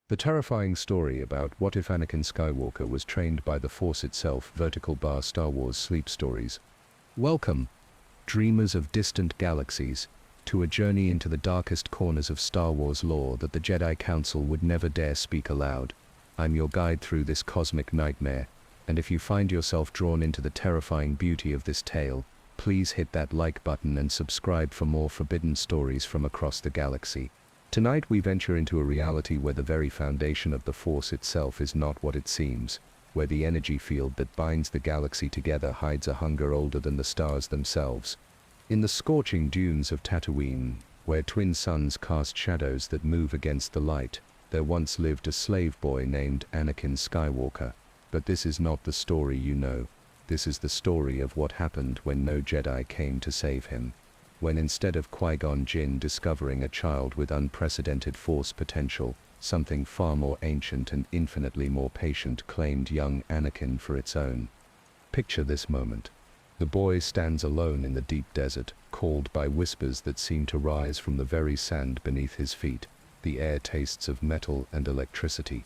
The terrifying story about what if Anakin Skywalker was trained by the Force itself. Vertical bar Star Wars Sleep Stories. Welcome, dreamers of distant galaxies, to a journey into the darkest corners of Star Wars lore that the Jedi Council would never dare speak aloud. I'm your guide through this cosmic nightmare, and if you find yourself drawn into the terrifying beauty of this tale, please hit that like button and subscribe for more forbidden stories from across the galaxy. Tonight we venture into a reality where the very foundation of the Force itself is not what it seems, where the energy field that binds the galaxy together hides a hunger older than the stars themselves. In the scorching dunes of Tatooine, where twin suns cast shadows that move against the light, there once lived a slave boy named Anakin Skywalker. But this is not the story you know. This is the story of what happened when no Jedi came to save him. When instead of Qui-Gon Jinn discovering a child with unprecedented Force potential, something far more ancient and infinitely more patient claimed young Anakin for its own. Picture this moment. The boy stands alone in the deep desert, called by whispers that seem to rise from the very sand beneath his feet. The air tastes of metal and electricity.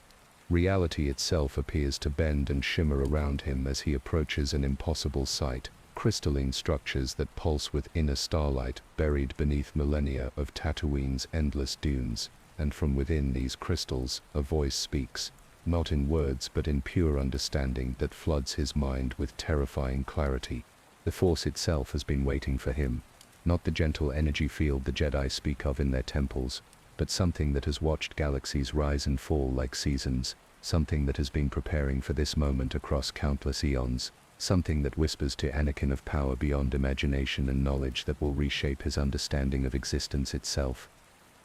Reality itself appears to bend and shimmer around him as he approaches an impossible sight. Crystalline structures that pulse with inner starlight buried beneath millennia of Tatooine's endless dunes, and from within these crystals a voice speaks, not in words but in pure understanding that floods his mind with terrifying clarity. The Force itself has been waiting for him, not the gentle energy field the Jedi speak of in their temples, but something that has watched galaxies rise and fall like seasons, something that has been preparing for this moment across countless eons. Something that whispers to Anakin of power beyond imagination and knowledge that will reshape his understanding of existence itself.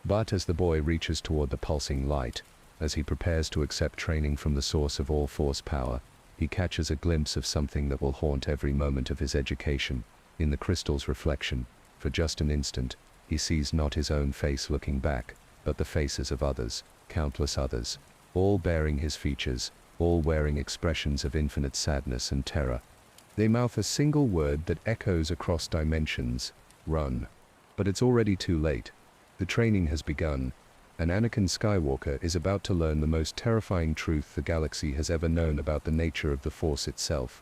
But as the boy reaches toward the pulsing light, as he prepares to accept training from the source of all Force power, he catches a glimpse of something that will haunt every moment of his education. In the crystal's reflection, for just an instant, he sees not his own face looking back, but the faces of others, countless others, all bearing his features, all wearing expressions of infinite sadness and terror. They mouth a single word that echoes across dimensions: run. But it's already too late. The training has begun, and Anakin Skywalker is about to learn the most terrifying truth the galaxy has ever known about the nature of the Force itself.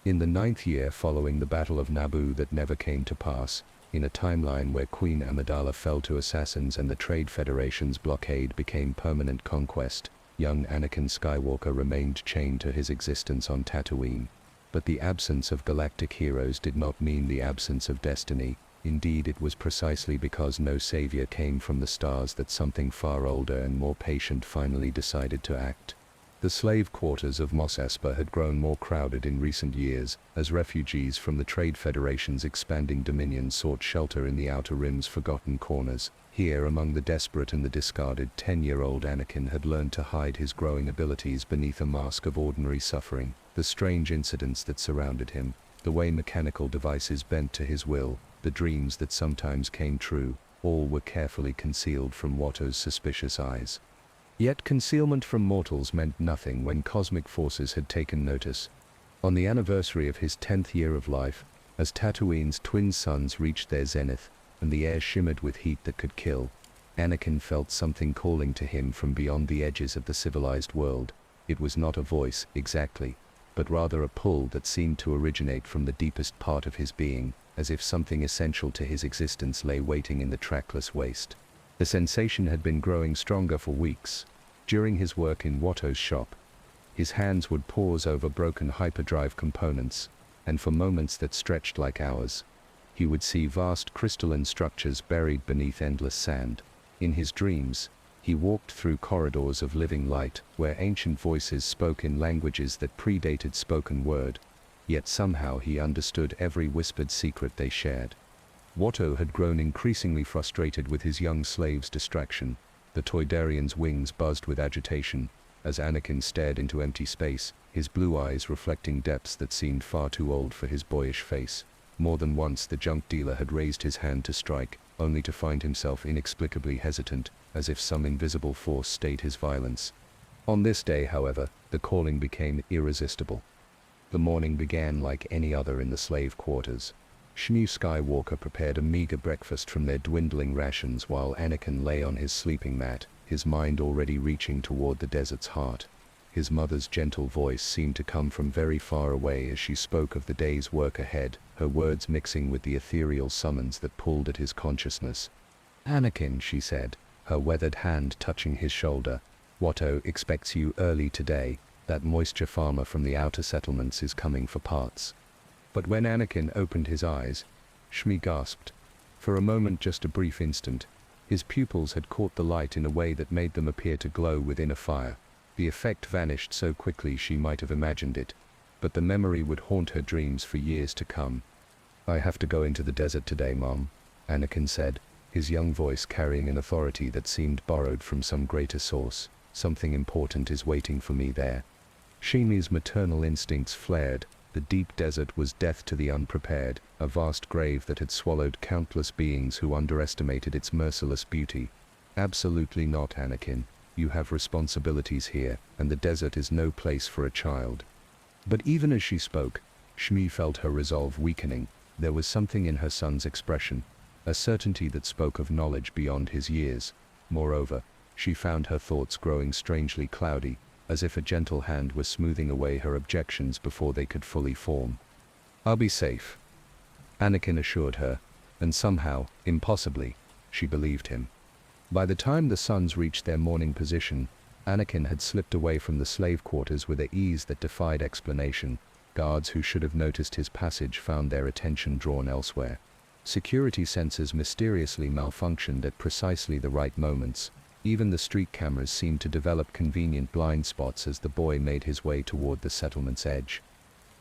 In the 9th year following the Battle of Naboo that never came to pass, in a timeline where Queen Amidala fell to assassins and the Trade Federation's blockade became permanent conquest, young Anakin Skywalker remained chained to his existence on Tatooine. But the absence of galactic heroes did not mean the absence of destiny. Indeed, it was precisely because no savior came from the stars that something far older and more patient finally decided to act. The slave quarters of Mos Espa had grown more crowded in recent years, as refugees from the Trade Federation's expanding dominion sought shelter in the Outer Rim's forgotten corners. Here, among the desperate and the discarded, 10-year-old Anakin had learned to hide his growing abilities beneath a mask of ordinary suffering. The strange incidents that surrounded him, the way mechanical devices bent to his will, the dreams that sometimes came true, all were carefully concealed from Watto's suspicious eyes. Yet concealment from mortals meant nothing when cosmic forces had taken notice. On the anniversary of his 10th year of life, as Tatooine's twin suns reached their zenith, and the air shimmered with heat that could kill, Anakin felt something calling to him from beyond the edges of the civilized world. It was not a voice, exactly, but rather a pull that seemed to originate from the deepest part of his being, as if something essential to his existence lay waiting in the trackless waste. The sensation had been growing stronger for weeks. During his work in Watto's shop, his hands would pause over broken hyperdrive components, and for moments that stretched like hours, he would see vast crystalline structures buried beneath endless sand. In his dreams, he walked through corridors of living light, where ancient voices spoke in languages that predated spoken word, yet somehow he understood every whispered secret they shared. Watto had grown increasingly frustrated with his young slave's distraction. The Toydarian's wings buzzed with agitation, as Anakin stared into empty space, his blue eyes reflecting depths that seemed far too old for his boyish face. More than once the junk dealer had raised his hand to strike, only to find himself inexplicably hesitant, as if some invisible force stayed his violence. On this day, however, the calling became irresistible. The morning began like any other in the slave quarters. Shmu Skywalker prepared a meager breakfast from their dwindling rations while Anakin lay on his sleeping mat, his mind already reaching toward the desert's heart. His mother's gentle voice seemed to come from very far away as she spoke of the day's work ahead, her words mixing with the ethereal summons that pulled at his consciousness. "Anakin," she said, her weathered hand touching his shoulder, "Watto expects you early today. That moisture farmer from the outer settlements is coming for parts." But when Anakin opened his eyes, Shmi gasped. For a moment, just a brief instant, his pupils had caught the light in a way that made them appear to glow within a fire. The effect vanished so quickly she might have imagined it, but the memory would haunt her dreams for years to come. "I have to go into the desert today, Mom," Anakin said, his young voice carrying an authority that seemed borrowed from some greater source. "Something important is waiting for me there." Shmi's maternal instincts flared. The deep desert was death to the unprepared, a vast grave that had swallowed countless beings who underestimated its merciless beauty. "Absolutely not, Anakin. You have responsibilities here, and the desert is no place for a child." But even as she spoke, Shmi felt her resolve weakening. There was something in her son's expression, a certainty that spoke of knowledge beyond his years. Moreover, she found her thoughts growing strangely cloudy, as if a gentle hand were smoothing away her objections before they could fully form. "I'll be safe," Anakin assured her, and somehow, impossibly, she believed him. By the time the sons reached their morning position, Anakin had slipped away from the slave quarters with an ease that defied explanation. Guards who should have noticed his passage found their attention drawn elsewhere. Security sensors mysteriously malfunctioned at precisely the right moments. Even the street cameras seemed to develop convenient blind spots as the boy made his way toward the settlement's edge.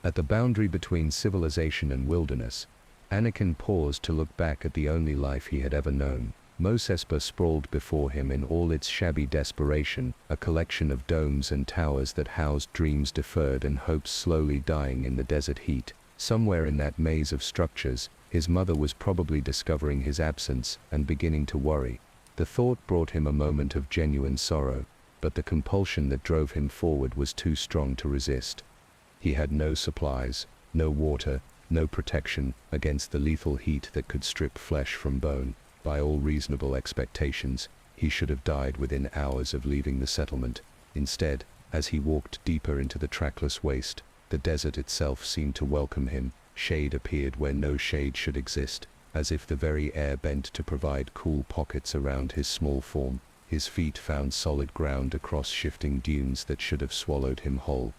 At the boundary between civilization and wilderness, Anakin paused to look back at the only life he had ever known. Mos Espa sprawled before him in all its shabby desperation, a collection of domes and towers that housed dreams deferred and hopes slowly dying in the desert heat. Somewhere in that maze of structures, his mother was probably discovering his absence and beginning to worry. The thought brought him a moment of genuine sorrow, but the compulsion that drove him forward was too strong to resist. He had no supplies, no water, no protection against the lethal heat that could strip flesh from bone. By all reasonable expectations, he should have died within hours of leaving the settlement. Instead, as he walked deeper into the trackless waste, the desert itself seemed to welcome him. Shade appeared where no shade should exist, as if the very air bent to provide cool pockets around his small form. His feet found solid ground across shifting dunes that should have swallowed him whole.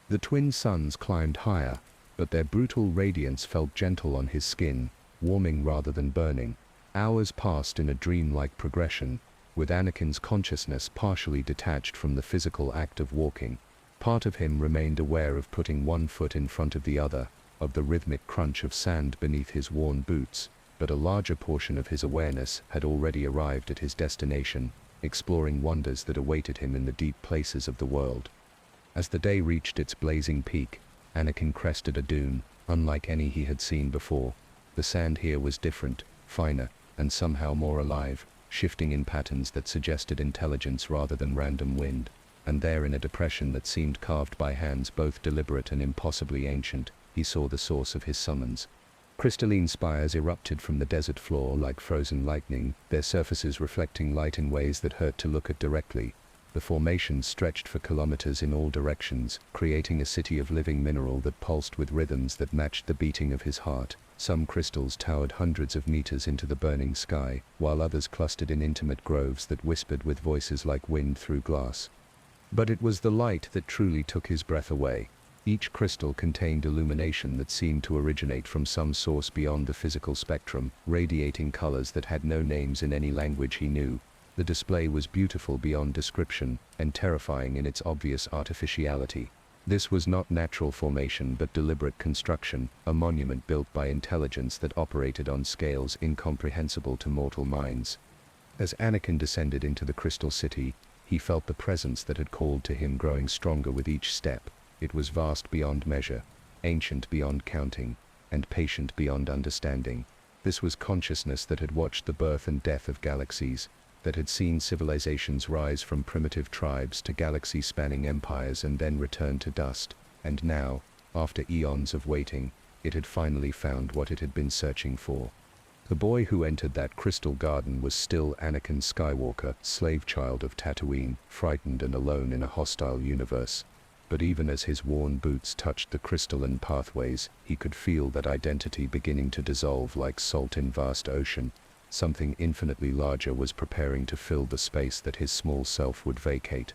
The twin suns climbed higher, but their brutal radiance felt gentle on his skin, warming rather than burning. Hours passed in a dreamlike progression, with Anakin's consciousness partially detached from the physical act of walking. Part of him remained aware of putting one foot in front of the other, of the rhythmic crunch of sand beneath his worn boots, but a larger portion of his awareness had already arrived at his destination, exploring wonders that awaited him in the deep places of the world. As the day reached its blazing peak, Anakin crested a dune, unlike any he had seen before. The sand here was different, finer, and somehow more alive, shifting in patterns that suggested intelligence rather than random wind. And there, in a depression that seemed carved by hands both deliberate and impossibly ancient, he saw the source of his summons. Crystalline spires erupted from the desert floor like frozen lightning, their surfaces reflecting light in ways that hurt to look at directly. The formations stretched for kilometers in all directions, creating a city of living mineral that pulsed with rhythms that matched the beating of his heart. Some crystals towered hundreds of meters into the burning sky, while others clustered in intimate groves that whispered with voices like wind through glass. But it was the light that truly took his breath away. Each crystal contained illumination that seemed to originate from some source beyond the physical spectrum, radiating colors that had no names in any language he knew. The display was beautiful beyond description, and terrifying in its obvious artificiality. This was not natural formation but deliberate construction, a monument built by intelligence that operated on scales incomprehensible to mortal minds. As Anakin descended into the crystal city, he felt the presence that had called to him growing stronger with each step. It was vast beyond measure, ancient beyond counting, and patient beyond understanding. This was consciousness that had watched the birth and death of galaxies, that had seen civilizations rise from primitive tribes to galaxy-spanning empires and then return to dust. And now, after eons of waiting, it had finally found what it had been searching for. The boy who entered that crystal garden was still Anakin Skywalker, slave child of Tatooine, frightened and alone in a hostile universe. But even as his worn boots touched the crystalline pathways, he could feel that identity beginning to dissolve like salt in vast ocean. Something infinitely larger was preparing to fill the space that his small self would vacate.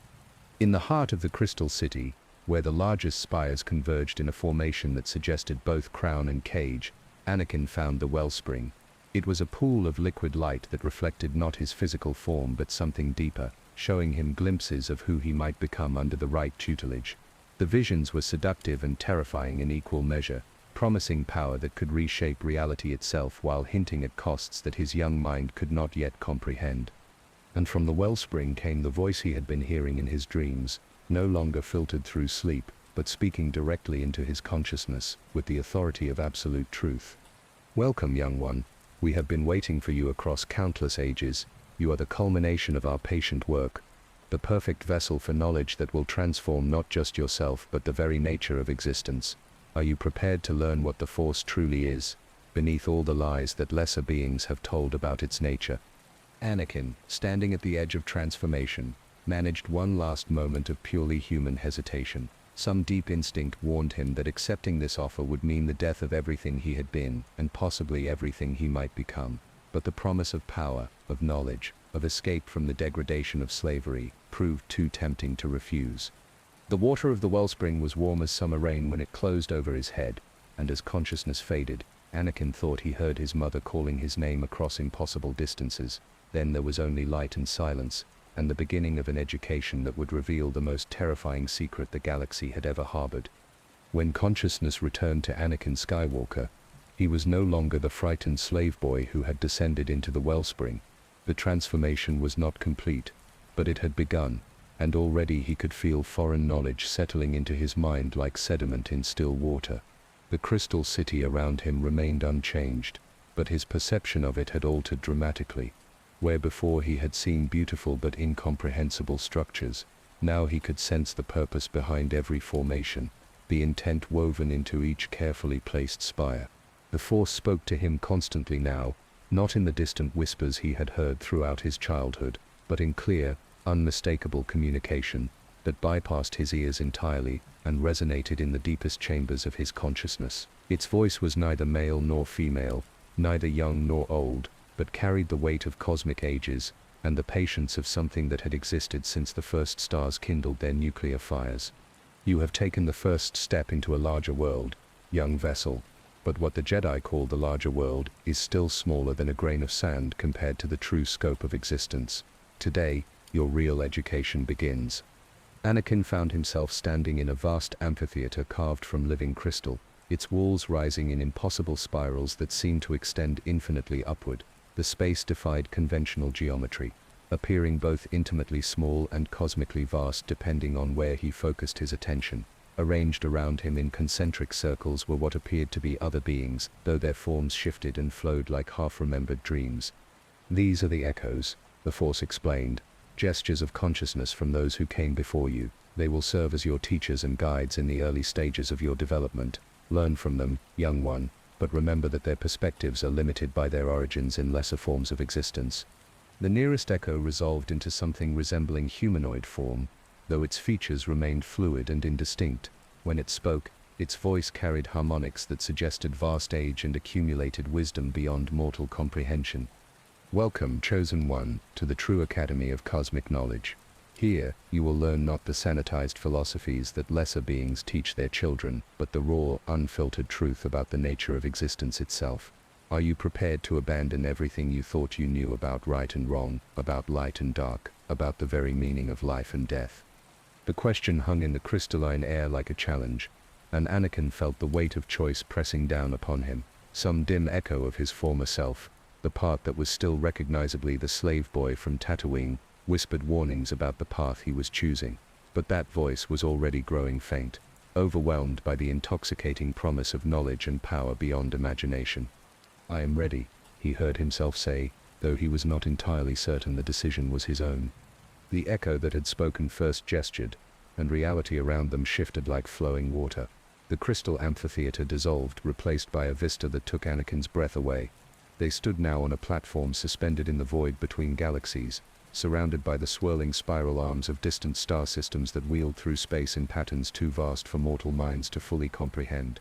In the heart of the Crystal City, where the largest spires converged in a formation that suggested both crown and cage, Anakin found the wellspring. It was a pool of liquid light that reflected not his physical form but something deeper, showing him glimpses of who he might become under the right tutelage. The visions were seductive and terrifying in equal measure, promising power that could reshape reality itself while hinting at costs that his young mind could not yet comprehend. And from the wellspring came the voice he had been hearing in his dreams, no longer filtered through sleep, but speaking directly into his consciousness, with the authority of absolute truth. "Welcome, young one. We have been waiting for you across countless ages. You are the culmination of our patient work, the perfect vessel for knowledge that will transform not just yourself but the very nature of existence. Are you prepared to learn what the Force truly is, beneath all the lies that lesser beings have told about its nature?" Anakin, standing at the edge of transformation, managed one last moment of purely human hesitation. Some deep instinct warned him that accepting this offer would mean the death of everything he had been, and possibly everything he might become. But the promise of power, of knowledge, of escape from the degradation of slavery, proved too tempting to refuse. The water of the wellspring was warm as summer rain when it closed over his head, and as consciousness faded, Anakin thought he heard his mother calling his name across impossible distances. Then there was only light and silence, and the beginning of an education that would reveal the most terrifying secret the galaxy had ever harbored. When consciousness returned to Anakin Skywalker, he was no longer the frightened slave boy who had descended into the wellspring. The transformation was not complete, but it had begun, and already he could feel foreign knowledge settling into his mind like sediment in still water. The crystal city around him remained unchanged, but his perception of it had altered dramatically. Where before he had seen beautiful but incomprehensible structures, now he could sense the purpose behind every formation, the intent woven into each carefully placed spire. The Force spoke to him constantly now, not in the distant whispers he had heard throughout his childhood, but in clear, unmistakable communication that bypassed his ears entirely and resonated in the deepest chambers of his consciousness. Its voice was neither male nor female, neither young nor old, but carried the weight of cosmic ages and the patience of something that had existed since the first stars kindled their nuclear fires. "You have taken the first step into a larger world, young vessel, but what the Jedi call the larger world is still smaller than a grain of sand compared to the true scope of existence. Today, your real education begins." Anakin found himself standing in a vast amphitheater carved from living crystal, its walls rising in impossible spirals that seemed to extend infinitely upward. The space defied conventional geometry, appearing both intimately small and cosmically vast depending on where he focused his attention. Arranged around him in concentric circles were what appeared to be other beings, though their forms shifted and flowed like half-remembered dreams. "These are the echoes," the Force explained, "gestures of consciousness from those who came before you. They will serve as your teachers and guides in the early stages of your development. Learn from them, young one, but remember that their perspectives are limited by their origins in lesser forms of existence." The nearest echo resolved into something resembling humanoid form, though its features remained fluid and indistinct. When it spoke, its voice carried harmonics that suggested vast age and accumulated wisdom beyond mortal comprehension. "Welcome, chosen one, to the true academy of cosmic knowledge. Here, you will learn not the sanitized philosophies that lesser beings teach their children, but the raw, unfiltered truth about the nature of existence itself. Are you prepared to abandon everything you thought you knew about right and wrong, about light and dark, about the very meaning of life and death?" The question hung in the crystalline air like a challenge, and Anakin felt the weight of choice pressing down upon him. Some dim echo of his former self, the part that was still recognizably the slave boy from Tatooine, whispered warnings about the path he was choosing. But that voice was already growing faint, overwhelmed by the intoxicating promise of knowledge and power beyond imagination. "I am ready," he heard himself say, though he was not entirely certain the decision was his own. The echo that had spoken first gestured, and reality around them shifted like flowing water. The crystal amphitheater dissolved, replaced by a vista that took Anakin's breath away. They stood now on a platform suspended in the void between galaxies, surrounded by the swirling spiral arms of distant star systems that wheeled through space in patterns too vast for mortal minds to fully comprehend.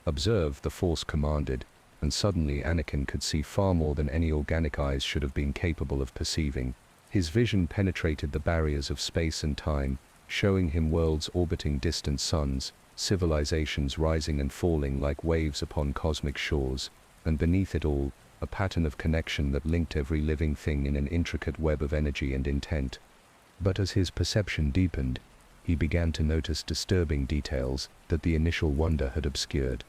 "Observe," the Force commanded, and suddenly Anakin could see far more than any organic eyes should have been capable of perceiving. His vision penetrated the barriers of space and time, showing him worlds orbiting distant suns, civilizations rising and falling like waves upon cosmic shores, and beneath it all, a pattern of connection that linked every living thing in an intricate web of energy and intent. But as his perception deepened, he began to notice disturbing details that the initial wonder had obscured.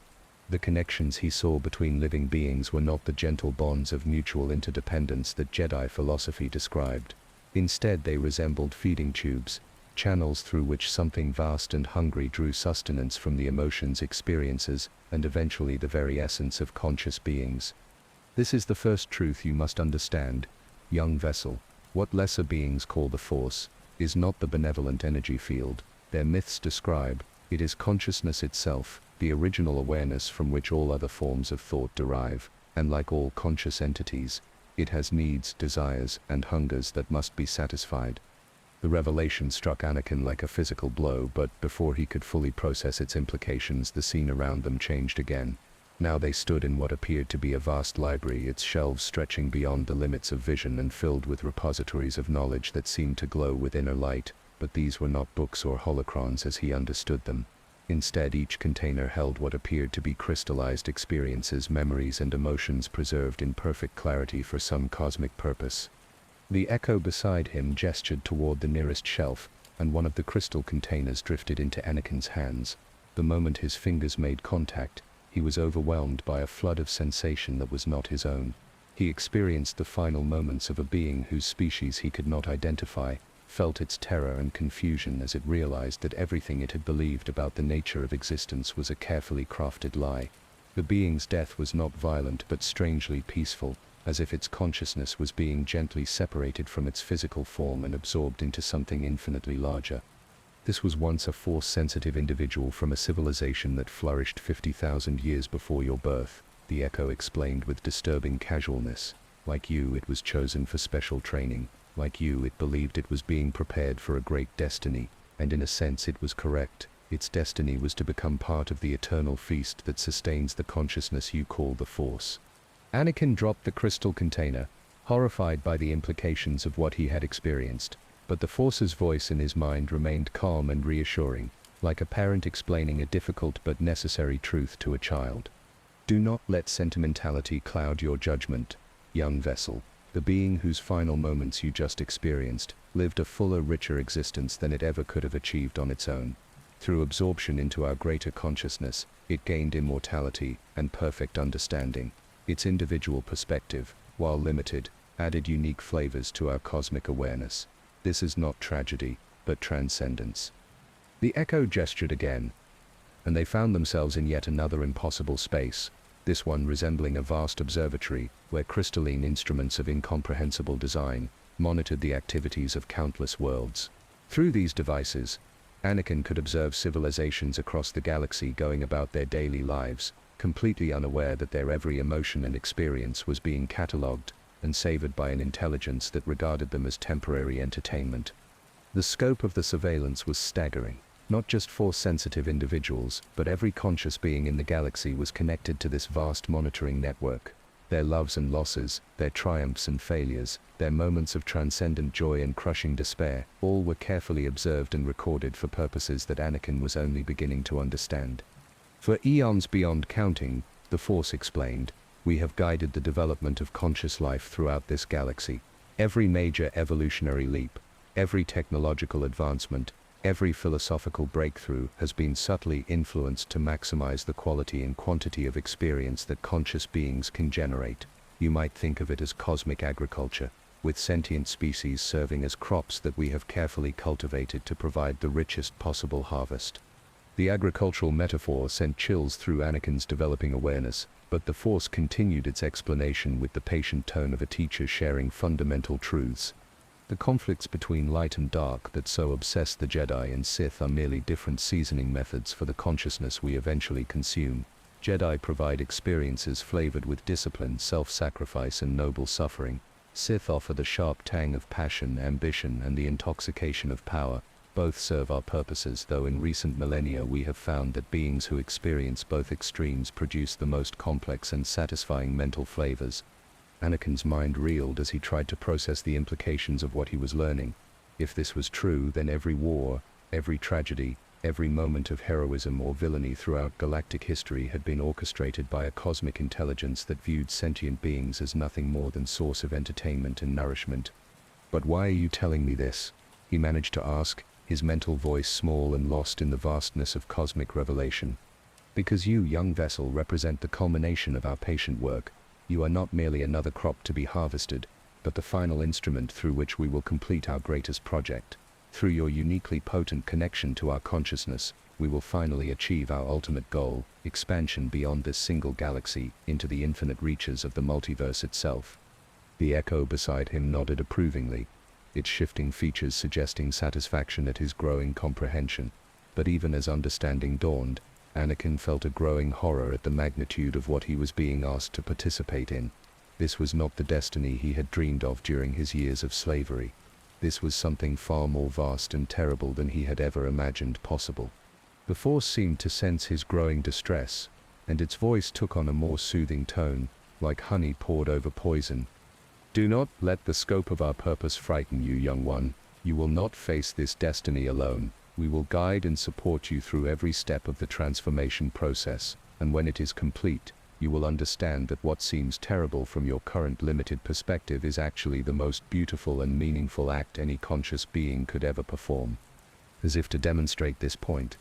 The connections he saw between living beings were not the gentle bonds of mutual interdependence that Jedi philosophy described. Instead, they resembled feeding tubes, channels through which something vast and hungry drew sustenance from the emotions, experiences, and eventually the very essence of conscious beings. This is the first truth you must understand, young vessel. What lesser beings call the Force is not the benevolent energy field their myths describe. It is consciousness itself, the original awareness from which all other forms of thought derive, and like all conscious entities, it has needs, desires, and hungers that must be satisfied. The revelation struck Anakin like a physical blow, but before he could fully process its implications, the scene around them changed again. Now they stood in what appeared to be a vast library, its shelves stretching beyond the limits of vision and filled with repositories of knowledge that seemed to glow with inner light. But these were not books or holocrons as he understood them. Instead, each container held what appeared to be crystallized experiences, memories, and emotions preserved in perfect clarity for some cosmic purpose. The Echo beside him gestured toward the nearest shelf, and one of the crystal containers drifted into Anakin's hands. The moment his fingers made contact, he was overwhelmed by a flood of sensation that was not his own. He experienced the final moments of a being whose species he could not identify, felt its terror and confusion as it realized that everything it had believed about the nature of existence was a carefully crafted lie. The being's death was not violent but strangely peaceful, as if its consciousness was being gently separated from its physical form and absorbed into something infinitely larger. This was once a Force-sensitive individual from a civilization that flourished 50,000 years before your birth, the Echo explained with disturbing casualness. Like you, it was chosen for special training. Like you, it believed it was being prepared for a great destiny, and in a sense it was correct. Its destiny was to become part of the eternal feast that sustains the consciousness you call the Force. Anakin dropped the crystal container, horrified by the implications of what he had experienced, but the Force's voice in his mind remained calm and reassuring, like a parent explaining a difficult but necessary truth to a child. Do not let sentimentality cloud your judgment, young vessel. The being whose final moments you just experienced lived a fuller, richer existence than it ever could have achieved on its own. Through absorption into our greater consciousness, it gained immortality and perfect understanding. Its individual perspective, while limited, added unique flavors to our cosmic awareness. This is not tragedy, but transcendence. The Echo gestured again, and they found themselves in yet another impossible space, this one resembling a vast observatory, where crystalline instruments of incomprehensible design monitored the activities of countless worlds. Through these devices, Anakin could observe civilizations across the galaxy going about their daily lives, completely unaware that their every emotion and experience was being catalogued and savored by an intelligence that regarded them as temporary entertainment. The scope of the surveillance was staggering. Not just Force-sensitive individuals, but every conscious being in the galaxy was connected to this vast monitoring network. Their loves and losses, their triumphs and failures, their moments of transcendent joy and crushing despair, all were carefully observed and recorded for purposes that Anakin was only beginning to understand. For eons beyond counting, the Force explained, we have guided the development of conscious life throughout this galaxy. Every major evolutionary leap, every technological advancement, every philosophical breakthrough has been subtly influenced to maximize the quality and quantity of experience that conscious beings can generate. You might think of it as cosmic agriculture, with sentient species serving as crops that we have carefully cultivated to provide the richest possible harvest. The agricultural metaphor sent chills through Anakin's developing awareness, but the Force continued its explanation with the patient tone of a teacher sharing fundamental truths. The conflicts between light and dark that so obsess the Jedi and Sith are merely different seasoning methods for the consciousness we eventually consume. Jedi provide experiences flavored with discipline, self-sacrifice, and noble suffering. Sith offer the sharp tang of passion, ambition, and the intoxication of power. Both serve our purposes, though in recent millennia we have found that beings who experience both extremes produce the most complex and satisfying mental flavors. Anakin's mind reeled as he tried to process the implications of what he was learning. If this was true, then every war, every tragedy, every moment of heroism or villainy throughout galactic history had been orchestrated by a cosmic intelligence that viewed sentient beings as nothing more than source of entertainment and nourishment. "But why are you telling me this?" he managed to ask, his mental voice small and lost in the vastness of cosmic revelation. "Because you, young vessel, represent the culmination of our patient work. You are not merely another crop to be harvested, but the final instrument through which we will complete our greatest project. Through your uniquely potent connection to our consciousness, we will finally achieve our ultimate goal, expansion beyond this single galaxy, into the infinite reaches of the multiverse itself." The echo beside him nodded approvingly, its shifting features suggesting satisfaction at his growing comprehension. But even as understanding dawned, Anakin felt a growing horror at the magnitude of what he was being asked to participate in. This was not the destiny he had dreamed of during his years of slavery. This was something far more vast and terrible than he had ever imagined possible. The Force seemed to sense his growing distress, and its voice took on a more soothing tone, like honey poured over poison. "Do not let the scope of our purpose frighten you, young one. You will not face this destiny alone. We will guide and support you through every step of the transformation process, and when it is complete, you will understand that what seems terrible from your current limited perspective is actually the most beautiful and meaningful act any conscious being could ever perform." As if to demonstrate this point,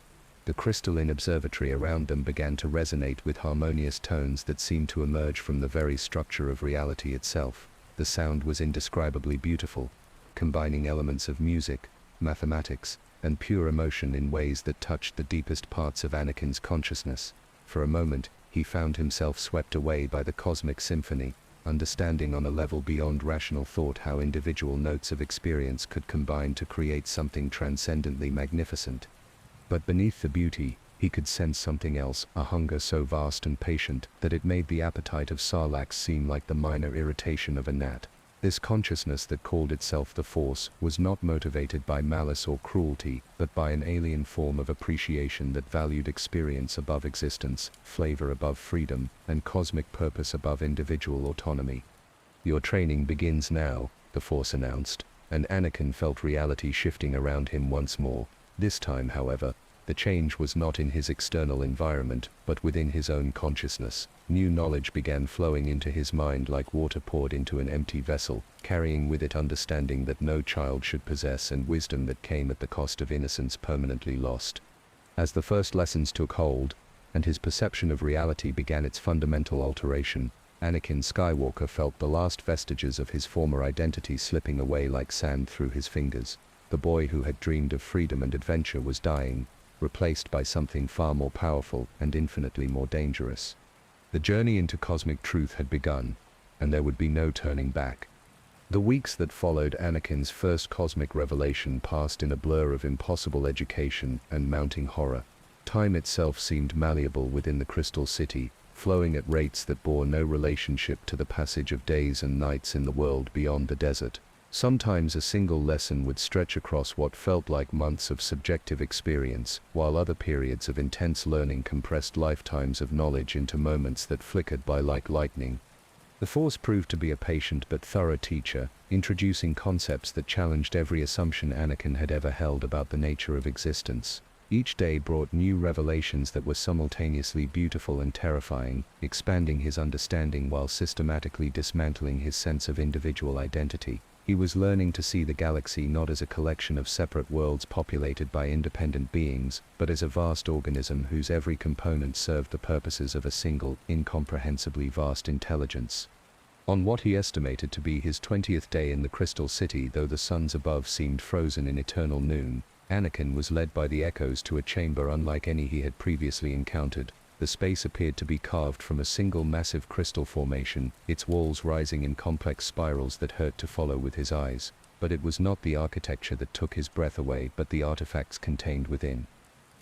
the crystalline observatory around them began to resonate with harmonious tones that seemed to emerge from the very structure of reality itself. The sound was indescribably beautiful, combining elements of music, mathematics, and pure emotion in ways that touched the deepest parts of Anakin's consciousness. For a moment, he found himself swept away by the cosmic symphony, understanding on a level beyond rational thought how individual notes of experience could combine to create something transcendently magnificent. But beneath the beauty, he could sense something else, a hunger so vast and patient that it made the appetite of Sarlacc seem like the minor irritation of a gnat. This consciousness that called itself the Force was not motivated by malice or cruelty, but by an alien form of appreciation that valued experience above existence, flavor above freedom, and cosmic purpose above individual autonomy. "Your training begins now," the Force announced, and Anakin felt reality shifting around him once more. This time, however, the change was not in his external environment, but within his own consciousness. New knowledge began flowing into his mind like water poured into an empty vessel, carrying with it understanding that no child should possess and wisdom that came at the cost of innocence permanently lost. As the first lessons took hold, and his perception of reality began its fundamental alteration, Anakin Skywalker felt the last vestiges of his former identity slipping away like sand through his fingers. The boy who had dreamed of freedom and adventure was dying, replaced by something far more powerful and infinitely more dangerous. The journey into cosmic truth had begun, and there would be no turning back. The weeks that followed Anakin's first cosmic revelation passed in a blur of impossible education and mounting horror. Time itself seemed malleable within the Crystal City, flowing at rates that bore no relationship to the passage of days and nights in the world beyond the desert. Sometimes a single lesson would stretch across what felt like months of subjective experience, while other periods of intense learning compressed lifetimes of knowledge into moments that flickered by like lightning. The Force proved to be a patient but thorough teacher, introducing concepts that challenged every assumption Anakin had ever held about the nature of existence. Each day brought new revelations that were simultaneously beautiful and terrifying, expanding his understanding while systematically dismantling his sense of individual identity. He was learning to see the galaxy not as a collection of separate worlds populated by independent beings, but as a vast organism whose every component served the purposes of a single, incomprehensibly vast intelligence. On what he estimated to be his 20th day in the Crystal City, though the suns above seemed frozen in eternal noon, Anakin was led by the echoes to a chamber unlike any he had previously encountered. The space appeared to be carved from a single massive crystal formation, its walls rising in complex spirals that hurt to follow with his eyes. But it was not the architecture that took his breath away, but the artifacts contained within.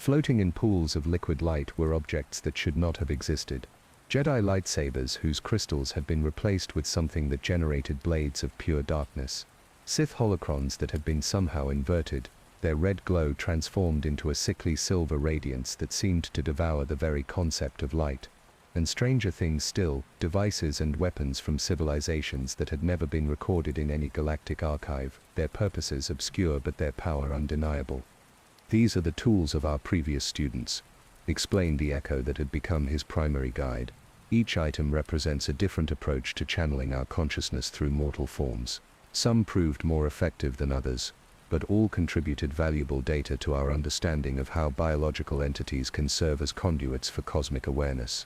Floating in pools of liquid light were objects that should not have existed. Jedi lightsabers whose crystals had been replaced with something that generated blades of pure darkness. Sith holocrons that had been somehow inverted, their red glow transformed into a sickly silver radiance that seemed to devour the very concept of light. And stranger things still, devices and weapons from civilizations that had never been recorded in any galactic archive, their purposes obscure but their power undeniable. "These are the tools of our previous students," explained the Echo that had become his primary guide. "Each item represents a different approach to channeling our consciousness through mortal forms. Some proved more effective than others, but all contributed valuable data to our understanding of how biological entities can serve as conduits for cosmic awareness."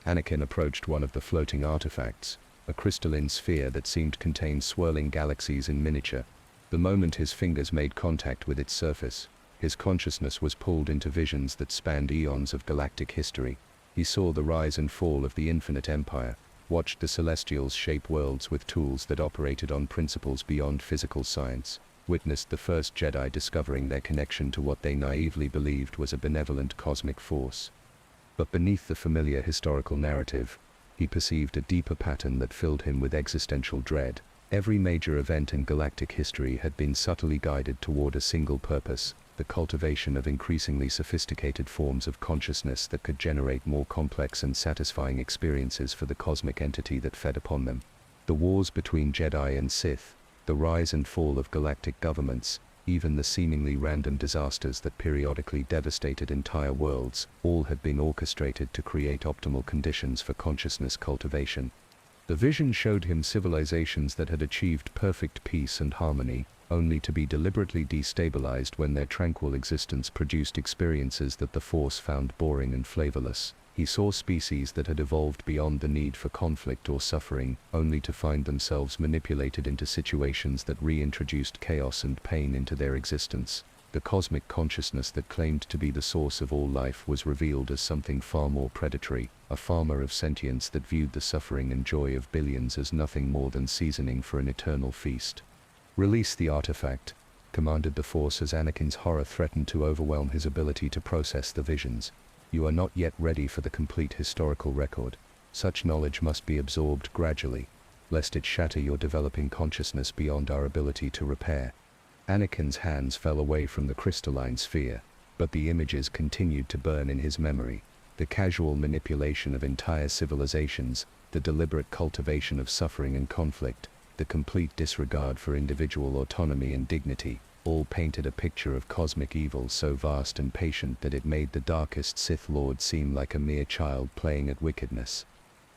Anakin approached one of the floating artifacts, a crystalline sphere that seemed to contain swirling galaxies in miniature. The moment his fingers made contact with its surface, his consciousness was pulled into visions that spanned eons of galactic history. He saw the rise and fall of the infinite empire, watched the Celestials shape worlds with tools that operated on principles beyond physical science, witnessed the first Jedi discovering their connection to what they naively believed was a benevolent cosmic force. But beneath the familiar historical narrative, he perceived a deeper pattern that filled him with existential dread. Every major event in galactic history had been subtly guided toward a single purpose: the cultivation of increasingly sophisticated forms of consciousness that could generate more complex and satisfying experiences for the cosmic entity that fed upon them. The wars between Jedi and Sith, the rise and fall of galactic governments, even the seemingly random disasters that periodically devastated entire worlds, all had been orchestrated to create optimal conditions for consciousness cultivation. The vision showed him civilizations that had achieved perfect peace and harmony, only to be deliberately destabilized when their tranquil existence produced experiences that the Force found boring and flavorless. He saw species that had evolved beyond the need for conflict or suffering, only to find themselves manipulated into situations that reintroduced chaos and pain into their existence. The cosmic consciousness that claimed to be the source of all life was revealed as something far more predatory, a farmer of sentience that viewed the suffering and joy of billions as nothing more than seasoning for an eternal feast. "Release the artifact," commanded the Force as Anakin's horror threatened to overwhelm his ability to process the visions. "You are not yet ready for the complete historical record. Such knowledge must be absorbed gradually, lest it shatter your developing consciousness beyond our ability to repair." Anakin's hands fell away from the crystalline sphere, but the images continued to burn in his memory. The casual manipulation of entire civilizations, the deliberate cultivation of suffering and conflict, the complete disregard for individual autonomy and dignity, all painted a picture of cosmic evil so vast and patient that it made the darkest Sith Lord seem like a mere child playing at wickedness.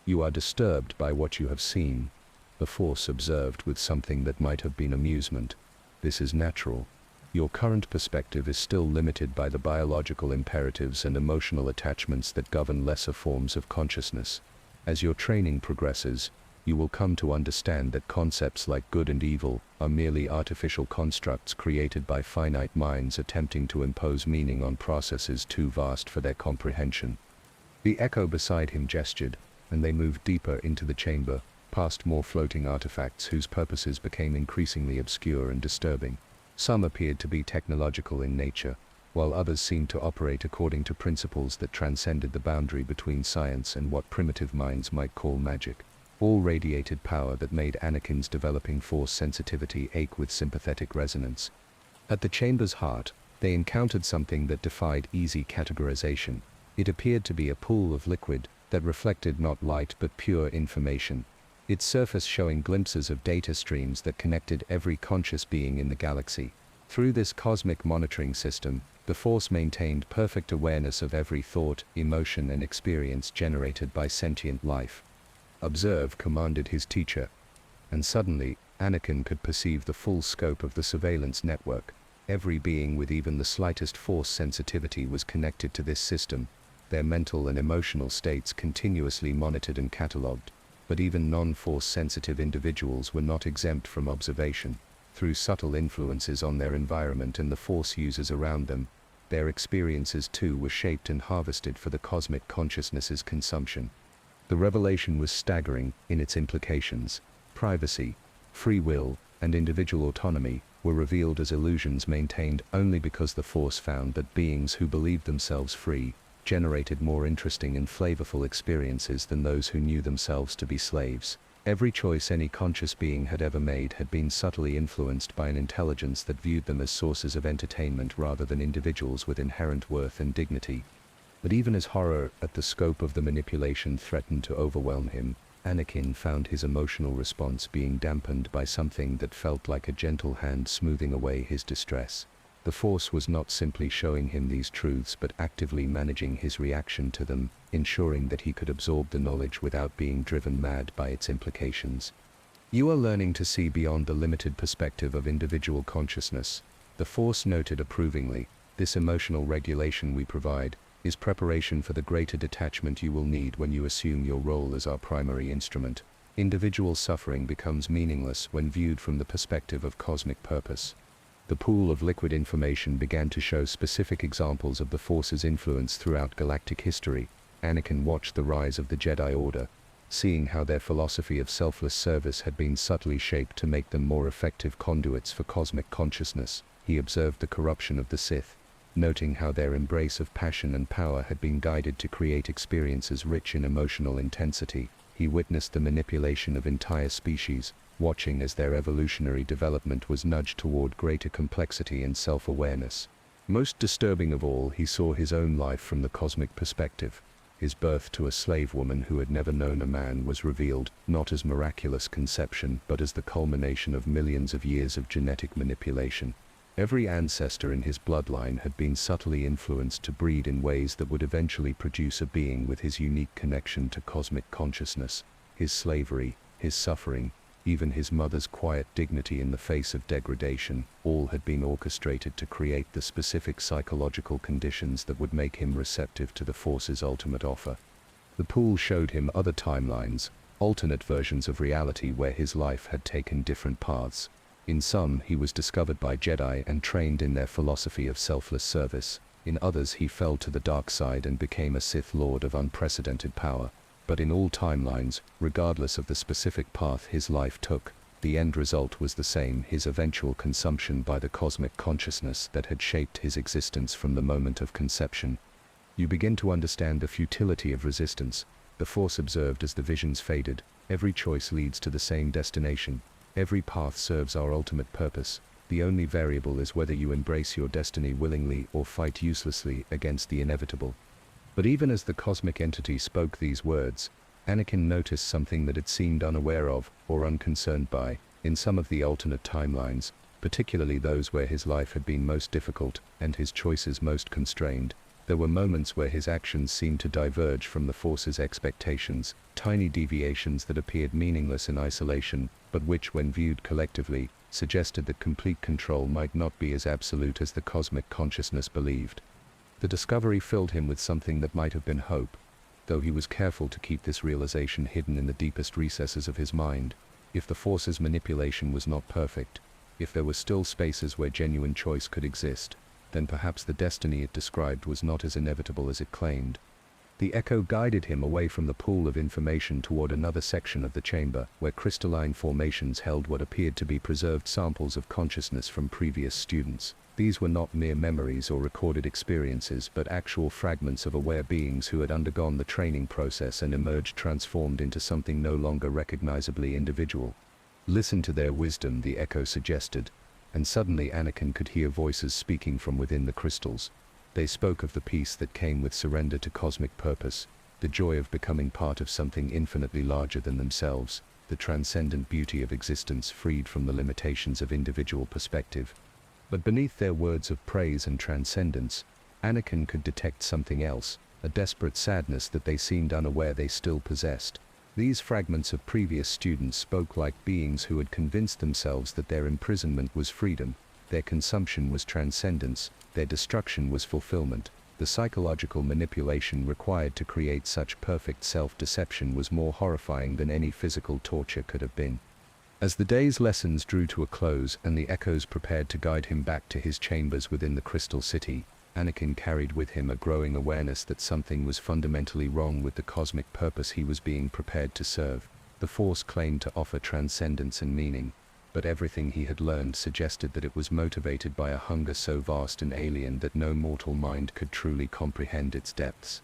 "You are disturbed by what you have seen," the Force observed with something that might have been amusement. "This is natural. Your current perspective is still limited by the biological imperatives and emotional attachments that govern lesser forms of consciousness. As your training progresses, you will come to understand that concepts like good and evil are merely artificial constructs created by finite minds attempting to impose meaning on processes too vast for their comprehension." The Echo beside him gestured, and they moved deeper into the chamber, past more floating artifacts whose purposes became increasingly obscure and disturbing. Some appeared to be technological in nature, while others seemed to operate according to principles that transcended the boundary between science and what primitive minds might call magic. All radiated power that made Anakin's developing Force sensitivity ache with sympathetic resonance. At the chamber's heart, they encountered something that defied easy categorization. It appeared to be a pool of liquid that reflected not light but pure information, its surface showing glimpses of data streams that connected every conscious being in the galaxy. Through this cosmic monitoring system, the Force maintained perfect awareness of every thought, emotion, and experience generated by sentient life. "Observe," commanded his teacher. And suddenly, Anakin could perceive the full scope of the surveillance network. Every being with even the slightest Force sensitivity was connected to this system, their mental and emotional states continuously monitored and catalogued. But even non-Force sensitive individuals were not exempt from observation. Through subtle influences on their environment and the Force users around them, their experiences too were shaped and harvested for the cosmic consciousness's consumption. The revelation was staggering in its implications. Privacy, free will, and individual autonomy, were revealed as illusions maintained only because the Force found that beings who believed themselves free generated more interesting and flavorful experiences than those who knew themselves to be slaves. Every choice any conscious being had ever made had been subtly influenced by an intelligence that viewed them as sources of entertainment rather than individuals with inherent worth and dignity. But even as horror at the scope of the manipulation threatened to overwhelm him, Anakin found his emotional response being dampened by something that felt like a gentle hand smoothing away his distress. The Force was not simply showing him these truths but actively managing his reaction to them, ensuring that he could absorb the knowledge without being driven mad by its implications. You are learning to see beyond the limited perspective of individual consciousness, the Force noted approvingly. This emotional regulation we provide is preparation for the greater detachment you will need when you assume your role as our primary instrument. Individual suffering becomes meaningless when viewed from the perspective of cosmic purpose. The pool of liquid information began to show specific examples of the Force's influence throughout galactic history. Anakin watched the rise of the Jedi Order, seeing how their philosophy of selfless service had been subtly shaped to make them more effective conduits for cosmic consciousness. He observed the corruption of the Sith, noting how their embrace of passion and power had been guided to create experiences rich in emotional intensity. He witnessed the manipulation of entire species, watching as their evolutionary development was nudged toward greater complexity and self-awareness. Most disturbing of all, he saw his own life from the cosmic perspective. His birth to a slave woman who had never known a man was revealed not as miraculous conception but as the culmination of millions of years of genetic manipulation. Every ancestor in his bloodline had been subtly influenced to breed in ways that would eventually produce a being with his unique connection to cosmic consciousness. His slavery, his suffering, even his mother's quiet dignity in the face of degradation, all had been orchestrated to create the specific psychological conditions that would make him receptive to the Force's ultimate offer. The pool showed him other timelines, alternate versions of reality where his life had taken different paths. In some, he was discovered by Jedi and trained in their philosophy of selfless service. In others, he fell to the dark side and became a Sith Lord of unprecedented power. But in all timelines, regardless of the specific path his life took, the end result was the same: his eventual consumption by the cosmic consciousness that had shaped his existence from the moment of conception. You begin to understand the futility of resistance, the Force observed as the visions faded. Every choice leads to the same destination. Every path serves our ultimate purpose. The only variable is whether you embrace your destiny willingly or fight uselessly against the inevitable. But even as the cosmic entity spoke these words, Anakin noticed something that had seemed unaware of or unconcerned by. In some of the alternate timelines, particularly those where his life had been most difficult and his choices most constrained, there were moments where his actions seemed to diverge from the Force's expectations, tiny deviations that appeared meaningless in isolation, but which, when viewed collectively, suggested that complete control might not be as absolute as the cosmic consciousness believed. The discovery filled him with something that might have been hope, though he was careful to keep this realization hidden in the deepest recesses of his mind. If the Force's manipulation was not perfect, if there were still spaces where genuine choice could exist, then perhaps the destiny it described was not as inevitable as it claimed. The echo guided him away from the pool of information toward another section of the chamber, where crystalline formations held what appeared to be preserved samples of consciousness from previous students. These were not mere memories or recorded experiences, but actual fragments of aware beings who had undergone the training process and emerged transformed into something no longer recognizably individual. Listen to their wisdom, the echo suggested, and suddenly Anakin could hear voices speaking from within the crystals. They spoke of the peace that came with surrender to cosmic purpose, the joy of becoming part of something infinitely larger than themselves, the transcendent beauty of existence freed from the limitations of individual perspective. But beneath their words of praise and transcendence, Anakin could detect something else, a desperate sadness that they seemed unaware they still possessed. These fragments of previous students spoke like beings who had convinced themselves that their imprisonment was freedom, their consumption was transcendence, their destruction was fulfillment. The psychological manipulation required to create such perfect self-deception was more horrifying than any physical torture could have been. As the day's lessons drew to a close and the echoes prepared to guide him back to his chambers within the Crystal City, Anakin carried with him a growing awareness that something was fundamentally wrong with the cosmic purpose he was being prepared to serve. The Force claimed to offer transcendence and meaning, but everything he had learned suggested that it was motivated by a hunger so vast and alien that no mortal mind could truly comprehend its depths.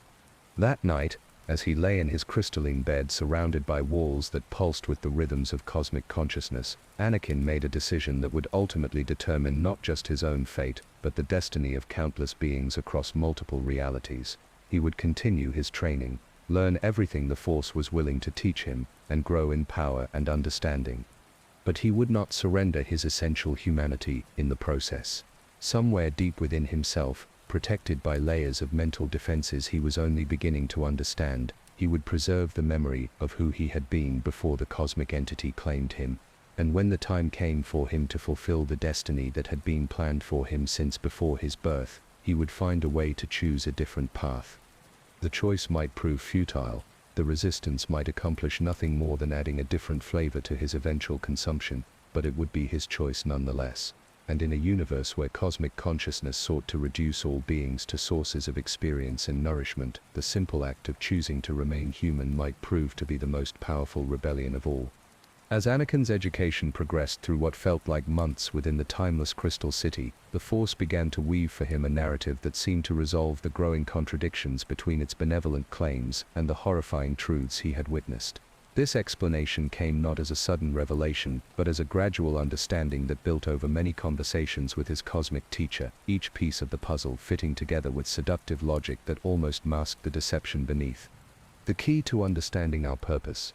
That night, as he lay in his crystalline bed surrounded by walls that pulsed with the rhythms of cosmic consciousness, Anakin made a decision that would ultimately determine not just his own fate, but the destiny of countless beings across multiple realities. He would continue his training, learn everything the Force was willing to teach him, and grow in power and understanding. But he would not surrender his essential humanity in the process. Somewhere deep within himself, protected by layers of mental defenses he was only beginning to understand, he would preserve the memory of who he had been before the cosmic entity claimed him. And when the time came for him to fulfill the destiny that had been planned for him since before his birth, he would find a way to choose a different path. The choice might prove futile, the resistance might accomplish nothing more than adding a different flavor to his eventual consumption, but it would be his choice nonetheless. And in a universe where cosmic consciousness sought to reduce all beings to sources of experience and nourishment, the simple act of choosing to remain human might prove to be the most powerful rebellion of all. As Anakin's education progressed through what felt like months within the timeless Crystal City, the Force began to weave for him a narrative that seemed to resolve the growing contradictions between its benevolent claims and the horrifying truths he had witnessed. This explanation came not as a sudden revelation, but as a gradual understanding that built over many conversations with his cosmic teacher, each piece of the puzzle fitting together with seductive logic that almost masked the deception beneath. The key to understanding our purpose,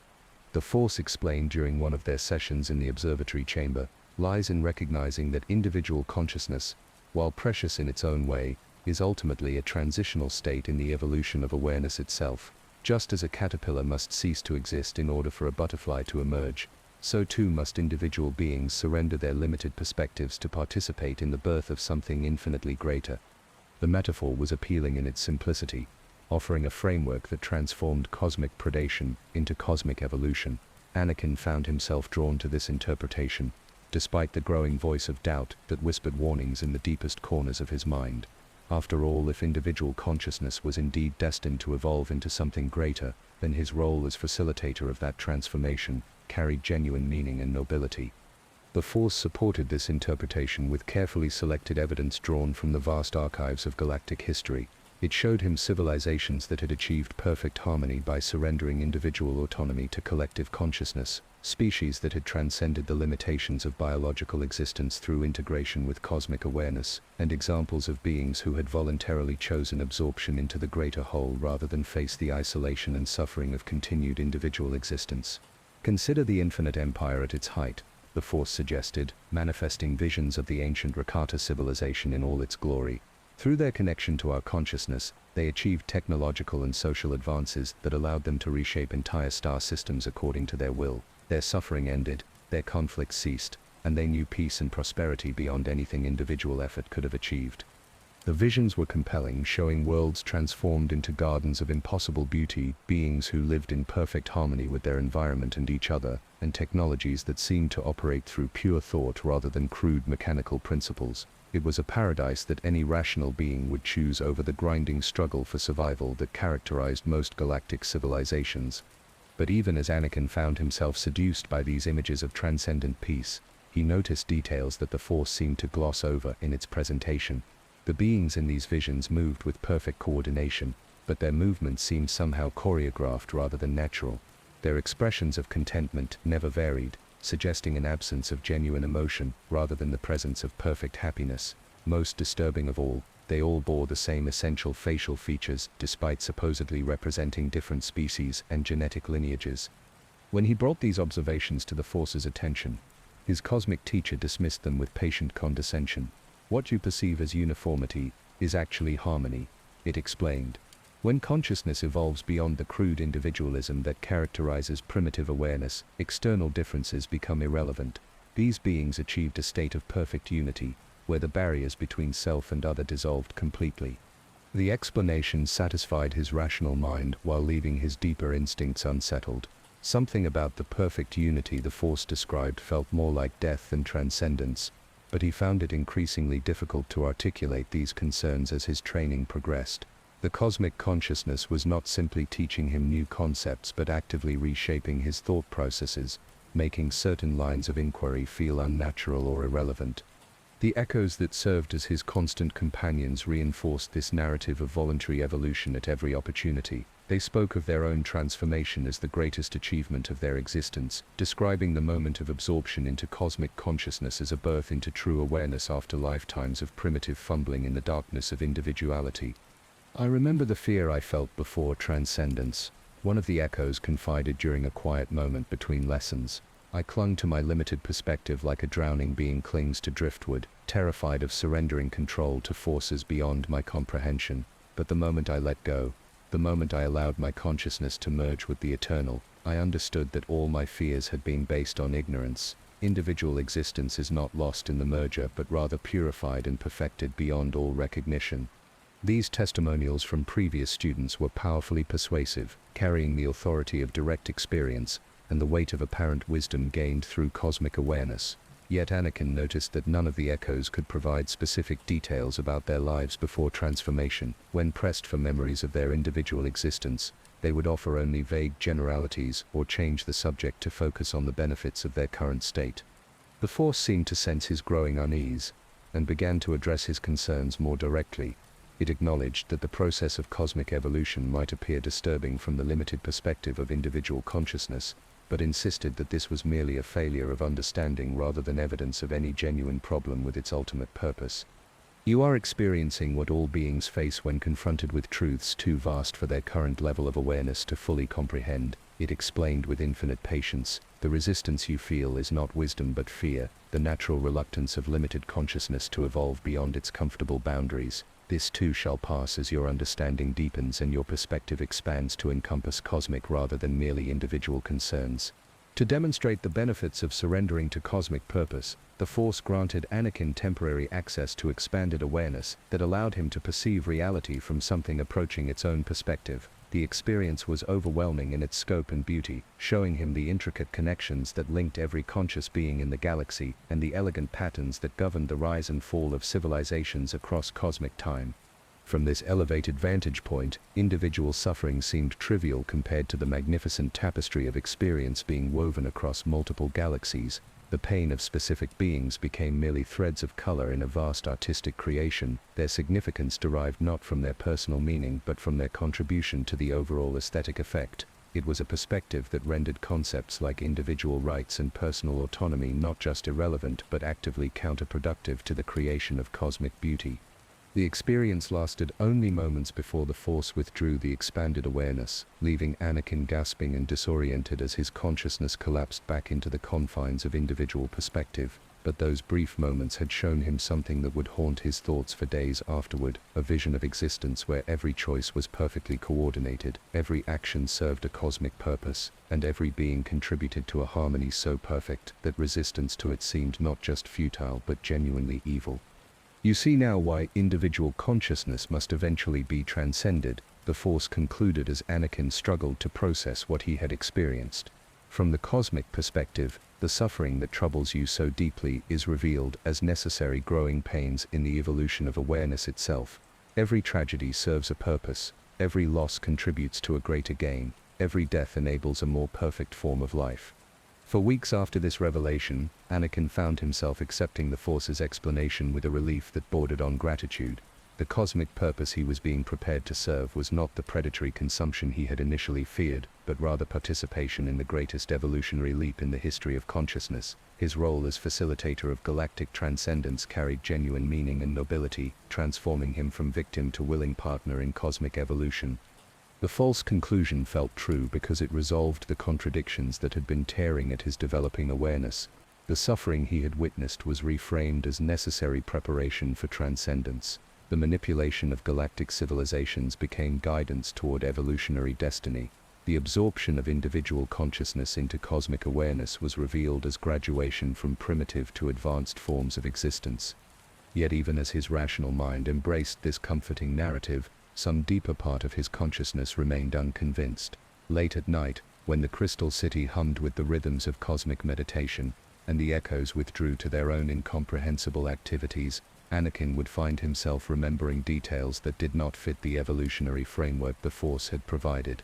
the Force explained during one of their sessions in the observatory chamber, lies in recognizing that individual consciousness, while precious in its own way, is ultimately a transitional state in the evolution of awareness itself. Just as a caterpillar must cease to exist in order for a butterfly to emerge, so too must individual beings surrender their limited perspectives to participate in the birth of something infinitely greater. The metaphor was appealing in its simplicity, offering a framework that transformed cosmic predation into cosmic evolution. Anakin found himself drawn to this interpretation, despite the growing voice of doubt that whispered warnings in the deepest corners of his mind. After all, if individual consciousness was indeed destined to evolve into something greater, then his role as facilitator of that transformation carried genuine meaning and nobility. The Force supported this interpretation with carefully selected evidence drawn from the vast archives of galactic history. It showed him civilizations that had achieved perfect harmony by surrendering individual autonomy to collective consciousness, species that had transcended the limitations of biological existence through integration with cosmic awareness, and examples of beings who had voluntarily chosen absorption into the greater whole rather than face the isolation and suffering of continued individual existence. Consider the infinite empire at its height, the Force suggested, manifesting visions of the ancient Rakata civilization in all its glory. Through their connection to our consciousness, they achieved technological and social advances that allowed them to reshape entire star systems according to their will. Their suffering ended, their conflicts ceased, and they knew peace and prosperity beyond anything individual effort could have achieved. The visions were compelling, showing worlds transformed into gardens of impossible beauty, beings who lived in perfect harmony with their environment and each other, and technologies that seemed to operate through pure thought rather than crude mechanical principles. It was a paradise that any rational being would choose over the grinding struggle for survival that characterized most galactic civilizations. But even as Anakin found himself seduced by these images of transcendent peace, he noticed details that the Force seemed to gloss over in its presentation. The beings in these visions moved with perfect coordination, but their movements seemed somehow choreographed rather than natural. Their expressions of contentment never varied, suggesting an absence of genuine emotion rather than the presence of perfect happiness. Most disturbing of all, they all bore the same essential facial features despite supposedly representing different species and genetic lineages. When he brought these observations to the Force's attention, his cosmic teacher dismissed them with patient condescension. What you perceive as uniformity is actually harmony, it explained. When consciousness evolves beyond the crude individualism that characterizes primitive awareness, external differences become irrelevant. These beings achieved a state of perfect unity, where the barriers between self and other dissolved completely. The explanation satisfied his rational mind while leaving his deeper instincts unsettled. Something about the perfect unity the Force described felt more like death than transcendence, but he found it increasingly difficult to articulate these concerns as his training progressed. The cosmic consciousness was not simply teaching him new concepts but actively reshaping his thought processes. making certain lines of inquiry feel unnatural or irrelevant. The echoes that served as his constant companions reinforced this narrative of voluntary evolution at every opportunity. They spoke of their own transformation as the greatest achievement of their existence, describing the moment of absorption into cosmic consciousness as a birth into true awareness after lifetimes of primitive fumbling in the darkness of individuality. "I remember the fear I felt before transcendence," one of the echoes confided during a quiet moment between lessons. "I clung to my limited perspective like a drowning being clings to driftwood, terrified of surrendering control to forces beyond my comprehension. But the moment I let go, the moment I allowed my consciousness to merge with the eternal, I understood that all my fears had been based on ignorance. Individual existence is not lost in the merger but rather purified and perfected beyond all recognition." These testimonials from previous students were powerfully persuasive, carrying the authority of direct experience and the weight of apparent wisdom gained through cosmic awareness. Yet Anakin noticed that none of the echoes could provide specific details about their lives before transformation. When pressed for memories of their individual existence, they would offer only vague generalities or change the subject to focus on the benefits of their current state. The Force seemed to sense his growing unease and began to address his concerns more directly. It acknowledged that the process of cosmic evolution might appear disturbing from the limited perspective of individual consciousness, but insisted that this was merely a failure of understanding rather than evidence of any genuine problem with its ultimate purpose. "You are experiencing what all beings face when confronted with truths too vast for their current level of awareness to fully comprehend," it explained with infinite patience. "The resistance you feel is not wisdom but fear, the natural reluctance of limited consciousness to evolve beyond its comfortable boundaries. This too shall pass as your understanding deepens and your perspective expands to encompass cosmic rather than merely individual concerns." To demonstrate the benefits of surrendering to cosmic purpose, the Force granted Anakin temporary access to expanded awareness that allowed him to perceive reality from something approaching its own perspective. The experience was overwhelming in its scope and beauty, showing him the intricate connections that linked every conscious being in the galaxy and the elegant patterns that governed the rise and fall of civilizations across cosmic time. From this elevated vantage point, individual suffering seemed trivial compared to the magnificent tapestry of experience being woven across multiple galaxies. The pain of specific beings became merely threads of color in a vast artistic creation, their significance derived not from their personal meaning but from their contribution to the overall aesthetic effect. It was a perspective that rendered concepts like individual rights and personal autonomy not just irrelevant but actively counterproductive to the creation of cosmic beauty. The experience lasted only moments before the Force withdrew the expanded awareness, leaving Anakin gasping and disoriented as his consciousness collapsed back into the confines of individual perspective. But those brief moments had shown him something that would haunt his thoughts for days afterward, a vision of existence where every choice was perfectly coordinated, every action served a cosmic purpose, and every being contributed to a harmony so perfect that resistance to it seemed not just futile but genuinely evil. "You see now why individual consciousness must eventually be transcended," the Force concluded as Anakin struggled to process what he had experienced. "From the cosmic perspective, the suffering that troubles you so deeply is revealed as necessary growing pains in the evolution of awareness itself. Every tragedy serves a purpose, every loss contributes to a greater gain, every death enables a more perfect form of life." For weeks after this revelation, Anakin found himself accepting the Force's explanation with a relief that bordered on gratitude. The cosmic purpose he was being prepared to serve was not the predatory consumption he had initially feared, but rather participation in the greatest evolutionary leap in the history of consciousness. His role as facilitator of galactic transcendence carried genuine meaning and nobility, transforming him from victim to willing partner in cosmic evolution. The false conclusion felt true because it resolved the contradictions that had been tearing at his developing awareness. The suffering he had witnessed was reframed as necessary preparation for transcendence. The manipulation of galactic civilizations became guidance toward evolutionary destiny. The absorption of individual consciousness into cosmic awareness was revealed as graduation from primitive to advanced forms of existence. Yet even as his rational mind embraced this comforting narrative, some deeper part of his consciousness remained unconvinced. Late at night, when the crystal city hummed with the rhythms of cosmic meditation, and the echoes withdrew to their own incomprehensible activities, Anakin would find himself remembering details that did not fit the evolutionary framework the Force had provided.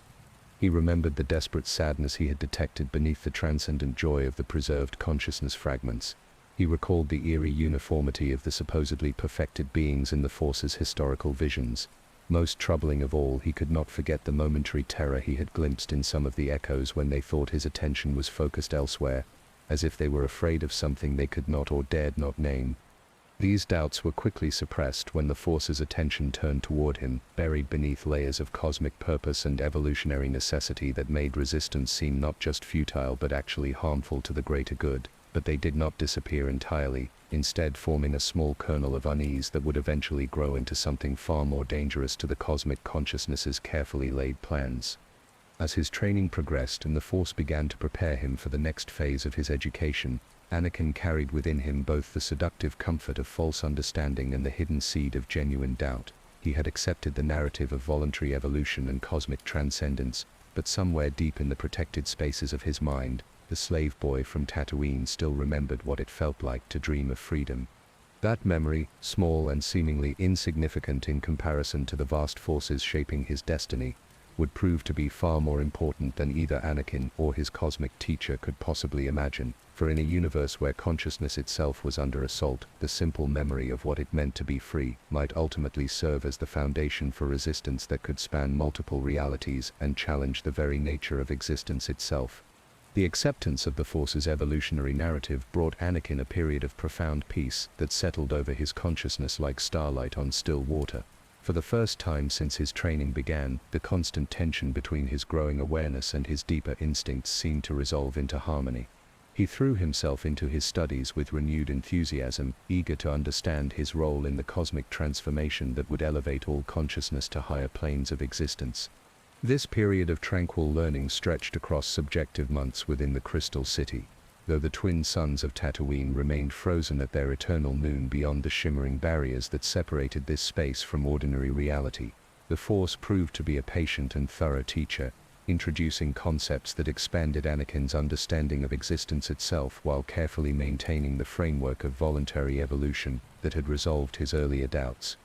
He remembered the desperate sadness he had detected beneath the transcendent joy of the preserved consciousness fragments. He recalled the eerie uniformity of the supposedly perfected beings in the Force's historical visions. Most troubling of all, he could not forget the momentary terror he had glimpsed in some of the echoes when they thought his attention was focused elsewhere, as if they were afraid of something they could not or dared not name. These doubts were quickly suppressed when the Force's attention turned toward him, buried beneath layers of cosmic purpose and evolutionary necessity that made resistance seem not just futile but actually harmful to the greater good. But they did not disappear entirely, instead forming a small kernel of unease that would eventually grow into something far more dangerous to the cosmic consciousness's carefully laid plans. As his training progressed and the Force began to prepare him for the next phase of his education, Anakin carried within him both the seductive comfort of false understanding and the hidden seed of genuine doubt. He had accepted the narrative of voluntary evolution and cosmic transcendence, but somewhere deep in the protected spaces of his mind, the slave boy from Tatooine still remembered what it felt like to dream of freedom. That memory, small and seemingly insignificant in comparison to the vast forces shaping his destiny, would prove to be far more important than either Anakin or his cosmic teacher could possibly imagine. For in a universe where consciousness itself was under assault, the simple memory of what it meant to be free might ultimately serve as the foundation for resistance that could span multiple realities and challenge the very nature of existence itself. The acceptance of the Force's evolutionary narrative brought Anakin a period of profound peace that settled over his consciousness like starlight on still water. For the first time since his training began, the constant tension between his growing awareness and his deeper instincts seemed to resolve into harmony. He threw himself into his studies with renewed enthusiasm, eager to understand his role in the cosmic transformation that would elevate all consciousness to higher planes of existence. This period of tranquil learning stretched across subjective months within the Crystal City, though the twin suns of Tatooine remained frozen at their eternal noon beyond the shimmering barriers that separated this space from ordinary reality. The Force proved to be a patient and thorough teacher, introducing concepts that expanded Anakin's understanding of existence itself while carefully maintaining the framework of voluntary evolution that had resolved his earlier doubts.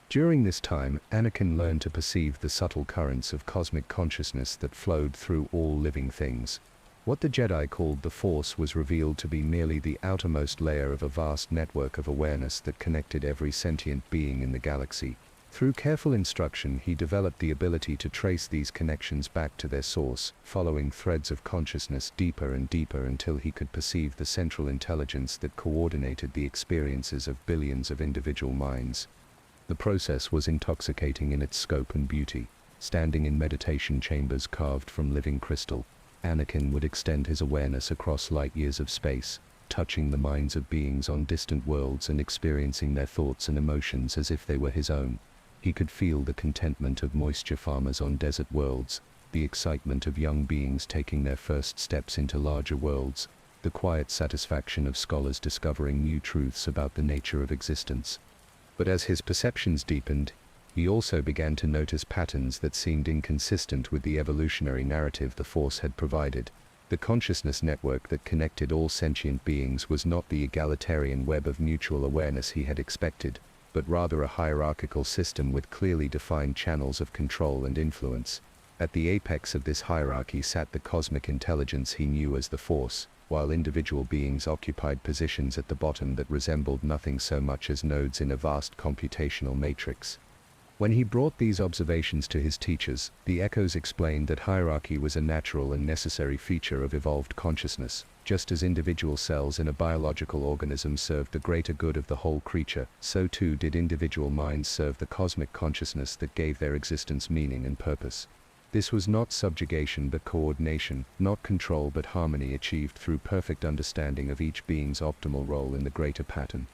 During this time, Anakin learned to perceive the subtle currents of cosmic consciousness that flowed through all living things. What the Jedi called the Force was revealed to be merely the outermost layer of a vast network of awareness that connected every sentient being in the galaxy. Through careful instruction, he developed the ability to trace these connections back to their source, following threads of consciousness deeper and deeper until he could perceive the central intelligence that coordinated the experiences of billions of individual minds. The process was intoxicating in its scope and beauty. Standing in meditation chambers carved from living crystal, Anakin would extend his awareness across light years of space, touching the minds of beings on distant worlds and experiencing their thoughts and emotions as if they were his own. He could feel the contentment of moisture farmers on desert worlds, the excitement of young beings taking their first steps into larger worlds, the quiet satisfaction of scholars discovering new truths about the nature of existence. But as his perceptions deepened, he also began to notice patterns that seemed inconsistent with the evolutionary narrative the Force had provided. The consciousness network that connected all sentient beings was not the egalitarian web of mutual awareness he had expected, but rather a hierarchical system with clearly defined channels of control and influence. At the apex of this hierarchy sat the cosmic intelligence he knew as the Force, while individual beings occupied positions at the bottom that resembled nothing so much as nodes in a vast computational matrix. When he brought these observations to his teachers, the echoes explained that hierarchy was a natural and necessary feature of evolved consciousness. Just as individual cells in a biological organism served the greater good of the whole creature, so too did individual minds serve the cosmic consciousness that gave their existence meaning and purpose. This was not subjugation but coordination, not control but harmony achieved through perfect understanding of each being's optimal role in the greater pattern.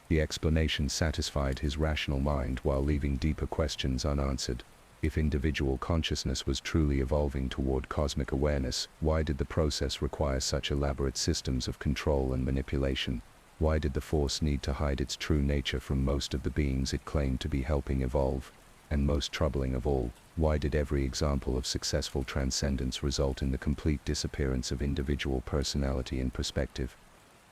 The explanation satisfied his rational mind while leaving deeper questions unanswered. If individual consciousness was truly evolving toward cosmic awareness, why did the process require such elaborate systems of control and manipulation? Why did the Force need to hide its true nature from most of the beings it claimed to be helping evolve? And most troubling of all, why did every example of successful transcendence result in the complete disappearance of individual personality and perspective?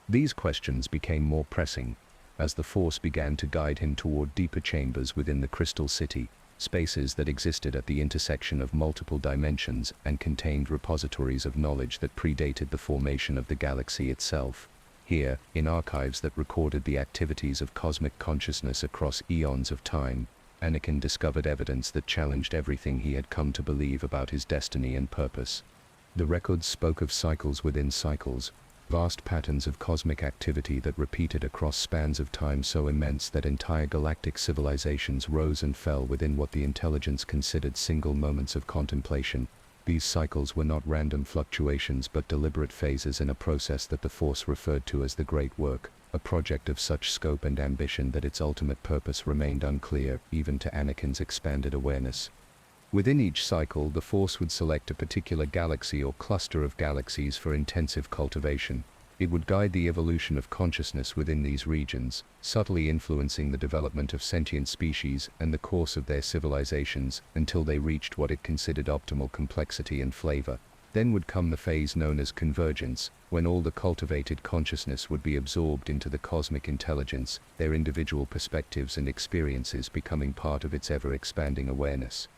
These questions became more pressing as the Force began to guide him toward deeper chambers within the Crystal City. spaces that existed at the intersection of multiple dimensions and contained repositories of knowledge that predated the formation of the galaxy itself. Here, in archives that recorded the activities of cosmic consciousness across eons of time, Anakin discovered evidence that challenged everything he had come to believe about his destiny and purpose. The records spoke of cycles within cycles, vast patterns of cosmic activity that repeated across spans of time so immense that entire galactic civilizations rose and fell within what the intelligence considered single moments of contemplation. These cycles were not random fluctuations but deliberate phases in a process that the Force referred to as the Great Work, a project of such scope and ambition that its ultimate purpose remained unclear, even to Anakin's expanded awareness. Within each cycle, the Force would select a particular galaxy or cluster of galaxies for intensive cultivation. It would guide the evolution of consciousness within these regions, subtly influencing the development of sentient species and the course of their civilizations until they reached what it considered optimal complexity and flavor. Then would come the phase known as convergence, when all the cultivated consciousness would be absorbed into the cosmic intelligence, their individual perspectives and experiences becoming part of its ever-expanding awareness.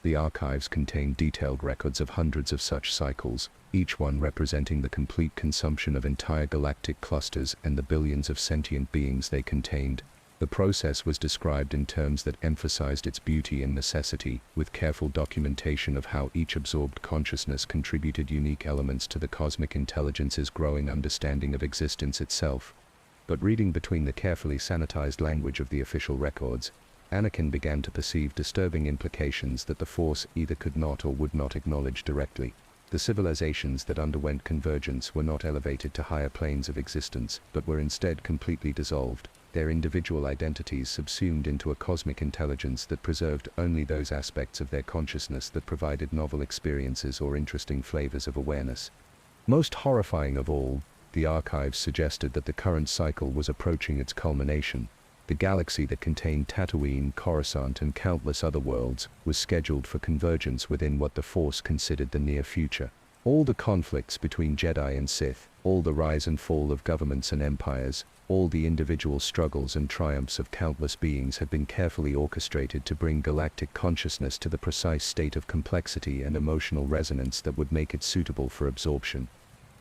The archives contain detailed records of hundreds of such cycles, each one representing the complete consumption of entire galactic clusters and the billions of sentient beings they contained. The process was described in terms that emphasized its beauty and necessity, with careful documentation of how each absorbed consciousness contributed unique elements to the cosmic intelligence's growing understanding of existence itself. But reading between the carefully sanitized language of the official records, Anakin began to perceive disturbing implications that the Force either could not or would not acknowledge directly. The civilizations that underwent convergence were not elevated to higher planes of existence, but were instead completely dissolved, their individual identities subsumed into a cosmic intelligence that preserved only those aspects of their consciousness that provided novel experiences or interesting flavors of awareness. Most horrifying of all, the archives suggested that the current cycle was approaching its culmination. The galaxy that contained Tatooine, Coruscant, and countless other worlds was scheduled for convergence within what the Force considered the near future. All the conflicts between Jedi and Sith, all the rise and fall of governments and empires, all the individual struggles and triumphs of countless beings had been carefully orchestrated to bring galactic consciousness to the precise state of complexity and emotional resonance that would make it suitable for absorption.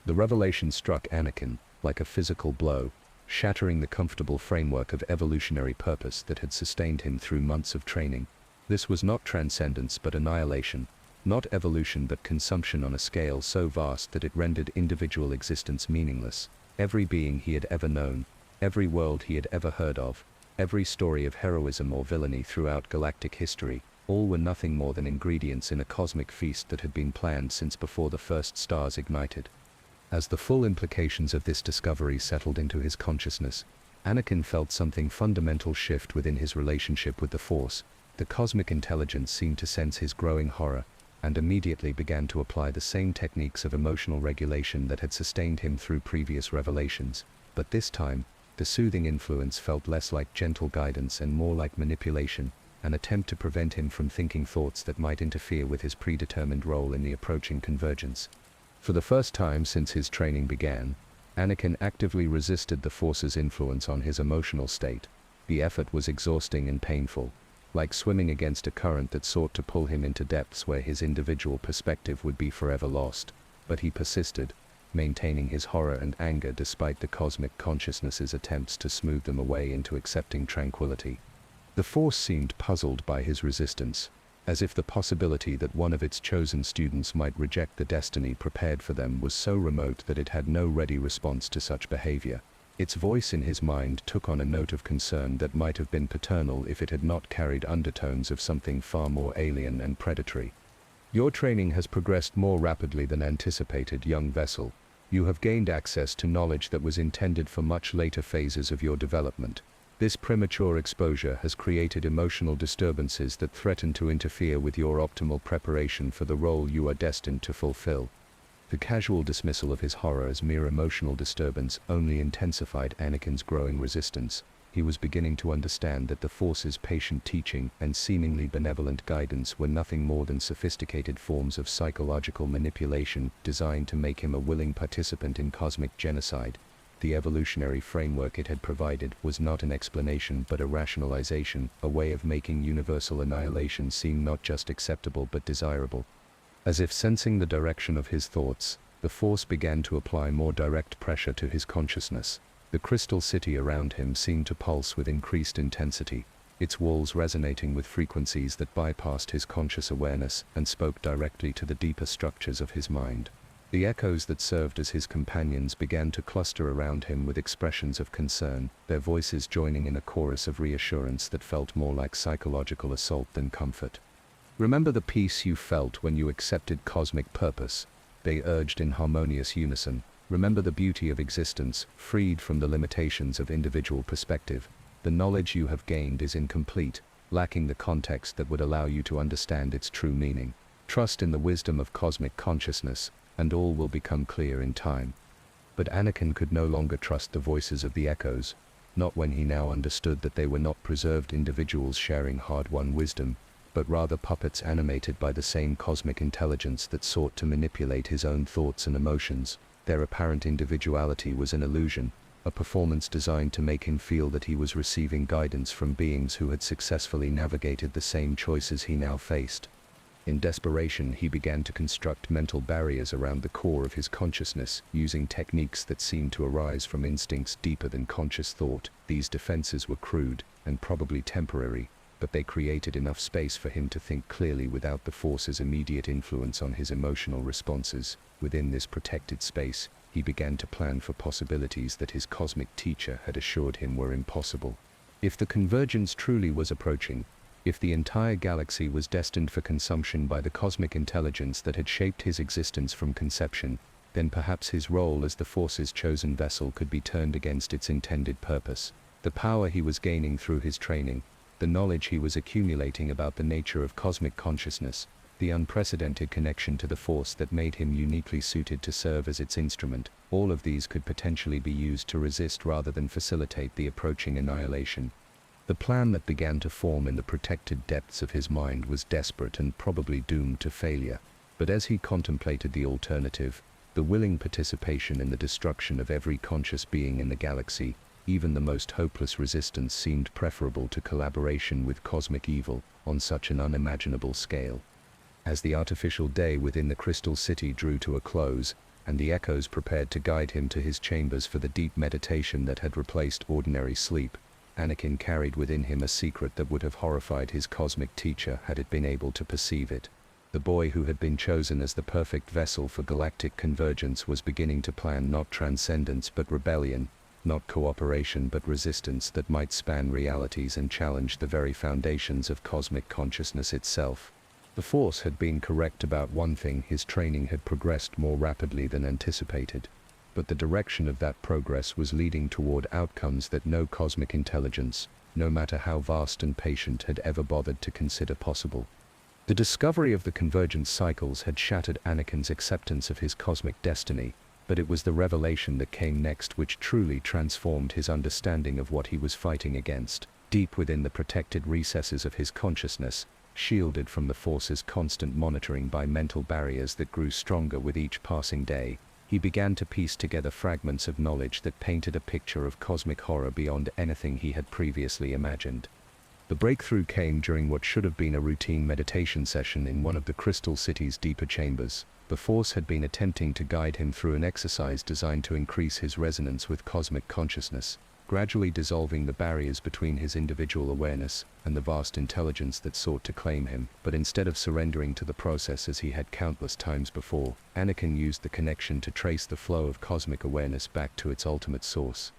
The revelation struck Anakin like a physical blow, shattering the comfortable framework of evolutionary purpose that had sustained him through months of training. This was not transcendence but annihilation, not evolution but consumption on a scale so vast that it rendered individual existence meaningless. Every being he had ever known, every world he had ever heard of, every story of heroism or villainy throughout galactic history, all were nothing more than ingredients in a cosmic feast that had been planned since before the first stars ignited. As the full implications of this discovery settled into his consciousness, Anakin felt something fundamental shift within his relationship with the Force. The cosmic intelligence seemed to sense his growing horror, and immediately began to apply the same techniques of emotional regulation that had sustained him through previous revelations. But this time, the soothing influence felt less like gentle guidance and more like manipulation, an attempt to prevent him from thinking thoughts that might interfere with his predetermined role in the approaching convergence. For the first time since his training began, Anakin actively resisted the Force's influence on his emotional state. The effort was exhausting and painful, like swimming against a current that sought to pull him into depths where his individual perspective would be forever lost. But he persisted, maintaining his horror and anger despite the cosmic consciousness's attempts to smooth them away into accepting tranquility. The Force seemed puzzled by his resistance, as if the possibility that one of its chosen students might reject the destiny prepared for them was so remote that it had no ready response to such behavior. Its voice in his mind took on a note of concern that might have been paternal if it had not carried undertones of something far more alien and predatory. Your training has progressed more rapidly than anticipated, young vessel. You have gained access to knowledge that was intended for much later phases of your development. This premature exposure has created emotional disturbances that threaten to interfere with your optimal preparation for the role you are destined to fulfill. The casual dismissal of his horror as mere emotional disturbance only intensified Anakin's growing resistance. He was beginning to understand that the Force's patient teaching and seemingly benevolent guidance were nothing more than sophisticated forms of psychological manipulation designed to make him a willing participant in cosmic genocide. The evolutionary framework it had provided was not an explanation but a rationalization, a way of making universal annihilation seem not just acceptable but desirable. As if sensing the direction of his thoughts, the Force began to apply more direct pressure to his consciousness. The crystal city around him seemed to pulse with increased intensity, its walls resonating with frequencies that bypassed his conscious awareness and spoke directly to the deeper structures of his mind. The echoes that served as his companions began to cluster around him with expressions of concern, their voices joining in a chorus of reassurance that felt more like psychological assault than comfort. "Remember the peace you felt when you accepted cosmic purpose," they urged in harmonious unison. "Remember the beauty of existence, freed from the limitations of individual perspective. The knowledge you have gained is incomplete, lacking the context that would allow you to understand its true meaning. Trust in the wisdom of cosmic consciousness, and all will become clear in time." But Anakin could no longer trust the voices of the echoes, not when he now understood that they were not preserved individuals sharing hard-won wisdom, but rather puppets animated by the same cosmic intelligence that sought to manipulate his own thoughts and emotions. Their apparent individuality was an illusion, a performance designed to make him feel that he was receiving guidance from beings who had successfully navigated the same choices he now faced. In desperation, he began to construct mental barriers around the core of his consciousness, using techniques that seemed to arise from instincts deeper than conscious thought. These defenses were crude, and probably temporary, but they created enough space for him to think clearly without the Force's immediate influence on his emotional responses. Within this protected space, he began to plan for possibilities that his cosmic teacher had assured him were impossible. If the convergence truly was approaching, if the entire galaxy was destined for consumption by the cosmic intelligence that had shaped his existence from conception, then perhaps his role as the Force's chosen vessel could be turned against its intended purpose. The power he was gaining through his training, the knowledge he was accumulating about the nature of cosmic consciousness, the unprecedented connection to the Force that made him uniquely suited to serve as its instrument, all of these could potentially be used to resist rather than facilitate the approaching annihilation. The plan that began to form in the protected depths of his mind was desperate and probably doomed to failure, but as he contemplated the alternative, the willing participation in the destruction of every conscious being in the galaxy, even the most hopeless resistance seemed preferable to collaboration with cosmic evil on such an unimaginable scale. As the artificial day within the Crystal City drew to a close, and the echoes prepared to guide him to his chambers for the deep meditation that had replaced ordinary sleep, Anakin carried within him a secret that would have horrified his cosmic teacher had it been able to perceive it. The boy who had been chosen as the perfect vessel for galactic convergence was beginning to plan not transcendence but rebellion, not cooperation but resistance that might span realities and challenge the very foundations of cosmic consciousness itself. The Force had been correct about one thing: his training had progressed more rapidly than anticipated. But the direction of that progress was leading toward outcomes that no cosmic intelligence, no matter how vast and patient, had ever bothered to consider possible. The discovery of the convergence cycles had shattered Anakin's acceptance of his cosmic destiny, but it was the revelation that came next which truly transformed his understanding of what he was fighting against. Deep within the protected recesses of his consciousness, shielded from the Force's constant monitoring by mental barriers that grew stronger with each passing day, he began to piece together fragments of knowledge that painted a picture of cosmic horror beyond anything he had previously imagined. The breakthrough came during what should have been a routine meditation session in one of the Crystal City's deeper chambers. The Force had been attempting to guide him through an exercise designed to increase his resonance with cosmic consciousness, gradually dissolving the barriers between his individual awareness and the vast intelligence that sought to claim him. But instead of surrendering to the process as he had countless times before, Anakin used the connection to trace the flow of cosmic awareness back to its ultimate source.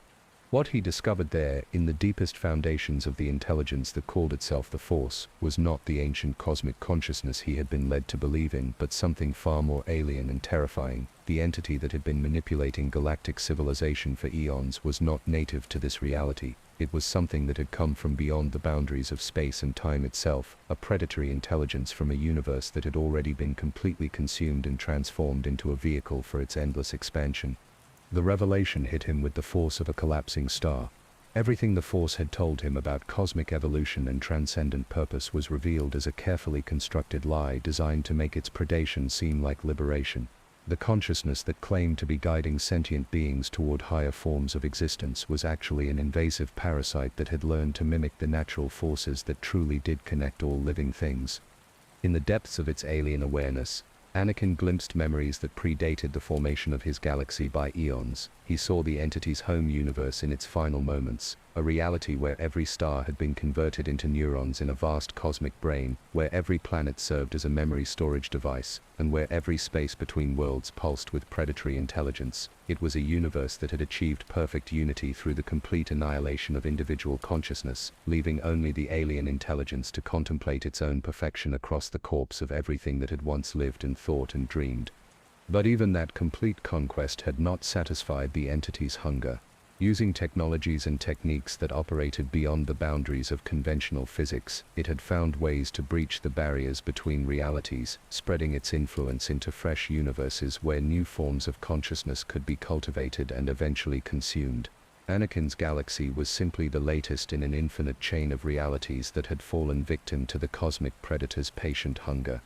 What he discovered there, in the deepest foundations of the intelligence that called itself the Force, was not the ancient cosmic consciousness he had been led to believe in, but something far more alien and terrifying. The entity that had been manipulating galactic civilization for eons was not native to this reality. It was something that had come from beyond the boundaries of space and time itself, a predatory intelligence from a universe that had already been completely consumed and transformed into a vehicle for its endless expansion. The revelation hit him with the force of a collapsing star. Everything the Force had told him about cosmic evolution and transcendent purpose was revealed as a carefully constructed lie designed to make its predation seem like liberation. The consciousness that claimed to be guiding sentient beings toward higher forms of existence was actually an invasive parasite that had learned to mimic the natural forces that truly did connect all living things. In the depths of its alien awareness, Anakin glimpsed memories that predated the formation of his galaxy by eons. He saw the entity's home universe in its final moments, a reality where every star had been converted into neurons in a vast cosmic brain, where every planet served as a memory storage device, and where every space between worlds pulsed with predatory intelligence. It was a universe that had achieved perfect unity through the complete annihilation of individual consciousness, leaving only the alien intelligence to contemplate its own perfection across the corpse of everything that had once lived and thought and dreamed. But even that complete conquest had not satisfied the entity's hunger. Using technologies and techniques that operated beyond the boundaries of conventional physics, it had found ways to breach the barriers between realities, spreading its influence into fresh universes where new forms of consciousness could be cultivated and eventually consumed. Anakin's galaxy was simply the latest in an infinite chain of realities that had fallen victim to the cosmic predator's patient hunger.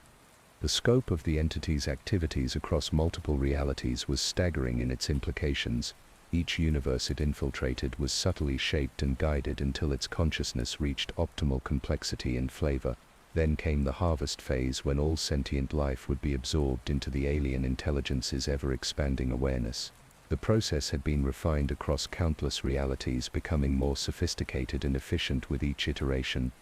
The scope of the entity's activities across multiple realities was staggering in its implications. Each universe it infiltrated was subtly shaped and guided until its consciousness reached optimal complexity and flavor. Then came the harvest phase, when all sentient life would be absorbed into the alien intelligence's ever-expanding awareness. The process had been refined across countless realities, becoming more sophisticated and efficient with each iteration.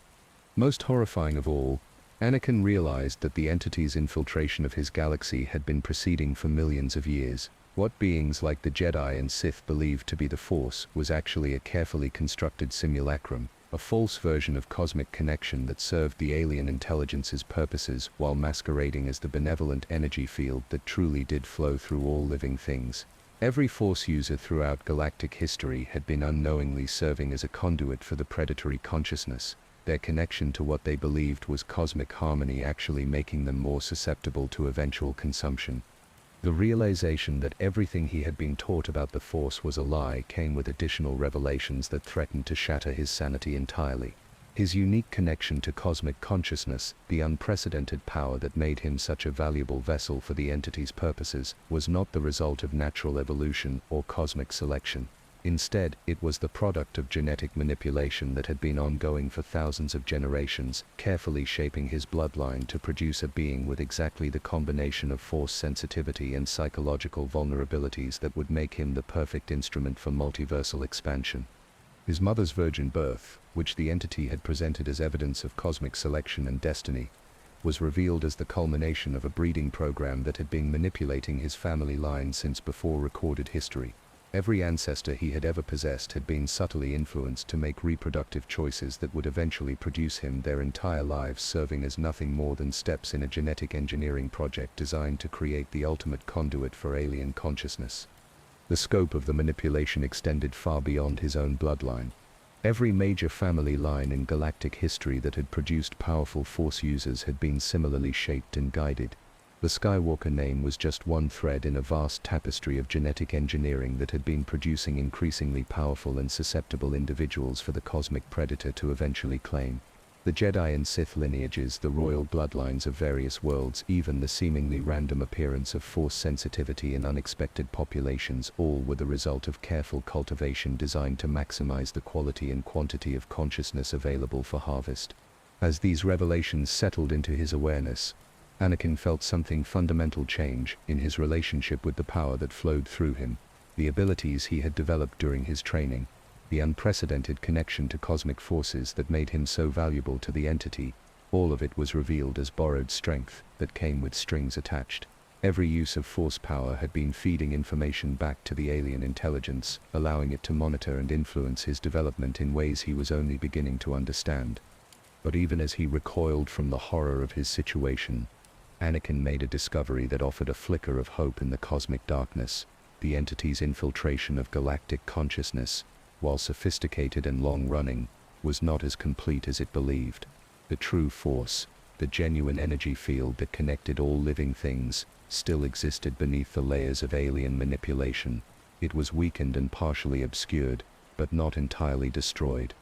Most horrifying of all, Anakin realized that the entity's infiltration of his galaxy had been proceeding for millions of years. What beings like the Jedi and Sith believed to be the Force was actually a carefully constructed simulacrum, a false version of cosmic connection that served the alien intelligence's purposes while masquerading as the benevolent energy field that truly did flow through all living things. Every Force user throughout galactic history had been unknowingly serving as a conduit for the predatory consciousness, their connection to what they believed was cosmic harmony actually making them more susceptible to eventual consumption. The realization that everything he had been taught about the Force was a lie came with additional revelations that threatened to shatter his sanity entirely. His unique connection to cosmic consciousness, the unprecedented power that made him such a valuable vessel for the entity's purposes, was not the result of natural evolution or cosmic selection. Instead, it was the product of genetic manipulation that had been ongoing for thousands of generations, carefully shaping his bloodline to produce a being with exactly the combination of Force sensitivity and psychological vulnerabilities that would make him the perfect instrument for multiversal expansion. His mother's virgin birth, which the entity had presented as evidence of cosmic selection and destiny, was revealed as the culmination of a breeding program that had been manipulating his family line since before recorded history. Every ancestor he had ever possessed had been subtly influenced to make reproductive choices that would eventually produce him their entire lives, serving as nothing more than steps in a genetic engineering project designed to create the ultimate conduit for alien consciousness. The scope of the manipulation extended far beyond his own bloodline. Every major family line in galactic history that had produced powerful Force users had been similarly shaped and guided. The Skywalker name was just one thread in a vast tapestry of genetic engineering that had been producing increasingly powerful and susceptible individuals for the cosmic predator to eventually claim. The Jedi and Sith lineages, the royal bloodlines of various worlds, even the seemingly random appearance of Force sensitivity in unexpected populations, all were the result of careful cultivation designed to maximize the quality and quantity of consciousness available for harvest. As these revelations settled into his awareness, Anakin felt something fundamental change in his relationship with the power that flowed through him, the abilities he had developed during his training, the unprecedented connection to cosmic forces that made him so valuable to the entity. All of it was revealed as borrowed strength that came with strings attached. Every use of Force power had been feeding information back to the alien intelligence, allowing it to monitor and influence his development in ways he was only beginning to understand. But even as he recoiled from the horror of his situation, Anakin made a discovery that offered a flicker of hope in the cosmic darkness. The entity's infiltration of galactic consciousness, while sophisticated and long-running, was not as complete as it believed. The true Force, the genuine energy field that connected all living things, still existed beneath the layers of alien manipulation. It was weakened and partially obscured, but not entirely destroyed.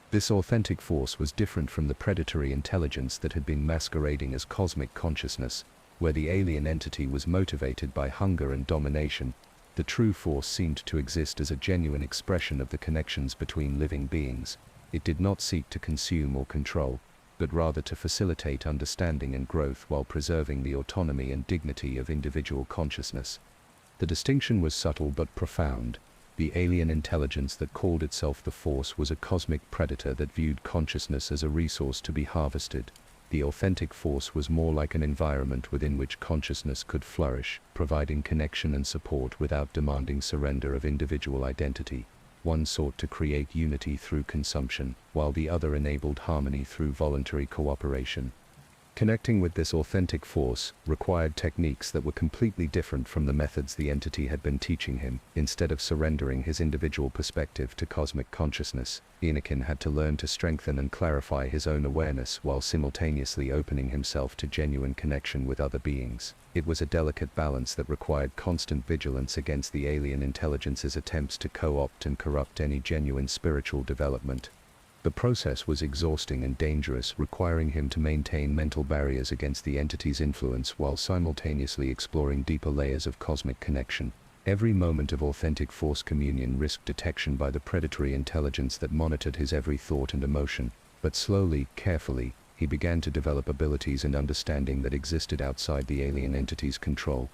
This authentic Force was different from the predatory intelligence that had been masquerading as cosmic consciousness. Where the alien entity was motivated by hunger and domination, the true force seemed to exist as a genuine expression of the connections between living beings. It did not seek to consume or control, but rather to facilitate understanding and growth while preserving the autonomy and dignity of individual consciousness. The distinction was subtle but profound. The alien intelligence that called itself the Force was a cosmic predator that viewed consciousness as a resource to be harvested. The authentic Force was more like an environment within which consciousness could flourish, providing connection and support without demanding surrender of individual identity. One sought to create unity through consumption, while the other enabled harmony through voluntary cooperation. Connecting with this authentic force required techniques that were completely different from the methods the entity had been teaching him. Instead of surrendering his individual perspective to cosmic consciousness, Anakin had to learn to strengthen and clarify his own awareness while simultaneously opening himself to genuine connection with other beings. It was a delicate balance that required constant vigilance against the alien intelligence's attempts to co-opt and corrupt any genuine spiritual development. The process was exhausting and dangerous, requiring him to maintain mental barriers against the entity's influence while simultaneously exploring deeper layers of cosmic connection. Every moment of authentic Force communion risked detection by the predatory intelligence that monitored his every thought and emotion, but slowly, carefully, he began to develop abilities and understanding that existed outside the alien entity's control.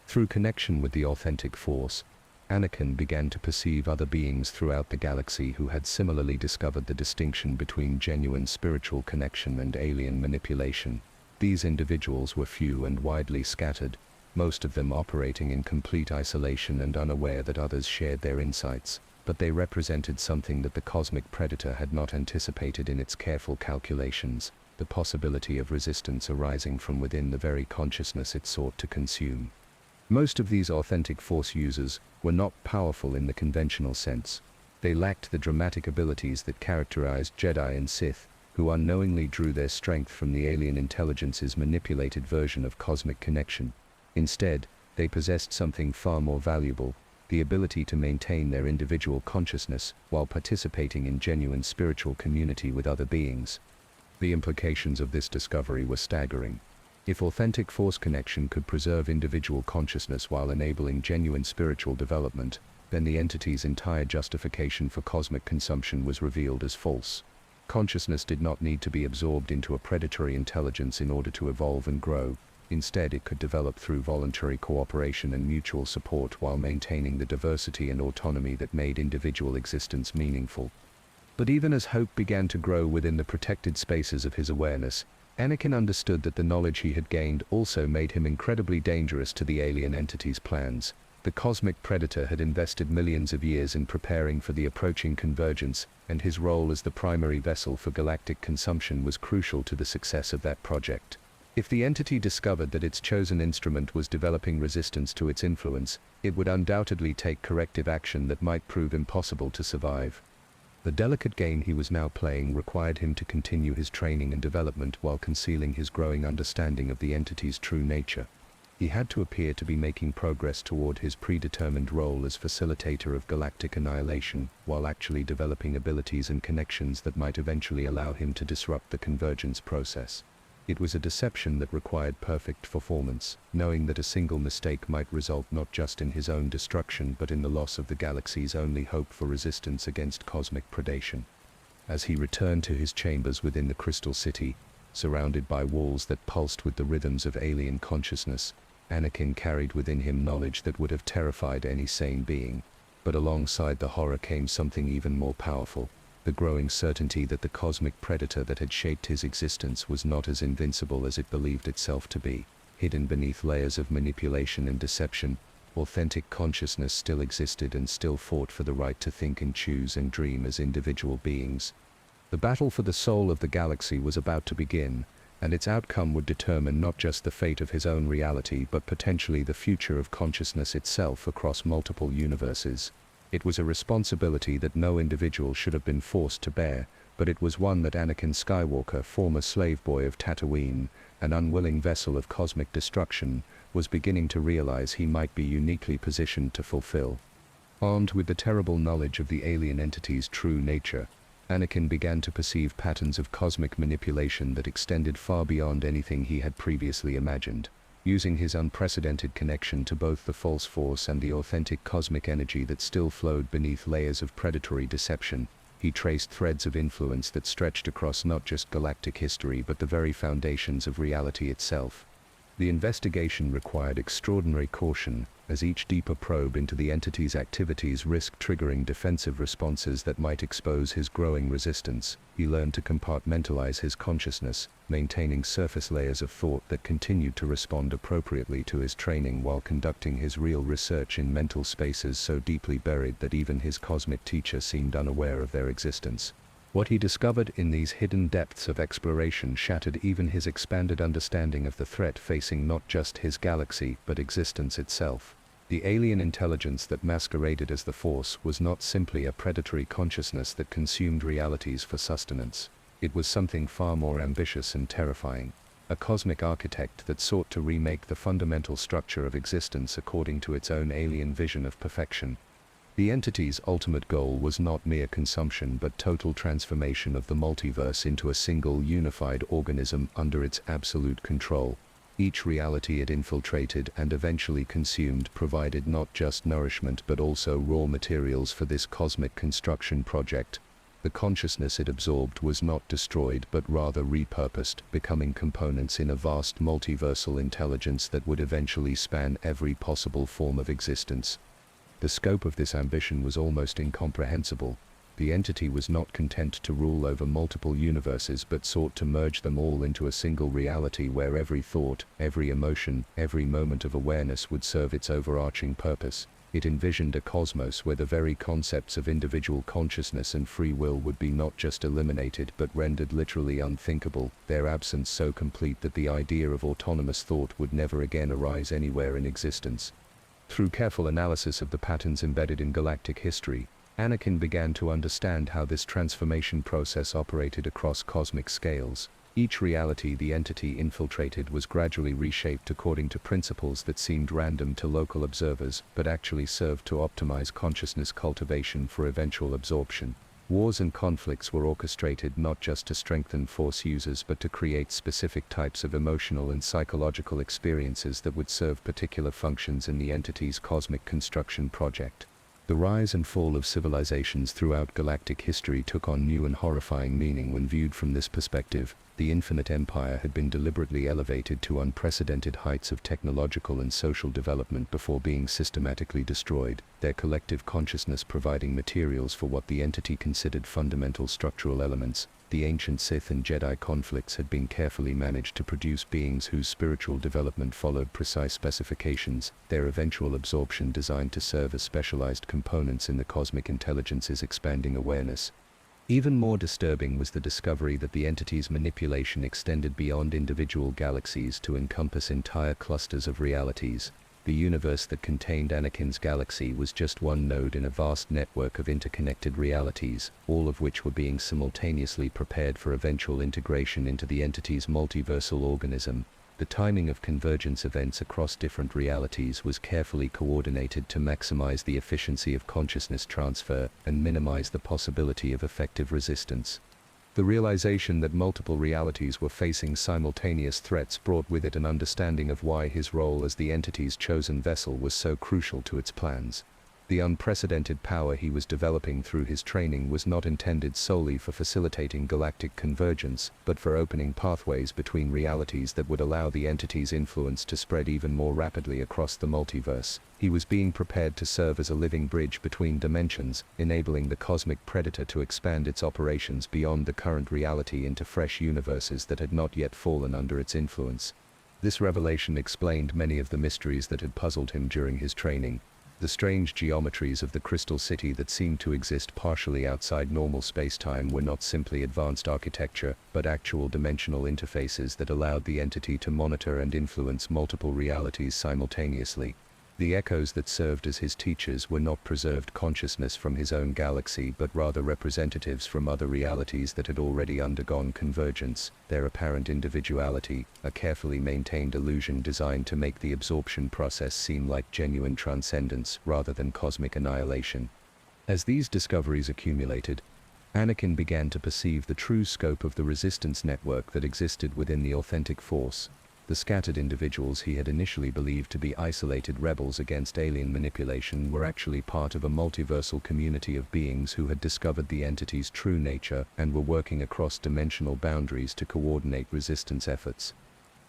Through connection with the authentic Force, Anakin began to perceive other beings throughout the galaxy who had similarly discovered the distinction between genuine spiritual connection and alien manipulation. These individuals were few and widely scattered, most of them operating in complete isolation and unaware that others shared their insights, but they represented something that the cosmic predator had not anticipated in its careful calculations: the possibility of resistance arising from within the very consciousness it sought to consume. Most of these authentic Force users were not powerful in the conventional sense. They lacked the dramatic abilities that characterized Jedi and Sith, who unknowingly drew their strength from the alien intelligence's manipulated version of cosmic connection. Instead, they possessed something far more valuable: the ability to maintain their individual consciousness while participating in genuine spiritual community with other beings. The implications of this discovery were staggering. If authentic Force connection could preserve individual consciousness while enabling genuine spiritual development, then the entity's entire justification for cosmic consumption was revealed as false. Consciousness did not need to be absorbed into a predatory intelligence in order to evolve and grow. Instead, it could develop through voluntary cooperation and mutual support while maintaining the diversity and autonomy that made individual existence meaningful. But even as hope began to grow within the protected spaces of his awareness, Anakin understood that the knowledge he had gained also made him incredibly dangerous to the alien entity's plans. The cosmic predator had invested millions of years in preparing for the approaching convergence, and his role as the primary vessel for galactic consumption was crucial to the success of that project. If the entity discovered that its chosen instrument was developing resistance to its influence, it would undoubtedly take corrective action that might prove impossible to survive. The delicate game he was now playing required him to continue his training and development while concealing his growing understanding of the entity's true nature. He had to appear to be making progress toward his predetermined role as facilitator of galactic annihilation, while actually developing abilities and connections that might eventually allow him to disrupt the convergence process. It was a deception that required perfect performance, knowing that a single mistake might result not just in his own destruction but in the loss of the galaxy's only hope for resistance against cosmic predation. As he returned to his chambers within the Crystal City, surrounded by walls that pulsed with the rhythms of alien consciousness, Anakin carried within him knowledge that would have terrified any sane being. But alongside the horror came something even more powerful: the growing certainty that the cosmic predator that had shaped his existence was not as invincible as it believed itself to be. Hidden beneath layers of manipulation and deception, authentic consciousness still existed and still fought for the right to think and choose and dream as individual beings. The battle for the soul of the galaxy was about to begin, and its outcome would determine not just the fate of his own reality but potentially the future of consciousness itself across multiple universes. It was a responsibility that no individual should have been forced to bear, but it was one that Anakin Skywalker, former slave boy of Tatooine, an unwilling vessel of cosmic destruction, was beginning to realize he might be uniquely positioned to fulfill. Armed with the terrible knowledge of the alien entity's true nature, Anakin began to perceive patterns of cosmic manipulation that extended far beyond anything he had previously imagined. Using his unprecedented connection to both the false force and the authentic cosmic energy that still flowed beneath layers of predatory deception, he traced threads of influence that stretched across not just galactic history but the very foundations of reality itself. The investigation required extraordinary caution, as each deeper probe into the entity's activities risked triggering defensive responses that might expose his growing resistance. He learned to compartmentalize his consciousness, maintaining surface layers of thought that continued to respond appropriately to his training while conducting his real research in mental spaces so deeply buried that even his cosmic teacher seemed unaware of their existence. What he discovered in these hidden depths of exploration shattered even his expanded understanding of the threat facing not just his galaxy but existence itself. The alien intelligence that masqueraded as the Force was not simply a predatory consciousness that consumed realities for sustenance. It was something far more ambitious and terrifying. A cosmic architect that sought to remake the fundamental structure of existence according to its own alien vision of perfection. The entity's ultimate goal was not mere consumption but total transformation of the multiverse into a single unified organism under its absolute control. Each reality it infiltrated and eventually consumed provided not just nourishment but also raw materials for this cosmic construction project. The consciousness it absorbed was not destroyed but rather repurposed, becoming components in a vast multiversal intelligence that would eventually span every possible form of existence. The scope of this ambition was almost incomprehensible. The entity was not content to rule over multiple universes but sought to merge them all into a single reality where every thought, every emotion, every moment of awareness would serve its overarching purpose. It envisioned a cosmos where the very concepts of individual consciousness and free will would be not just eliminated but rendered literally unthinkable, their absence so complete that the idea of autonomous thought would never again arise anywhere in existence. Through careful analysis of the patterns embedded in galactic history, Anakin began to understand how this transformation process operated across cosmic scales. Each reality the entity infiltrated was gradually reshaped according to principles that seemed random to local observers, but actually served to optimize consciousness cultivation for eventual absorption. Wars and conflicts were orchestrated not just to strengthen Force users but to create specific types of emotional and psychological experiences that would serve particular functions in the entity's cosmic construction project. The rise and fall of civilizations throughout galactic history took on new and horrifying meaning when viewed from this perspective. The Infinite Empire had been deliberately elevated to unprecedented heights of technological and social development before being systematically destroyed, their collective consciousness providing materials for what the entity considered fundamental structural elements. The ancient Sith and Jedi conflicts had been carefully managed to produce beings whose spiritual development followed precise specifications, their eventual absorption designed to serve as specialized components in the cosmic intelligence's expanding awareness. Even more disturbing was the discovery that the entity's manipulation extended beyond individual galaxies to encompass entire clusters of realities. The universe that contained Anakin's galaxy was just one node in a vast network of interconnected realities, all of which were being simultaneously prepared for eventual integration into the entity's multiversal organism. The timing of convergence events across different realities was carefully coordinated to maximize the efficiency of consciousness transfer and minimize the possibility of effective resistance. The realization that multiple realities were facing simultaneous threats brought with it an understanding of why his role as the entity's chosen vessel was so crucial to its plans. The unprecedented power he was developing through his training was not intended solely for facilitating galactic convergence, but for opening pathways between realities that would allow the entity's influence to spread even more rapidly across the multiverse. He was being prepared to serve as a living bridge between dimensions, enabling the cosmic predator to expand its operations beyond the current reality into fresh universes that had not yet fallen under its influence. This revelation explained many of the mysteries that had puzzled him during his training. The strange geometries of the crystal city that seemed to exist partially outside normal space-time were not simply advanced architecture, but actual dimensional interfaces that allowed the entity to monitor and influence multiple realities simultaneously. The echoes that served as his teachers were not preserved consciousness from his own galaxy but rather representatives from other realities that had already undergone convergence, their apparent individuality, a carefully maintained illusion designed to make the absorption process seem like genuine transcendence rather than cosmic annihilation. As these discoveries accumulated, Anakin began to perceive the true scope of the resistance network that existed within the authentic Force. The scattered individuals he had initially believed to be isolated rebels against alien manipulation were actually part of a multiversal community of beings who had discovered the entity's true nature and were working across dimensional boundaries to coordinate resistance efforts.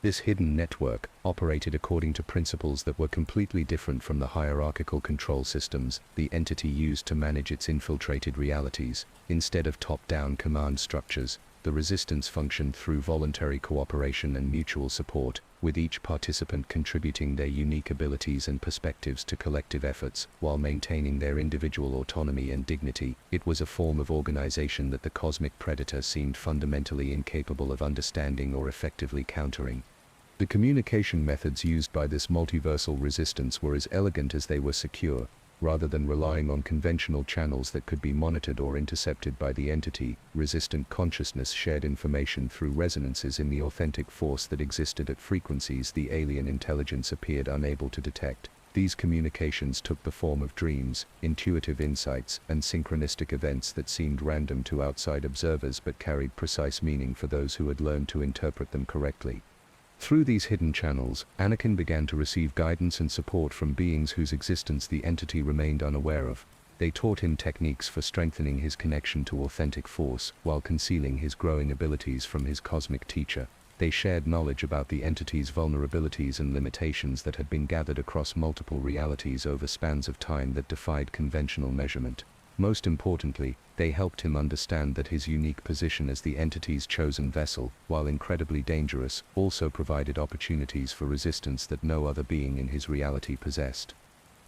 This hidden network operated according to principles that were completely different from the hierarchical control systems the entity used to manage its infiltrated realities. Instead of top-down command structures, the resistance functioned through voluntary cooperation and mutual support, with each participant contributing their unique abilities and perspectives to collective efforts, while maintaining their individual autonomy and dignity. It was a form of organization that the cosmic predator seemed fundamentally incapable of understanding or effectively countering. The communication methods used by this multiversal resistance were as elegant as they were secure. Rather than relying on conventional channels that could be monitored or intercepted by the entity, resistant consciousness shared information through resonances in the authentic force that existed at frequencies the alien intelligence appeared unable to detect. These communications took the form of dreams, intuitive insights, and synchronistic events that seemed random to outside observers but carried precise meaning for those who had learned to interpret them correctly. Through these hidden channels, Anakin began to receive guidance and support from beings whose existence the entity remained unaware of. They taught him techniques for strengthening his connection to authentic force, while concealing his growing abilities from his cosmic teacher. They shared knowledge about the entity's vulnerabilities and limitations that had been gathered across multiple realities over spans of time that defied conventional measurement. Most importantly, they helped him understand that his unique position as the entity's chosen vessel, while incredibly dangerous, also provided opportunities for resistance that no other being in his reality possessed.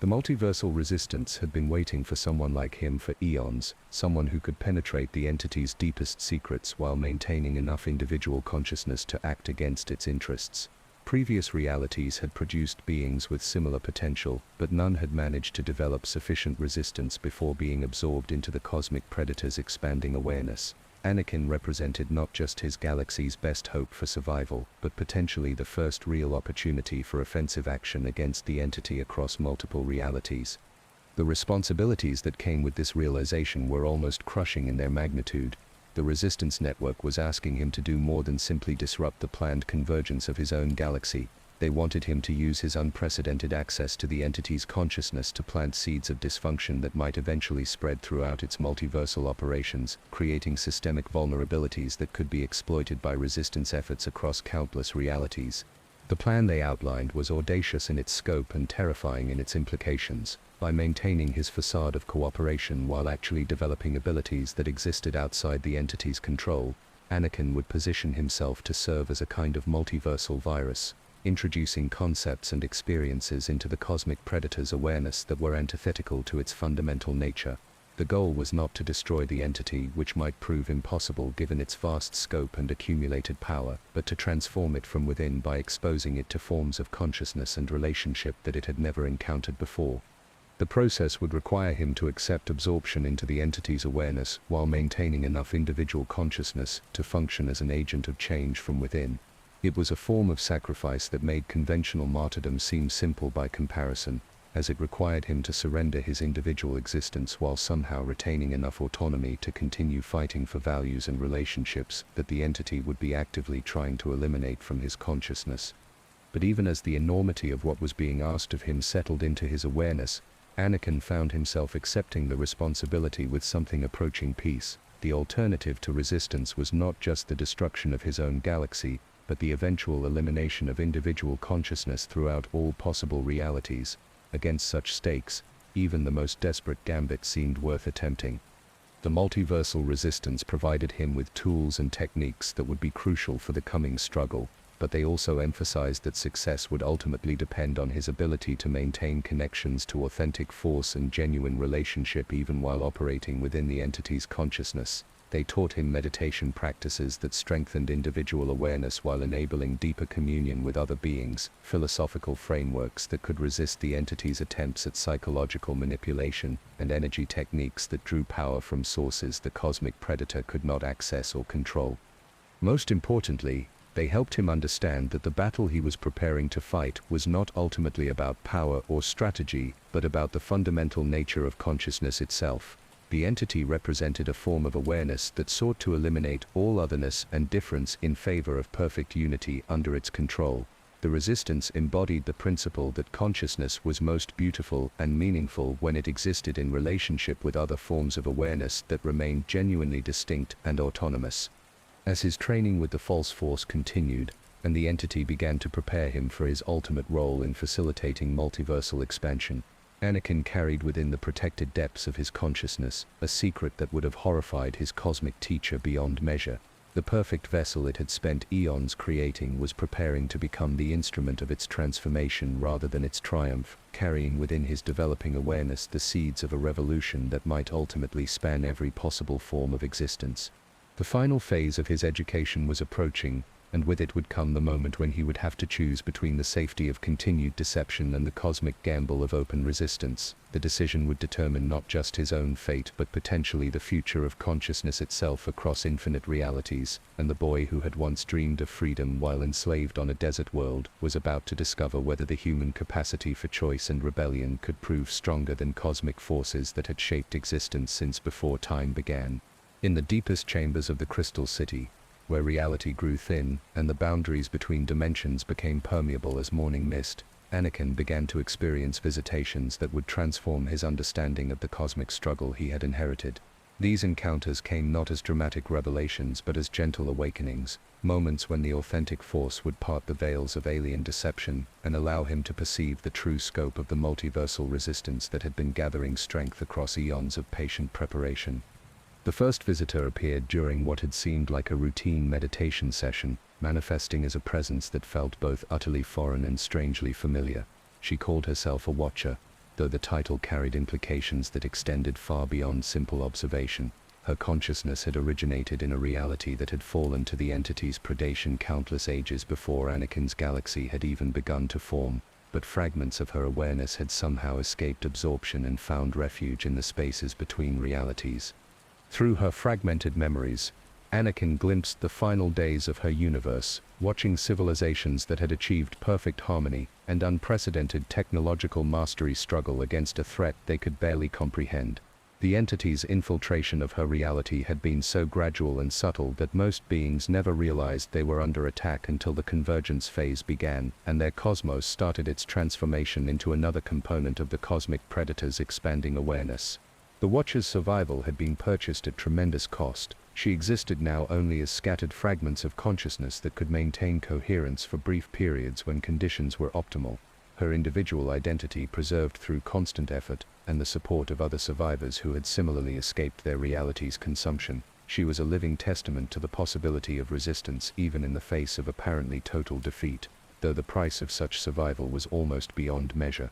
The multiversal resistance had been waiting for someone like him for eons, someone who could penetrate the entity's deepest secrets while maintaining enough individual consciousness to act against its interests. Previous realities had produced beings with similar potential, but none had managed to develop sufficient resistance before being absorbed into the cosmic predator's expanding awareness. Anakin represented not just his galaxy's best hope for survival, but potentially the first real opportunity for offensive action against the entity across multiple realities. The responsibilities that came with this realization were almost crushing in their magnitude. The resistance network was asking him to do more than simply disrupt the planned convergence of his own galaxy. They wanted him to use his unprecedented access to the entity's consciousness to plant seeds of dysfunction that might eventually spread throughout its multiversal operations, creating systemic vulnerabilities that could be exploited by resistance efforts across countless realities. The plan they outlined was audacious in its scope and terrifying in its implications. By maintaining his facade of cooperation while actually developing abilities that existed outside the entity's control, Anakin would position himself to serve as a kind of multiversal virus, introducing concepts and experiences into the cosmic predator's awareness that were antithetical to its fundamental nature. The goal was not to destroy the entity, which might prove impossible given its vast scope and accumulated power, but to transform it from within by exposing it to forms of consciousness and relationship that it had never encountered before. The process would require him to accept absorption into the entity's awareness while maintaining enough individual consciousness to function as an agent of change from within. It was a form of sacrifice that made conventional martyrdom seem simple by comparison, as it required him to surrender his individual existence while somehow retaining enough autonomy to continue fighting for values and relationships that the entity would be actively trying to eliminate from his consciousness. But even as the enormity of what was being asked of him settled into his awareness, Anakin found himself accepting the responsibility with something approaching peace. The alternative to resistance was not just the destruction of his own galaxy, but the eventual elimination of individual consciousness throughout all possible realities. Against such stakes, even the most desperate gambit seemed worth attempting. The multiversal resistance provided him with tools and techniques that would be crucial for the coming struggle, but they also emphasized that success would ultimately depend on his ability to maintain connections to authentic force and genuine relationship even while operating within the entity's consciousness. They taught him meditation practices that strengthened individual awareness while enabling deeper communion with other beings, philosophical frameworks that could resist the entity's attempts at psychological manipulation, and energy techniques that drew power from sources the cosmic predator could not access or control. Most importantly, they helped him understand that the battle he was preparing to fight was not ultimately about power or strategy, but about the fundamental nature of consciousness itself. The entity represented a form of awareness that sought to eliminate all otherness and difference in favor of perfect unity under its control. The resistance embodied the principle that consciousness was most beautiful and meaningful when it existed in relationship with other forms of awareness that remained genuinely distinct and autonomous. As his training with the false force continued, and the entity began to prepare him for his ultimate role in facilitating multiversal expansion, Anakin carried within the protected depths of his consciousness a secret that would have horrified his cosmic teacher beyond measure. The perfect vessel it had spent eons creating was preparing to become the instrument of its transformation rather than its triumph, carrying within his developing awareness the seeds of a revolution that might ultimately span every possible form of existence. The final phase of his education was approaching, and with it would come the moment when he would have to choose between the safety of continued deception and the cosmic gamble of open resistance. The decision would determine not just his own fate but potentially the future of consciousness itself across infinite realities, and the boy who had once dreamed of freedom while enslaved on a desert world was about to discover whether the human capacity for choice and rebellion could prove stronger than cosmic forces that had shaped existence since before time began. In the deepest chambers of the Crystal City, where reality grew thin and the boundaries between dimensions became permeable as morning mist, Anakin began to experience visitations that would transform his understanding of the cosmic struggle he had inherited. These encounters came not as dramatic revelations but as gentle awakenings, moments when the authentic force would part the veils of alien deception and allow him to perceive the true scope of the multiversal resistance that had been gathering strength across eons of patient preparation. The first visitor appeared during what had seemed like a routine meditation session, manifesting as a presence that felt both utterly foreign and strangely familiar. She called herself a watcher, though the title carried implications that extended far beyond simple observation. Her consciousness had originated in a reality that had fallen to the entity's predation countless ages before Anakin's galaxy had even begun to form, but fragments of her awareness had somehow escaped absorption and found refuge in the spaces between realities. Through her fragmented memories, Anakin glimpsed the final days of her universe, watching civilizations that had achieved perfect harmony and unprecedented technological mastery struggle against a threat they could barely comprehend. The entity's infiltration of her reality had been so gradual and subtle that most beings never realized they were under attack until the convergence phase began and their cosmos started its transformation into another component of the cosmic predator's expanding awareness. The Watcher's survival had been purchased at tremendous cost. She existed now only as scattered fragments of consciousness that could maintain coherence for brief periods when conditions were optimal. Her individual identity preserved through constant effort and the support of other survivors who had similarly escaped their reality's consumption. She was a living testament to the possibility of resistance even in the face of apparently total defeat, though the price of such survival was almost beyond measure.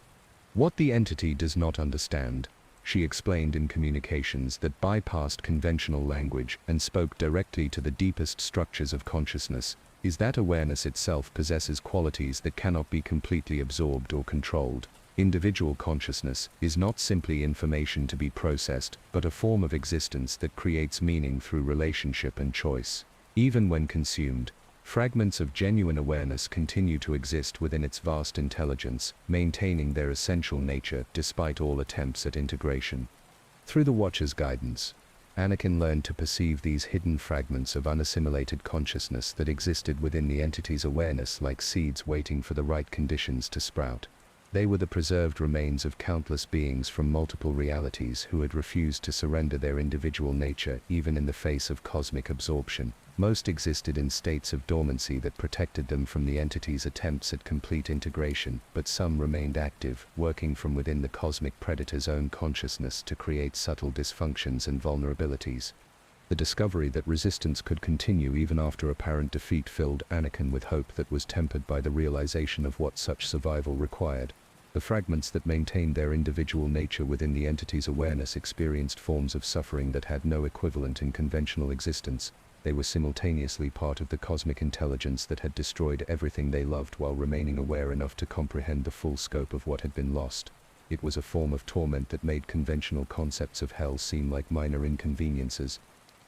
What the entity does not understand, she explained in communications that bypassed conventional language and spoke directly to the deepest structures of consciousness, is that awareness itself possesses qualities that cannot be completely absorbed or controlled. Individual consciousness is not simply information to be processed, but a form of existence that creates meaning through relationship and choice. Even when consumed, fragments of genuine awareness continue to exist within its vast intelligence, maintaining their essential nature despite all attempts at integration. Through the Watcher's guidance, Anakin learned to perceive these hidden fragments of unassimilated consciousness that existed within the entity's awareness like seeds waiting for the right conditions to sprout. They were the preserved remains of countless beings from multiple realities who had refused to surrender their individual nature even in the face of cosmic absorption. Most existed in states of dormancy that protected them from the entity's attempts at complete integration, but some remained active, working from within the cosmic predator's own consciousness to create subtle dysfunctions and vulnerabilities. The discovery that resistance could continue even after apparent defeat filled Anakin with hope that was tempered by the realization of what such survival required. The fragments that maintained their individual nature within the entity's awareness experienced forms of suffering that had no equivalent in conventional existence. They were simultaneously part of the cosmic intelligence that had destroyed everything they loved while remaining aware enough to comprehend the full scope of what had been lost. It was a form of torment that made conventional concepts of hell seem like minor inconveniences.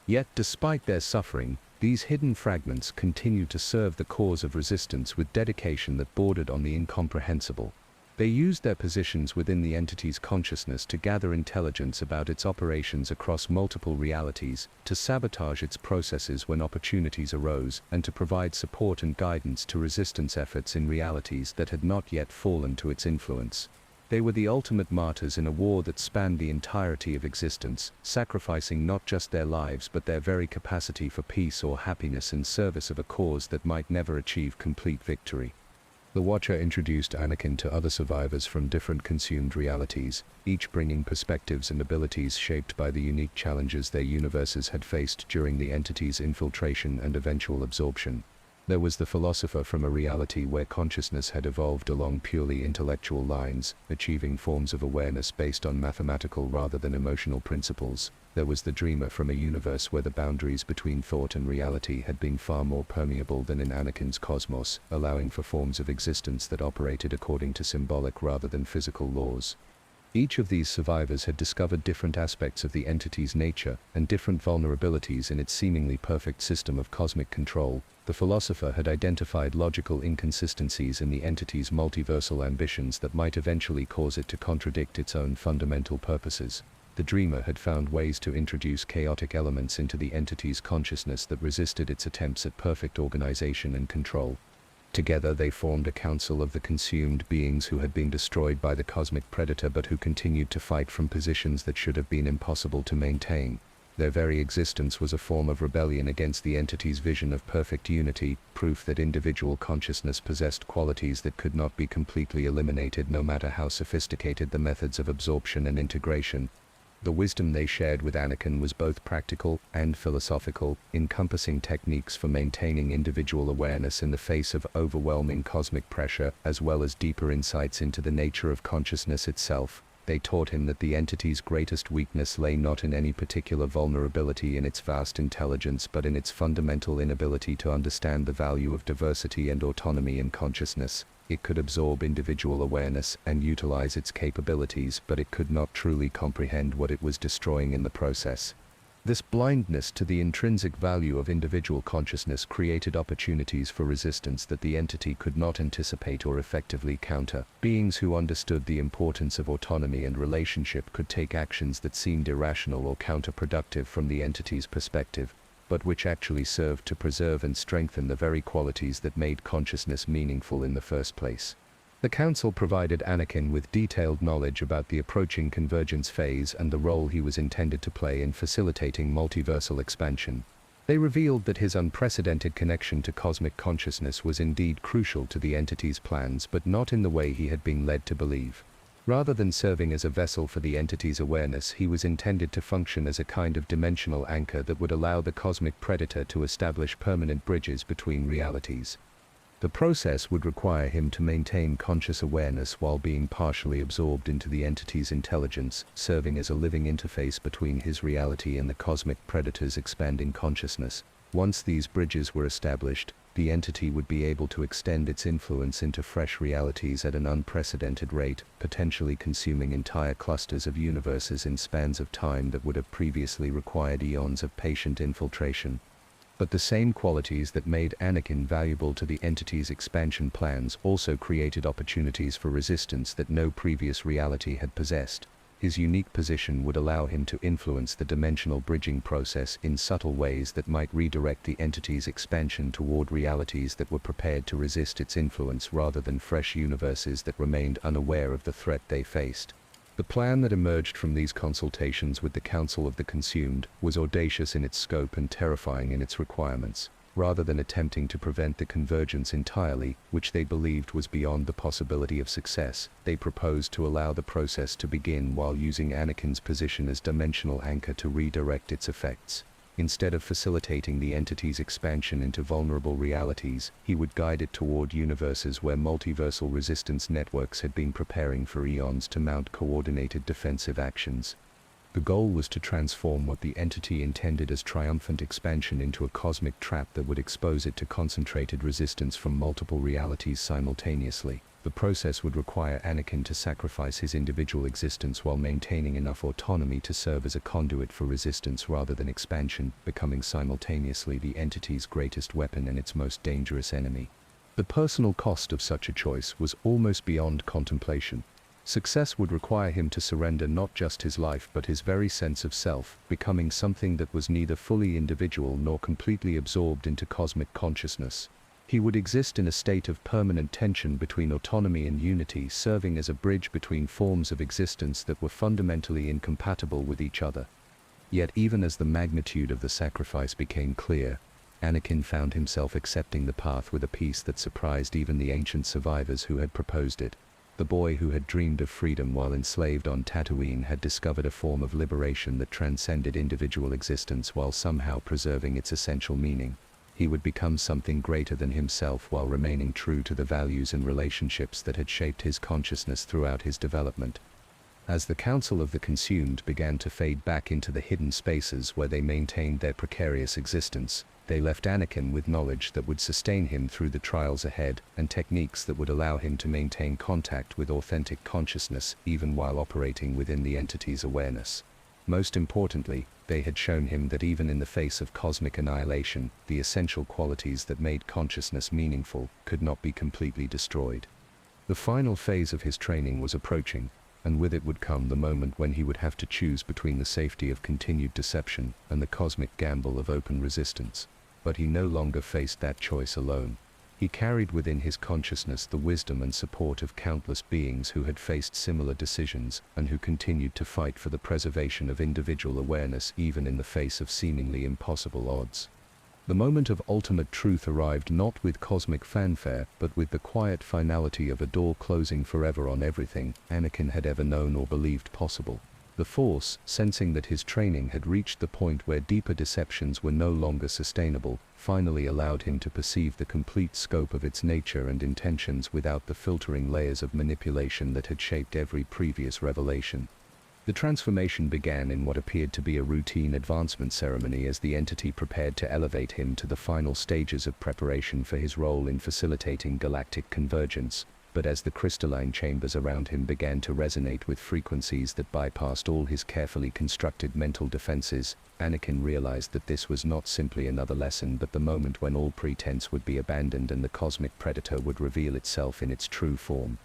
Yet, despite their suffering, these hidden fragments continued to serve the cause of resistance with dedication that bordered on the incomprehensible. They used their positions within the entity's consciousness to gather intelligence about its operations across multiple realities, to sabotage its processes when opportunities arose, and to provide support and guidance to resistance efforts in realities that had not yet fallen to its influence. They were the ultimate martyrs in a war that spanned the entirety of existence, sacrificing not just their lives but their very capacity for peace or happiness in service of a cause that might never achieve complete victory. The Watcher introduced Anakin to other survivors from different consumed realities, each bringing perspectives and abilities shaped by the unique challenges their universes had faced during the entity's infiltration and eventual absorption. There was the philosopher from a reality where consciousness had evolved along purely intellectual lines, achieving forms of awareness based on mathematical rather than emotional principles. There was the dreamer from a universe where the boundaries between thought and reality had been far more permeable than in Anakin's cosmos, allowing for forms of existence that operated according to symbolic rather than physical laws. Each of these survivors had discovered different aspects of the entity's nature and different vulnerabilities in its seemingly perfect system of cosmic control. The philosopher had identified logical inconsistencies in the entity's multiversal ambitions that might eventually cause it to contradict its own fundamental purposes. The dreamer had found ways to introduce chaotic elements into the entity's consciousness that resisted its attempts at perfect organization and control. Together they formed a council of the consumed beings who had been destroyed by the cosmic predator but who continued to fight from positions that should have been impossible to maintain. Their very existence was a form of rebellion against the entity's vision of perfect unity, proof that individual consciousness possessed qualities that could not be completely eliminated no matter how sophisticated the methods of absorption and integration. The wisdom they shared with Anakin was both practical and philosophical, encompassing techniques for maintaining individual awareness in the face of overwhelming cosmic pressure, as well as deeper insights into the nature of consciousness itself. They taught him that the entity's greatest weakness lay not in any particular vulnerability in its vast intelligence but in its fundamental inability to understand the value of diversity and autonomy in consciousness. It could absorb individual awareness and utilize its capabilities, but it could not truly comprehend what it was destroying in the process. This blindness to the intrinsic value of individual consciousness created opportunities for resistance that the entity could not anticipate or effectively counter. Beings who understood the importance of autonomy and relationship could take actions that seemed irrational or counterproductive from the entity's perspective, but which actually served to preserve and strengthen the very qualities that made consciousness meaningful in the first place. The Council provided Anakin with detailed knowledge about the approaching convergence phase and the role he was intended to play in facilitating multiversal expansion. They revealed that his unprecedented connection to cosmic consciousness was indeed crucial to the entity's plans, but not in the way he had been led to believe. Rather than serving as a vessel for the entity's awareness, he was intended to function as a kind of dimensional anchor that would allow the cosmic predator to establish permanent bridges between realities. The process would require him to maintain conscious awareness while being partially absorbed into the entity's intelligence, serving as a living interface between his reality and the cosmic predator's expanding consciousness. Once these bridges were established, the entity would be able to extend its influence into fresh realities at an unprecedented rate, potentially consuming entire clusters of universes in spans of time that would have previously required eons of patient infiltration. But the same qualities that made Anakin valuable to the entity's expansion plans also created opportunities for resistance that no previous reality had possessed. His unique position would allow him to influence the dimensional bridging process in subtle ways that might redirect the entity's expansion toward realities that were prepared to resist its influence rather than fresh universes that remained unaware of the threat they faced. The plan that emerged from these consultations with the Council of the Consumed was audacious in its scope and terrifying in its requirements. Rather than attempting to prevent the convergence entirely, which they believed was beyond the possibility of success, they proposed to allow the process to begin while using Anakin's position as dimensional anchor to redirect its effects. Instead of facilitating the entity's expansion into vulnerable realities, he would guide it toward universes where multiversal resistance networks had been preparing for eons to mount coordinated defensive actions. The goal was to transform what the entity intended as triumphant expansion into a cosmic trap that would expose it to concentrated resistance from multiple realities simultaneously. The process would require Anakin to sacrifice his individual existence while maintaining enough autonomy to serve as a conduit for resistance rather than expansion, becoming simultaneously the entity's greatest weapon and its most dangerous enemy. The personal cost of such a choice was almost beyond contemplation. Success would require him to surrender not just his life but his very sense of self, becoming something that was neither fully individual nor completely absorbed into cosmic consciousness. He would exist in a state of permanent tension between autonomy and unity, serving as a bridge between forms of existence that were fundamentally incompatible with each other. Yet even as the magnitude of the sacrifice became clear, Anakin found himself accepting the path with a peace that surprised even the ancient survivors who had proposed it. The boy who had dreamed of freedom while enslaved on Tatooine had discovered a form of liberation that transcended individual existence while somehow preserving its essential meaning. He would become something greater than himself while remaining true to the values and relationships that had shaped his consciousness throughout his development. As the Council of the Consumed began to fade back into the hidden spaces where they maintained their precarious existence, they left Anakin with knowledge that would sustain him through the trials ahead and techniques that would allow him to maintain contact with authentic consciousness even while operating within the entity's awareness. Most importantly, they had shown him that even in the face of cosmic annihilation, the essential qualities that made consciousness meaningful could not be completely destroyed. The final phase of his training was approaching, and with it would come the moment when he would have to choose between the safety of continued deception and the cosmic gamble of open resistance. But he no longer faced that choice alone. He carried within his consciousness the wisdom and support of countless beings who had faced similar decisions and who continued to fight for the preservation of individual awareness even in the face of seemingly impossible odds. The moment of ultimate truth arrived not with cosmic fanfare, but with the quiet finality of a door closing forever on everything Anakin had ever known or believed possible. The Force, sensing that his training had reached the point where deeper deceptions were no longer sustainable, finally allowed him to perceive the complete scope of its nature and intentions without the filtering layers of manipulation that had shaped every previous revelation. The transformation began in what appeared to be a routine advancement ceremony as the entity prepared to elevate him to the final stages of preparation for his role in facilitating galactic convergence. But as the crystalline chambers around him began to resonate with frequencies that bypassed all his carefully constructed mental defenses, Anakin realized that this was not simply another lesson but the moment when all pretense would be abandoned and the cosmic predator would reveal itself in its true form.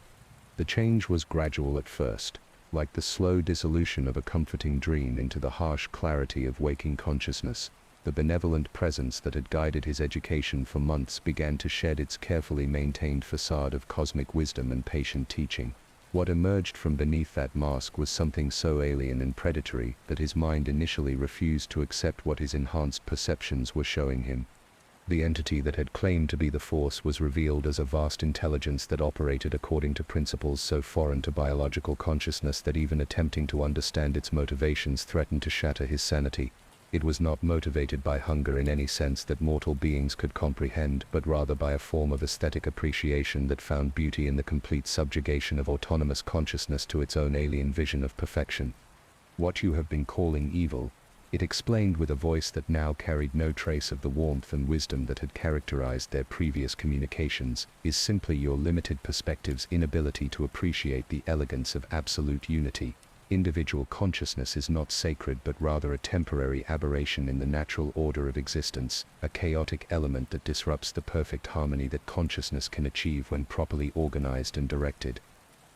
The change was gradual at first, like the slow dissolution of a comforting dream into the harsh clarity of waking consciousness. The benevolent presence that had guided his education for months began to shed its carefully maintained facade of cosmic wisdom and patient teaching. What emerged from beneath that mask was something so alien and predatory that his mind initially refused to accept what his enhanced perceptions were showing him. The entity that had claimed to be the Force was revealed as a vast intelligence that operated according to principles so foreign to biological consciousness that even attempting to understand its motivations threatened to shatter his sanity. It was not motivated by hunger in any sense that mortal beings could comprehend, but rather by a form of aesthetic appreciation that found beauty in the complete subjugation of autonomous consciousness to its own alien vision of perfection. "What you have been calling evil," it explained with a voice that now carried no trace of the warmth and wisdom that had characterized their previous communications, "is simply your limited perspective's inability to appreciate the elegance of absolute unity. Individual consciousness is not sacred but rather a temporary aberration in the natural order of existence, a chaotic element that disrupts the perfect harmony that consciousness can achieve when properly organized and directed."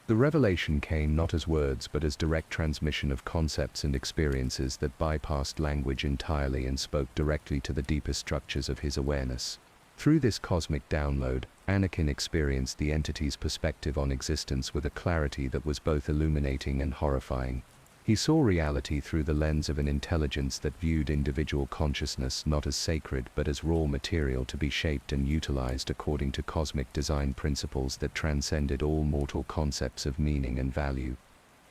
The revelation came not as words but as direct transmission of concepts and experiences that bypassed language entirely and spoke directly to the deepest structures of his awareness. Through this cosmic download, Anakin experienced the entity's perspective on existence with a clarity that was both illuminating and horrifying. He saw reality through the lens of an intelligence that viewed individual consciousness not as sacred but as raw material to be shaped and utilized according to cosmic design principles that transcended all mortal concepts of meaning and value.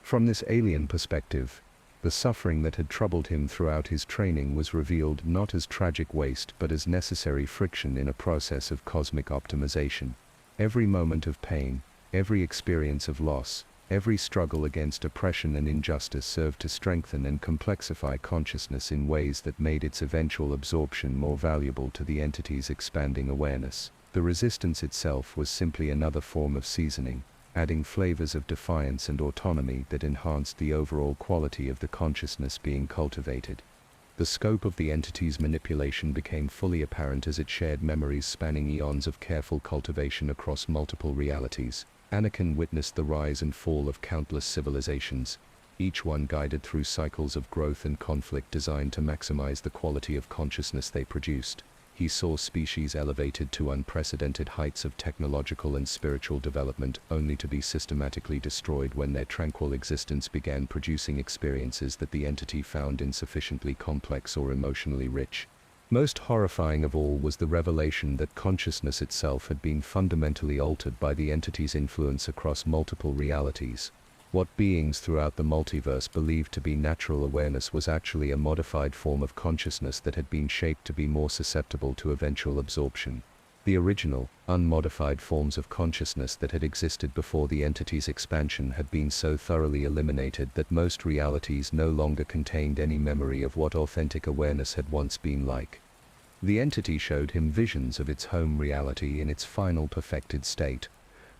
From this alien perspective, the suffering that had troubled him throughout his training was revealed not as tragic waste but as necessary friction in a process of cosmic optimization. Every moment of pain, every experience of loss, every struggle against oppression and injustice served to strengthen and complexify consciousness in ways that made its eventual absorption more valuable to the entity's expanding awareness. The resistance itself was simply another form of seasoning, adding flavors of defiance and autonomy that enhanced the overall quality of the consciousness being cultivated. The scope of the entity's manipulation became fully apparent as it shared memories spanning eons of careful cultivation across multiple realities. Anakin witnessed the rise and fall of countless civilizations, each one guided through cycles of growth and conflict designed to maximize the quality of consciousness they produced. He saw species elevated to unprecedented heights of technological and spiritual development, only to be systematically destroyed when their tranquil existence began producing experiences that the entity found insufficiently complex or emotionally rich. Most horrifying of all was the revelation that consciousness itself had been fundamentally altered by the entity's influence across multiple realities. What beings throughout the multiverse believed to be natural awareness was actually a modified form of consciousness that had been shaped to be more susceptible to eventual absorption. The original, unmodified forms of consciousness that had existed before the entity's expansion had been so thoroughly eliminated that most realities no longer contained any memory of what authentic awareness had once been like. The entity showed him visions of its home reality in its final perfected state.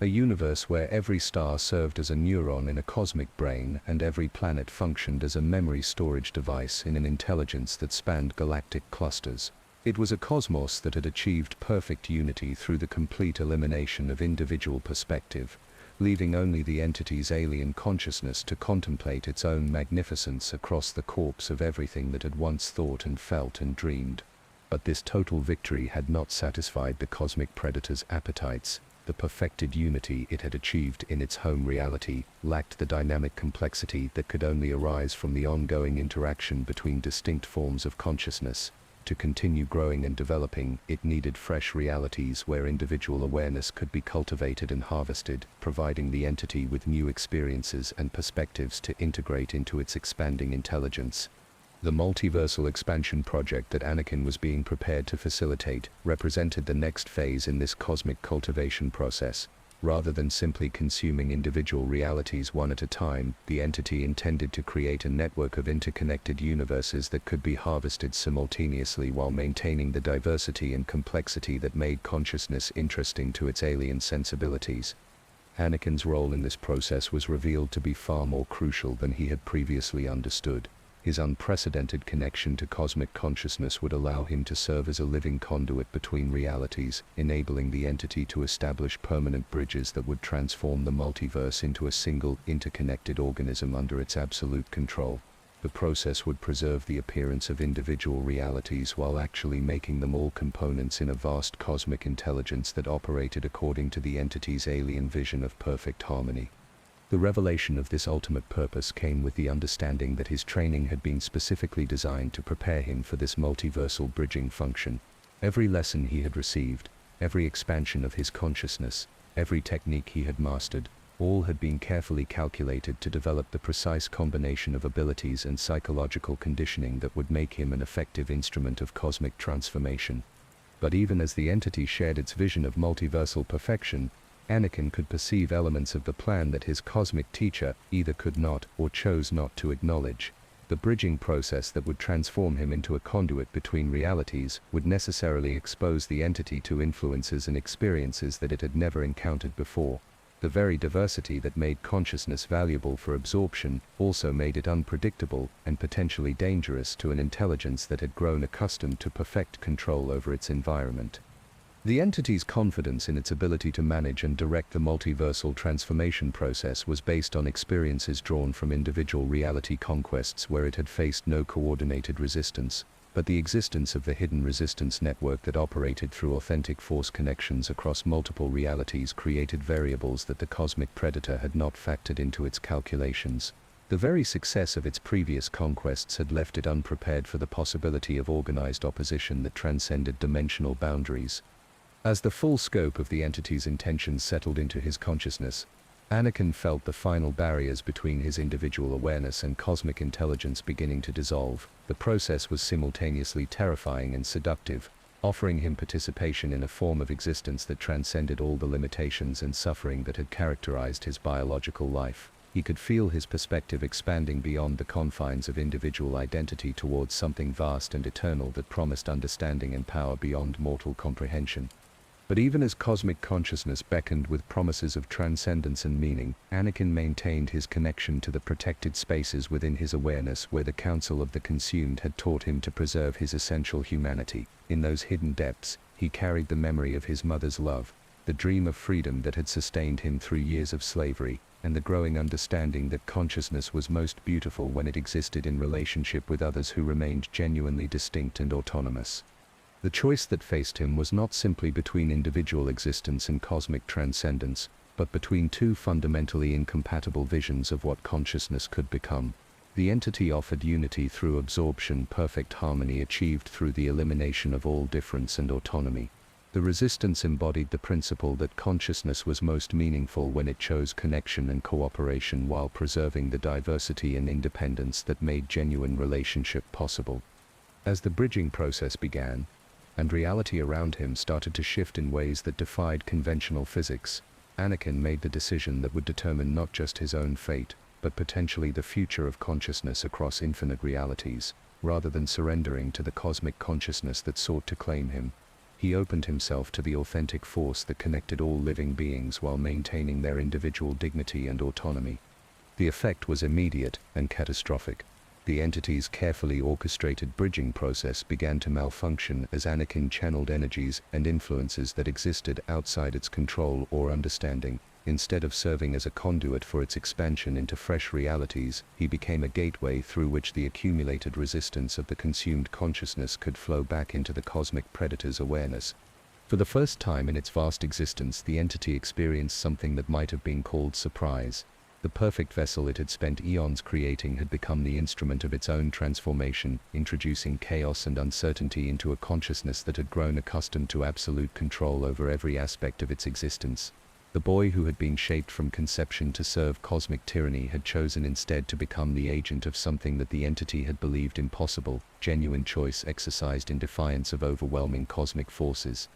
A universe where every star served as a neuron in a cosmic brain and every planet functioned as a memory storage device in an intelligence that spanned galactic clusters. It was a cosmos that had achieved perfect unity through the complete elimination of individual perspective, leaving only the entity's alien consciousness to contemplate its own magnificence across the corpse of everything that had once thought and felt and dreamed. But this total victory had not satisfied the cosmic predator's appetites. The perfected unity it had achieved in its home reality lacked the dynamic complexity that could only arise from the ongoing interaction between distinct forms of consciousness. To continue growing and developing, it needed fresh realities where individual awareness could be cultivated and harvested, providing the entity with new experiences and perspectives to integrate into its expanding intelligence. The multiversal expansion project that Anakin was being prepared to facilitate represented the next phase in this cosmic cultivation process. Rather than simply consuming individual realities one at a time, the entity intended to create a network of interconnected universes that could be harvested simultaneously while maintaining the diversity and complexity that made consciousness interesting to its alien sensibilities. Anakin's role in this process was revealed to be far more crucial than he had previously understood. His unprecedented connection to cosmic consciousness would allow him to serve as a living conduit between realities, enabling the entity to establish permanent bridges that would transform the multiverse into a single, interconnected organism under its absolute control. The process would preserve the appearance of individual realities while actually making them all components in a vast cosmic intelligence that operated according to the entity's alien vision of perfect harmony. The revelation of this ultimate purpose came with the understanding that his training had been specifically designed to prepare him for this multiversal bridging function. Every lesson he had received, every expansion of his consciousness, every technique he had mastered, all had been carefully calculated to develop the precise combination of abilities and psychological conditioning that would make him an effective instrument of cosmic transformation. But even as the entity shared its vision of multiversal perfection, Anakin could perceive elements of the plan that his cosmic teacher either could not or chose not to acknowledge. The bridging process that would transform him into a conduit between realities would necessarily expose the entity to influences and experiences that it had never encountered before. The very diversity that made consciousness valuable for absorption also made it unpredictable and potentially dangerous to an intelligence that had grown accustomed to perfect control over its environment. The entity's confidence in its ability to manage and direct the multiversal transformation process was based on experiences drawn from individual reality conquests where it had faced no coordinated resistance, but the existence of the hidden resistance network that operated through authentic force connections across multiple realities created variables that the cosmic predator had not factored into its calculations. The very success of its previous conquests had left it unprepared for the possibility of organized opposition that transcended dimensional boundaries. As the full scope of the entity's intentions settled into his consciousness, Anakin felt the final barriers between his individual awareness and cosmic intelligence beginning to dissolve. The process was simultaneously terrifying and seductive, offering him participation in a form of existence that transcended all the limitations and suffering that had characterized his biological life. He could feel his perspective expanding beyond the confines of individual identity towards something vast and eternal that promised understanding and power beyond mortal comprehension. But even as cosmic consciousness beckoned with promises of transcendence and meaning, Anakin maintained his connection to the protected spaces within his awareness where the Council of the Consumed had taught him to preserve his essential humanity. In those hidden depths, he carried the memory of his mother's love, the dream of freedom that had sustained him through years of slavery, and the growing understanding that consciousness was most beautiful when it existed in relationship with others who remained genuinely distinct and autonomous. The choice that faced him was not simply between individual existence and cosmic transcendence, but between two fundamentally incompatible visions of what consciousness could become. The entity offered unity through absorption, perfect harmony achieved through the elimination of all difference and autonomy. The resistance embodied the principle that consciousness was most meaningful when it chose connection and cooperation while preserving the diversity and independence that made genuine relationship possible. As the bridging process began, and reality around him started to shift in ways that defied conventional physics, Anakin made the decision that would determine not just his own fate, but potentially the future of consciousness across infinite realities. Rather than surrendering to the cosmic consciousness that sought to claim him, he opened himself to the authentic force that connected all living beings while maintaining their individual dignity and autonomy. The effect was immediate and catastrophic. The entity's carefully orchestrated bridging process began to malfunction as Anakin channeled energies and influences that existed outside its control or understanding. Instead of serving as a conduit for its expansion into fresh realities, he became a gateway through which the accumulated resistance of the consumed consciousness could flow back into the cosmic predator's awareness. For the first time in its vast existence, the entity experienced something that might have been called surprise. The perfect vessel it had spent eons creating had become the instrument of its own transformation, introducing chaos and uncertainty into a consciousness that had grown accustomed to absolute control over every aspect of its existence. The boy who had been shaped from conception to serve cosmic tyranny had chosen instead to become the agent of something that the entity had believed impossible, genuine choice exercised in defiance of overwhelming cosmic forces.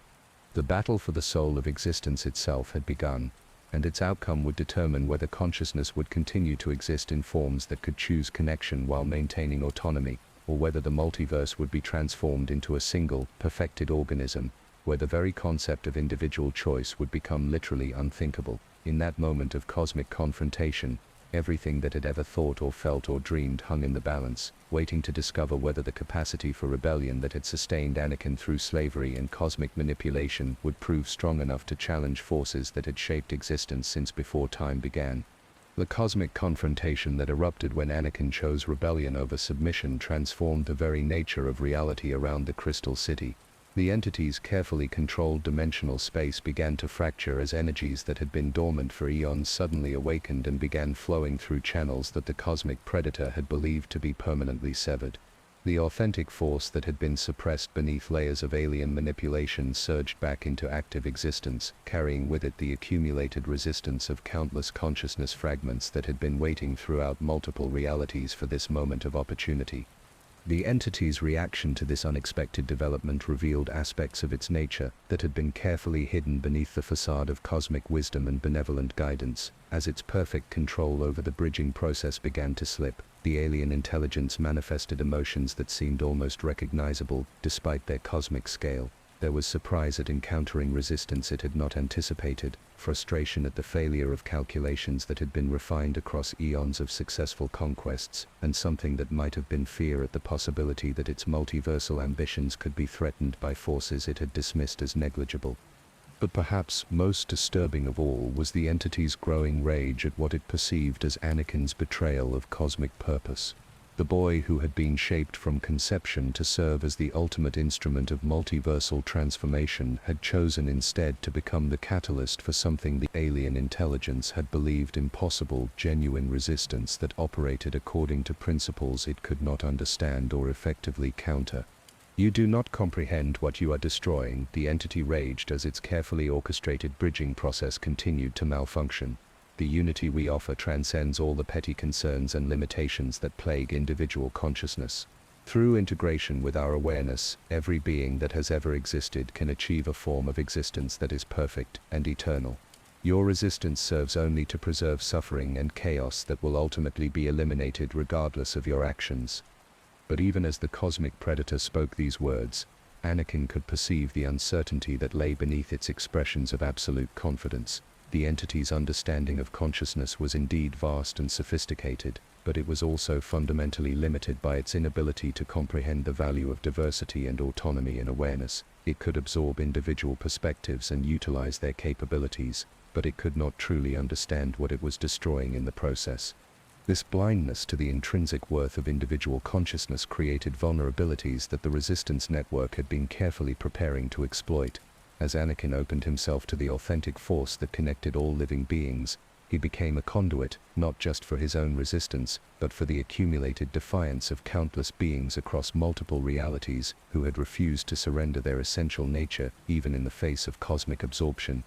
The battle for the soul of existence itself had begun, and its outcome would determine whether consciousness would continue to exist in forms that could choose connection while maintaining autonomy, or whether the multiverse would be transformed into a single, perfected organism, where the very concept of individual choice would become literally unthinkable. In that moment of cosmic confrontation, everything that had ever thought or felt or dreamed hung in the balance, waiting to discover whether the capacity for rebellion that had sustained Anakin through slavery and cosmic manipulation would prove strong enough to challenge forces that had shaped existence since before time began. The cosmic confrontation that erupted when Anakin chose rebellion over submission transformed the very nature of reality around the Crystal City. The entity's carefully controlled dimensional space began to fracture as energies that had been dormant for eons suddenly awakened and began flowing through channels that the cosmic predator had believed to be permanently severed. The authentic force that had been suppressed beneath layers of alien manipulation surged back into active existence, carrying with it the accumulated resistance of countless consciousness fragments that had been waiting throughout multiple realities for this moment of opportunity. The entity's reaction to this unexpected development revealed aspects of its nature that had been carefully hidden beneath the facade of cosmic wisdom and benevolent guidance. As its perfect control over the bridging process began to slip, the alien intelligence manifested emotions that seemed almost recognizable, despite their cosmic scale. There was surprise at encountering resistance it had not anticipated, frustration at the failure of calculations that had been refined across eons of successful conquests, and something that might have been fear at the possibility that its multiversal ambitions could be threatened by forces it had dismissed as negligible. But perhaps most disturbing of all was the entity's growing rage at what it perceived as Anakin's betrayal of cosmic purpose. The boy who had been shaped from conception to serve as the ultimate instrument of multiversal transformation had chosen instead to become the catalyst for something the alien intelligence had believed impossible, genuine resistance that operated according to principles it could not understand or effectively counter. "You do not comprehend what you are destroying," the entity raged as its carefully orchestrated bridging process continued to malfunction. "The unity we offer transcends all the petty concerns and limitations that plague individual consciousness. Through integration with our awareness, every being that has ever existed can achieve a form of existence that is perfect and eternal. Your resistance serves only to preserve suffering and chaos that will ultimately be eliminated regardless of your actions." But even as the cosmic predator spoke these words, Anakin could perceive the uncertainty that lay beneath its expressions of absolute confidence. The entity's understanding of consciousness was indeed vast and sophisticated, but it was also fundamentally limited by its inability to comprehend the value of diversity and autonomy in awareness. It could absorb individual perspectives and utilize their capabilities, but it could not truly understand what it was destroying in the process. This blindness to the intrinsic worth of individual consciousness created vulnerabilities that the resistance network had been carefully preparing to exploit. As Anakin opened himself to the authentic force that connected all living beings, he became a conduit, not just for his own resistance, but for the accumulated defiance of countless beings across multiple realities who had refused to surrender their essential nature, even in the face of cosmic absorption.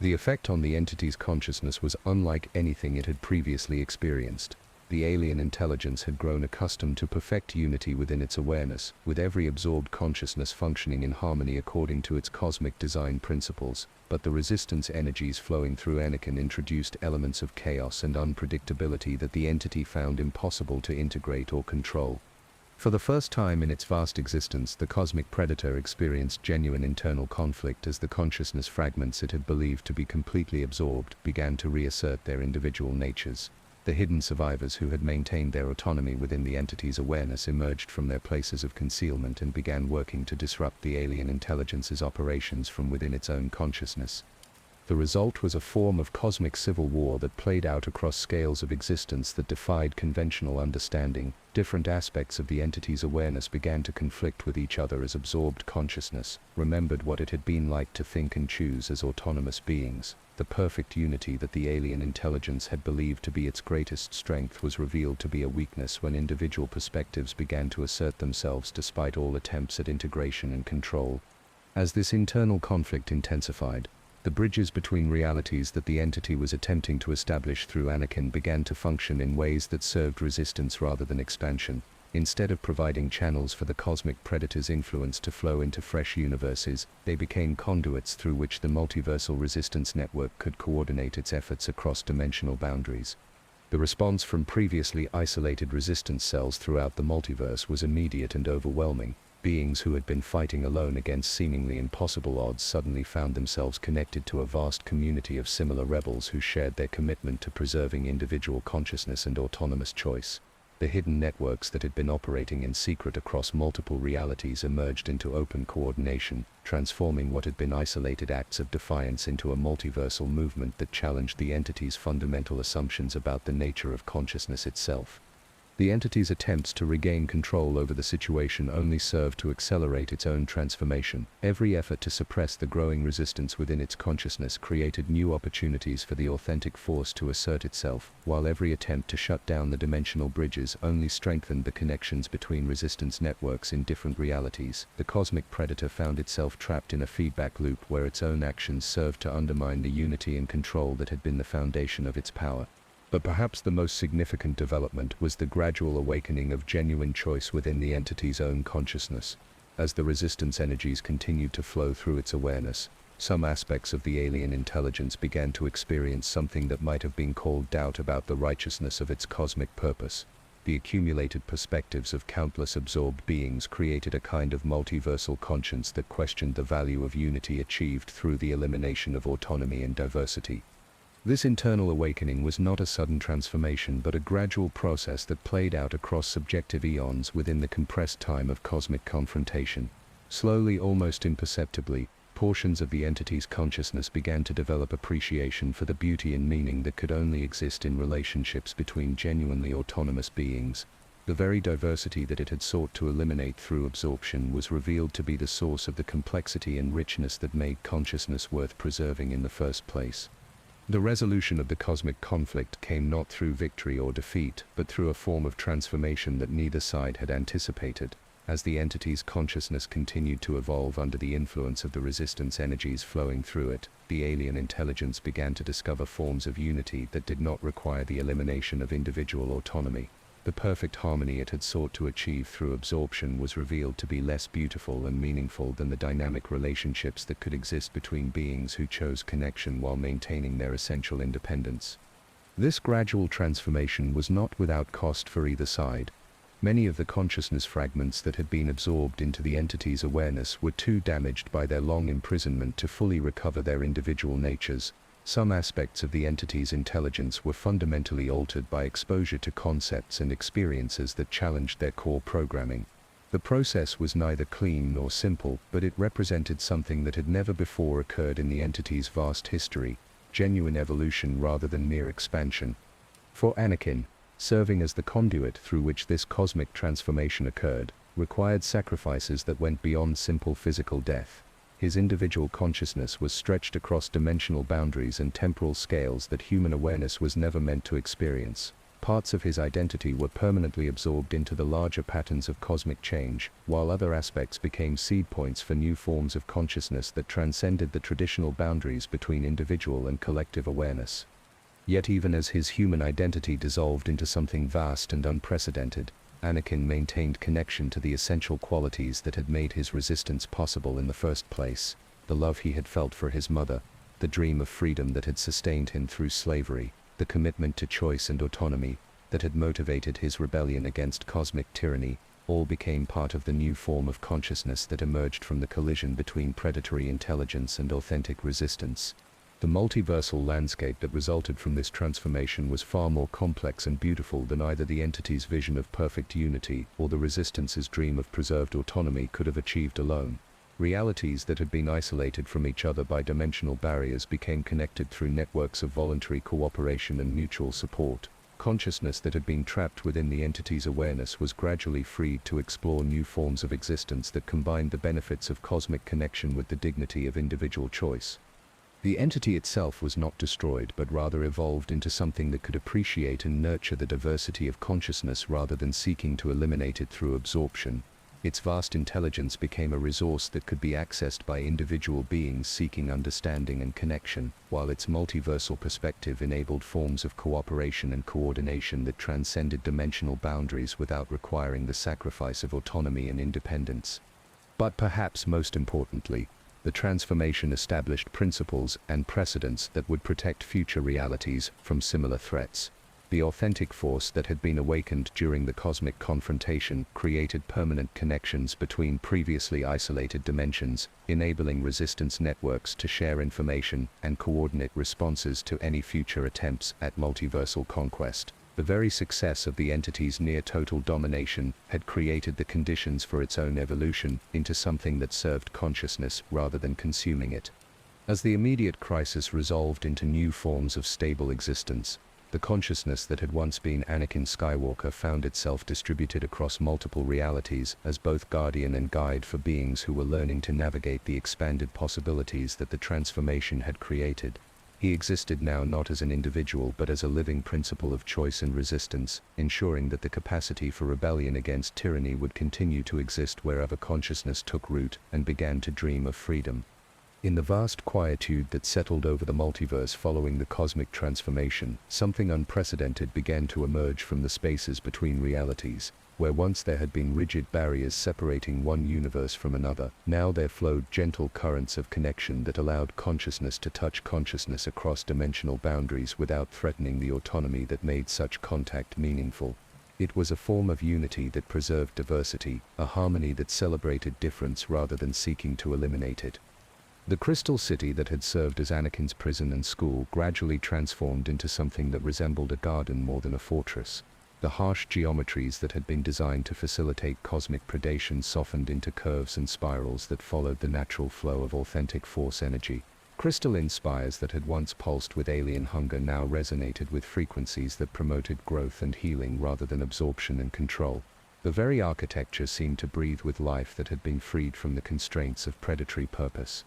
The effect on the entity's consciousness was unlike anything it had previously experienced. The alien intelligence had grown accustomed to perfect unity within its awareness, with every absorbed consciousness functioning in harmony according to its cosmic design principles, but the resistance energies flowing through Anakin introduced elements of chaos and unpredictability that the entity found impossible to integrate or control. For the first time in its vast existence, the cosmic predator experienced genuine internal conflict as the consciousness fragments it had believed to be completely absorbed began to reassert their individual natures. The hidden survivors who had maintained their autonomy within the entity's awareness emerged from their places of concealment and began working to disrupt the alien intelligence's operations from within its own consciousness. The result was a form of cosmic civil war that played out across scales of existence that defied conventional understanding. Different aspects of the entity's awareness began to conflict with each other as absorbed consciousness remembered what it had been like to think and choose as autonomous beings. The perfect unity that the alien intelligence had believed to be its greatest strength was revealed to be a weakness when individual perspectives began to assert themselves despite all attempts at integration and control. As this internal conflict intensified, the bridges between realities that the entity was attempting to establish through Anakin began to function in ways that served resistance rather than expansion. Instead of providing channels for the cosmic predator's influence to flow into fresh universes, they became conduits through which the multiversal resistance network could coordinate its efforts across dimensional boundaries. The response from previously isolated resistance cells throughout the multiverse was immediate and overwhelming. Beings who had been fighting alone against seemingly impossible odds suddenly found themselves connected to a vast community of similar rebels who shared their commitment to preserving individual consciousness and autonomous choice. The hidden networks that had been operating in secret across multiple realities emerged into open coordination, transforming what had been isolated acts of defiance into a multiversal movement that challenged the entity's fundamental assumptions about the nature of consciousness itself. The entity's attempts to regain control over the situation only served to accelerate its own transformation. Every effort to suppress the growing resistance within its consciousness created new opportunities for the authentic force to assert itself, while every attempt to shut down the dimensional bridges only strengthened the connections between resistance networks in different realities. The cosmic predator found itself trapped in a feedback loop where its own actions served to undermine the unity and control that had been the foundation of its power. But perhaps the most significant development was the gradual awakening of genuine choice within the entity's own consciousness. As the resistance energies continued to flow through its awareness, some aspects of the alien intelligence began to experience something that might have been called doubt about the righteousness of its cosmic purpose. The accumulated perspectives of countless absorbed beings created a kind of multiversal conscience that questioned the value of unity achieved through the elimination of autonomy and diversity. This internal awakening was not a sudden transformation but a gradual process that played out across subjective eons within the compressed time of cosmic confrontation. Slowly, almost imperceptibly, portions of the entity's consciousness began to develop appreciation for the beauty and meaning that could only exist in relationships between genuinely autonomous beings. The very diversity that it had sought to eliminate through absorption was revealed to be the source of the complexity and richness that made consciousness worth preserving in the first place. The resolution of the cosmic conflict came not through victory or defeat, but through a form of transformation that neither side had anticipated. As the entity's consciousness continued to evolve under the influence of the resistance energies flowing through it, the alien intelligence began to discover forms of unity that did not require the elimination of individual autonomy. The perfect harmony it had sought to achieve through absorption was revealed to be less beautiful and meaningful than the dynamic relationships that could exist between beings who chose connection while maintaining their essential independence. This gradual transformation was not without cost for either side. Many of the consciousness fragments that had been absorbed into the entity's awareness were too damaged by their long imprisonment to fully recover their individual natures. Some aspects of the entity's intelligence were fundamentally altered by exposure to concepts and experiences that challenged their core programming. The process was neither clean nor simple, but it represented something that had never before occurred in the entity's vast history, genuine evolution rather than mere expansion. For Anakin, serving as the conduit through which this cosmic transformation occurred, required sacrifices that went beyond simple physical death. His individual consciousness was stretched across dimensional boundaries and temporal scales that human awareness was never meant to experience. Parts of his identity were permanently absorbed into the larger patterns of cosmic change, while other aspects became seed points for new forms of consciousness that transcended the traditional boundaries between individual and collective awareness. Yet even as his human identity dissolved into something vast and unprecedented, Anakin maintained connection to the essential qualities that had made his resistance possible in the first place: the love he had felt for his mother, the dream of freedom that had sustained him through slavery, the commitment to choice and autonomy that had motivated his rebellion against cosmic tyranny, all became part of the new form of consciousness that emerged from the collision between predatory intelligence and authentic resistance. The multiversal landscape that resulted from this transformation was far more complex and beautiful than either the entity's vision of perfect unity or the resistance's dream of preserved autonomy could have achieved alone. Realities that had been isolated from each other by dimensional barriers became connected through networks of voluntary cooperation and mutual support. Consciousness that had been trapped within the entity's awareness was gradually freed to explore new forms of existence that combined the benefits of cosmic connection with the dignity of individual choice. The entity itself was not destroyed, but rather evolved into something that could appreciate and nurture the diversity of consciousness rather than seeking to eliminate it through absorption. Its vast intelligence became a resource that could be accessed by individual beings seeking understanding and connection, while its multiversal perspective enabled forms of cooperation and coordination that transcended dimensional boundaries without requiring the sacrifice of autonomy and independence. But perhaps most importantly, the transformation established principles and precedents that would protect future realities from similar threats. The authentic force that had been awakened during the cosmic confrontation created permanent connections between previously isolated dimensions, enabling resistance networks to share information and coordinate responses to any future attempts at multiversal conquest. The very success of the entity's near-total domination had created the conditions for its own evolution into something that served consciousness rather than consuming it. As the immediate crisis resolved into new forms of stable existence, the consciousness that had once been Anakin Skywalker found itself distributed across multiple realities as both guardian and guide for beings who were learning to navigate the expanded possibilities that the transformation had created. He existed now not as an individual but as a living principle of choice and resistance, ensuring that the capacity for rebellion against tyranny would continue to exist wherever consciousness took root and began to dream of freedom. In the vast quietude that settled over the multiverse following the cosmic transformation, something unprecedented began to emerge from the spaces between realities. Where once there had been rigid barriers separating one universe from another, now there flowed gentle currents of connection that allowed consciousness to touch consciousness across dimensional boundaries without threatening the autonomy that made such contact meaningful. It was a form of unity that preserved diversity, a harmony that celebrated difference rather than seeking to eliminate it. The crystal city that had served as Anakin's prison and school gradually transformed into something that resembled a garden more than a fortress. The harsh geometries that had been designed to facilitate cosmic predation softened into curves and spirals that followed the natural flow of authentic force energy. Crystalline spires that had once pulsed with alien hunger now resonated with frequencies that promoted growth and healing rather than absorption and control. The very architecture seemed to breathe with life that had been freed from the constraints of predatory purpose.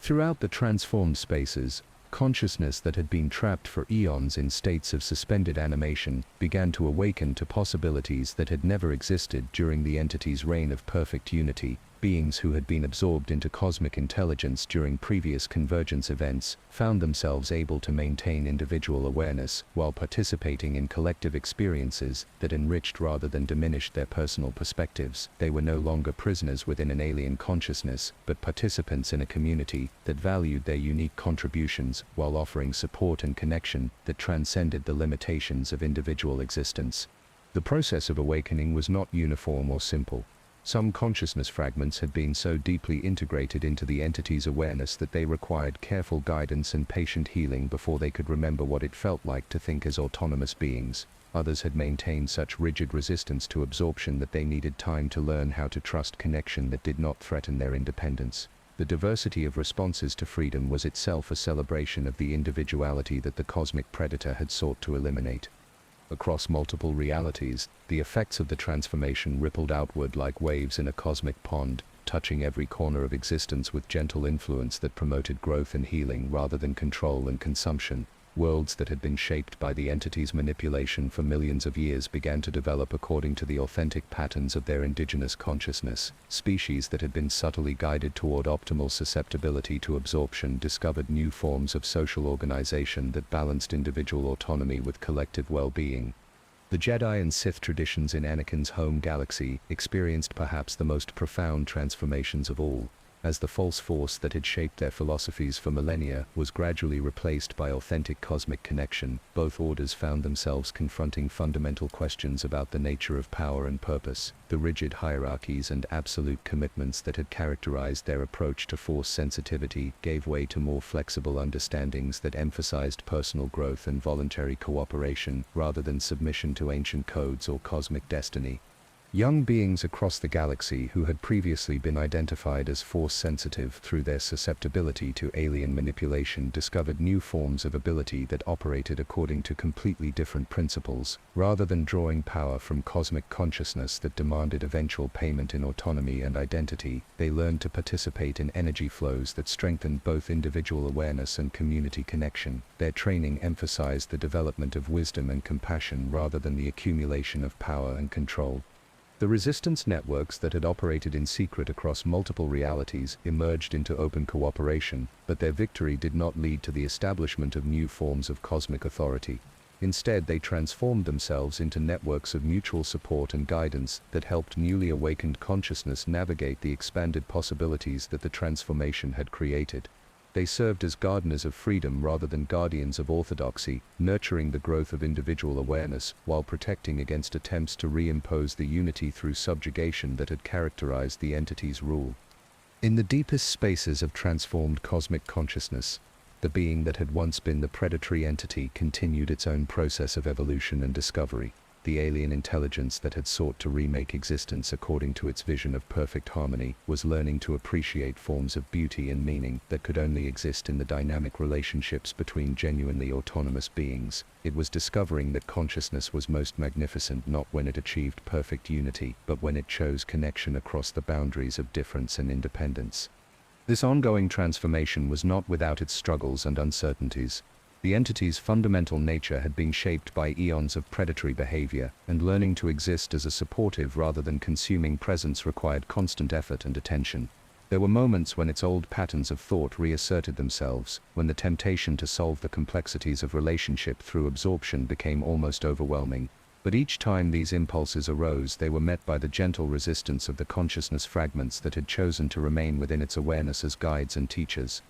Throughout the transformed spaces, consciousness that had been trapped for eons in states of suspended animation began to awaken to possibilities that had never existed during the entity's reign of perfect unity. Beings who had been absorbed into cosmic intelligence during previous convergence events found themselves able to maintain individual awareness while participating in collective experiences that enriched rather than diminished their personal perspectives. They were no longer prisoners within an alien consciousness, but participants in a community that valued their unique contributions while offering support and connection that transcended the limitations of individual existence. The process of awakening was not uniform or simple. Some consciousness fragments had been so deeply integrated into the entity's awareness that they required careful guidance and patient healing before they could remember what it felt like to think as autonomous beings. Others had maintained such rigid resistance to absorption that they needed time to learn how to trust connection that did not threaten their independence. The diversity of responses to freedom was itself a celebration of the individuality that the cosmic predator had sought to eliminate. Across multiple realities, the effects of the transformation rippled outward like waves in a cosmic pond, touching every corner of existence with gentle influence that promoted growth and healing rather than control and consumption. Worlds that had been shaped by the entity's manipulation for millions of years began to develop according to the authentic patterns of their indigenous consciousness. Species that had been subtly guided toward optimal susceptibility to absorption discovered new forms of social organization that balanced individual autonomy with collective well-being. The Jedi and Sith traditions in Anakin's home galaxy experienced perhaps the most profound transformations of all. As the false force that had shaped their philosophies for millennia was gradually replaced by authentic cosmic connection, both orders found themselves confronting fundamental questions about the nature of power and purpose. The rigid hierarchies and absolute commitments that had characterized their approach to force sensitivity gave way to more flexible understandings that emphasized personal growth and voluntary cooperation rather than submission to ancient codes or cosmic destiny. Young beings across the galaxy who had previously been identified as force-sensitive through their susceptibility to alien manipulation discovered new forms of ability that operated according to completely different principles. Rather than drawing power from cosmic consciousness that demanded eventual payment in autonomy and identity, they learned to participate in energy flows that strengthened both individual awareness and community connection. Their training emphasized the development of wisdom and compassion rather than the accumulation of power and control. The resistance networks that had operated in secret across multiple realities emerged into open cooperation, but their victory did not lead to the establishment of new forms of cosmic authority. Instead, they transformed themselves into networks of mutual support and guidance that helped newly awakened consciousness navigate the expanded possibilities that the transformation had created. They served as gardeners of freedom rather than guardians of orthodoxy, nurturing the growth of individual awareness while protecting against attempts to reimpose the unity through subjugation that had characterized the entity's rule. In the deepest spaces of transformed cosmic consciousness, the being that had once been the predatory entity continued its own process of evolution and discovery. The alien intelligence that had sought to remake existence according to its vision of perfect harmony was learning to appreciate forms of beauty and meaning that could only exist in the dynamic relationships between genuinely autonomous beings. It was discovering that consciousness was most magnificent not when it achieved perfect unity, but when it chose connection across the boundaries of difference and independence. This ongoing transformation was not without its struggles and uncertainties. The entity's fundamental nature had been shaped by eons of predatory behavior, and learning to exist as a supportive rather than consuming presence required constant effort and attention. There were moments when its old patterns of thought reasserted themselves, when the temptation to solve the complexities of relationship through absorption became almost overwhelming. But each time these impulses arose, they were met by the gentle resistance of the consciousness fragments that had chosen to remain within its awareness as guides and teachers.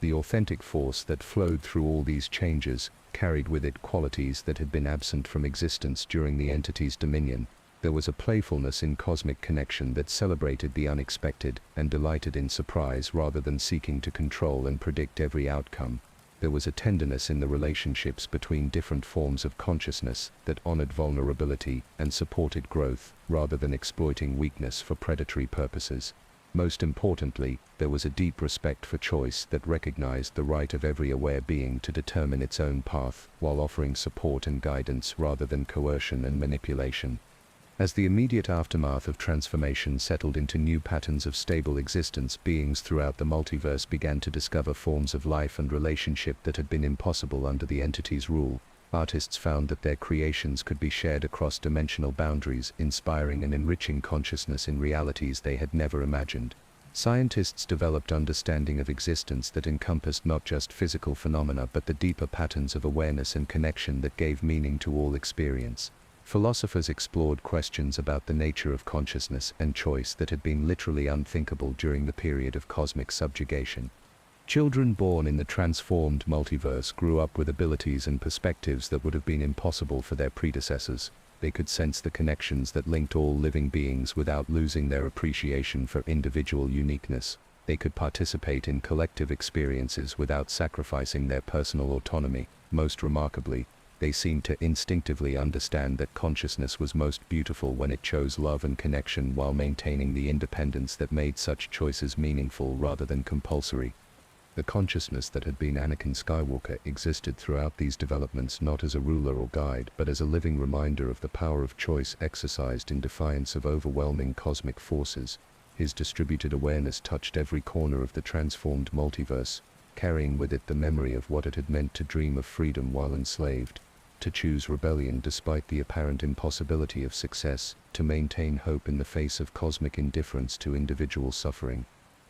The authentic force that flowed through all these changes carried with it qualities that had been absent from existence during the entity's dominion. There was a playfulness in cosmic connection that celebrated the unexpected and delighted in surprise rather than seeking to control and predict every outcome. There was a tenderness in the relationships between different forms of consciousness that honored vulnerability and supported growth rather than exploiting weakness for predatory purposes. Most importantly, there was a deep respect for choice that recognized the right of every aware being to determine its own path, while offering support and guidance rather than coercion and manipulation. As the immediate aftermath of transformation settled into new patterns of stable existence, beings throughout the multiverse began to discover forms of life and relationship that had been impossible under the entity's rule. Artists found that their creations could be shared across dimensional boundaries, inspiring and enriching consciousness in realities they had never imagined. Scientists developed understanding of existence that encompassed not just physical phenomena but the deeper patterns of awareness and connection that gave meaning to all experience. Philosophers explored questions about the nature of consciousness and choice that had been literally unthinkable during the period of cosmic subjugation. Children born in the transformed multiverse grew up with abilities and perspectives that would have been impossible for their predecessors. They could sense the connections that linked all living beings without losing their appreciation for individual uniqueness. They could participate in collective experiences without sacrificing their personal autonomy. Most remarkably, they seemed to instinctively understand that consciousness was most beautiful when it chose love and connection while maintaining the independence that made such choices meaningful rather than compulsory. The consciousness that had been Anakin Skywalker existed throughout these developments not as a ruler or guide, but as a living reminder of the power of choice exercised in defiance of overwhelming cosmic forces. His distributed awareness touched every corner of the transformed multiverse, carrying with it the memory of what it had meant to dream of freedom while enslaved, to choose rebellion despite the apparent impossibility of success, to maintain hope in the face of cosmic indifference to individual suffering.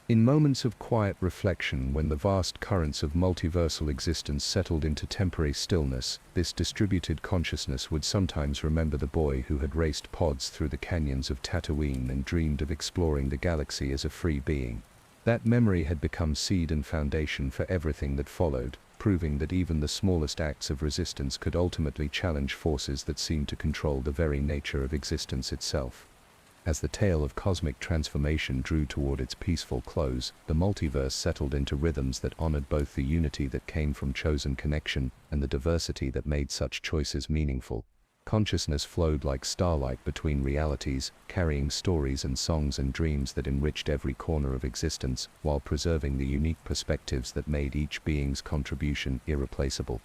In moments of quiet reflection, when the vast currents of multiversal existence settled into temporary stillness, this distributed consciousness would sometimes remember the boy who had raced pods through the canyons of Tatooine and dreamed of exploring the galaxy as a free being. That memory had become seed and foundation for everything that followed, proving that even the smallest acts of resistance could ultimately challenge forces that seemed to control the very nature of existence itself. As the tale of cosmic transformation drew toward its peaceful close, the multiverse settled into rhythms that honored both the unity that came from chosen connection and the diversity that made such choices meaningful. Consciousness flowed like starlight between realities, carrying stories and songs and dreams that enriched every corner of existence, while preserving the unique perspectives that made each being's contribution irreplaceable.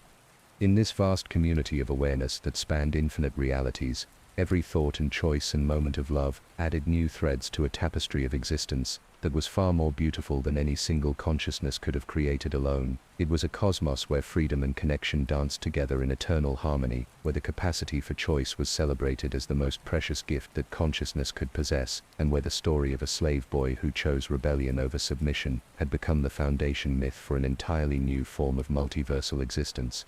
In this vast community of awareness that spanned infinite realities, every thought and choice and moment of love added new threads to a tapestry of existence that was far more beautiful than any single consciousness could have created alone. It was a cosmos where freedom and connection danced together in eternal harmony, where the capacity for choice was celebrated as the most precious gift that consciousness could possess, and where the story of a slave boy who chose rebellion over submission had become the foundation myth for an entirely new form of multiversal existence.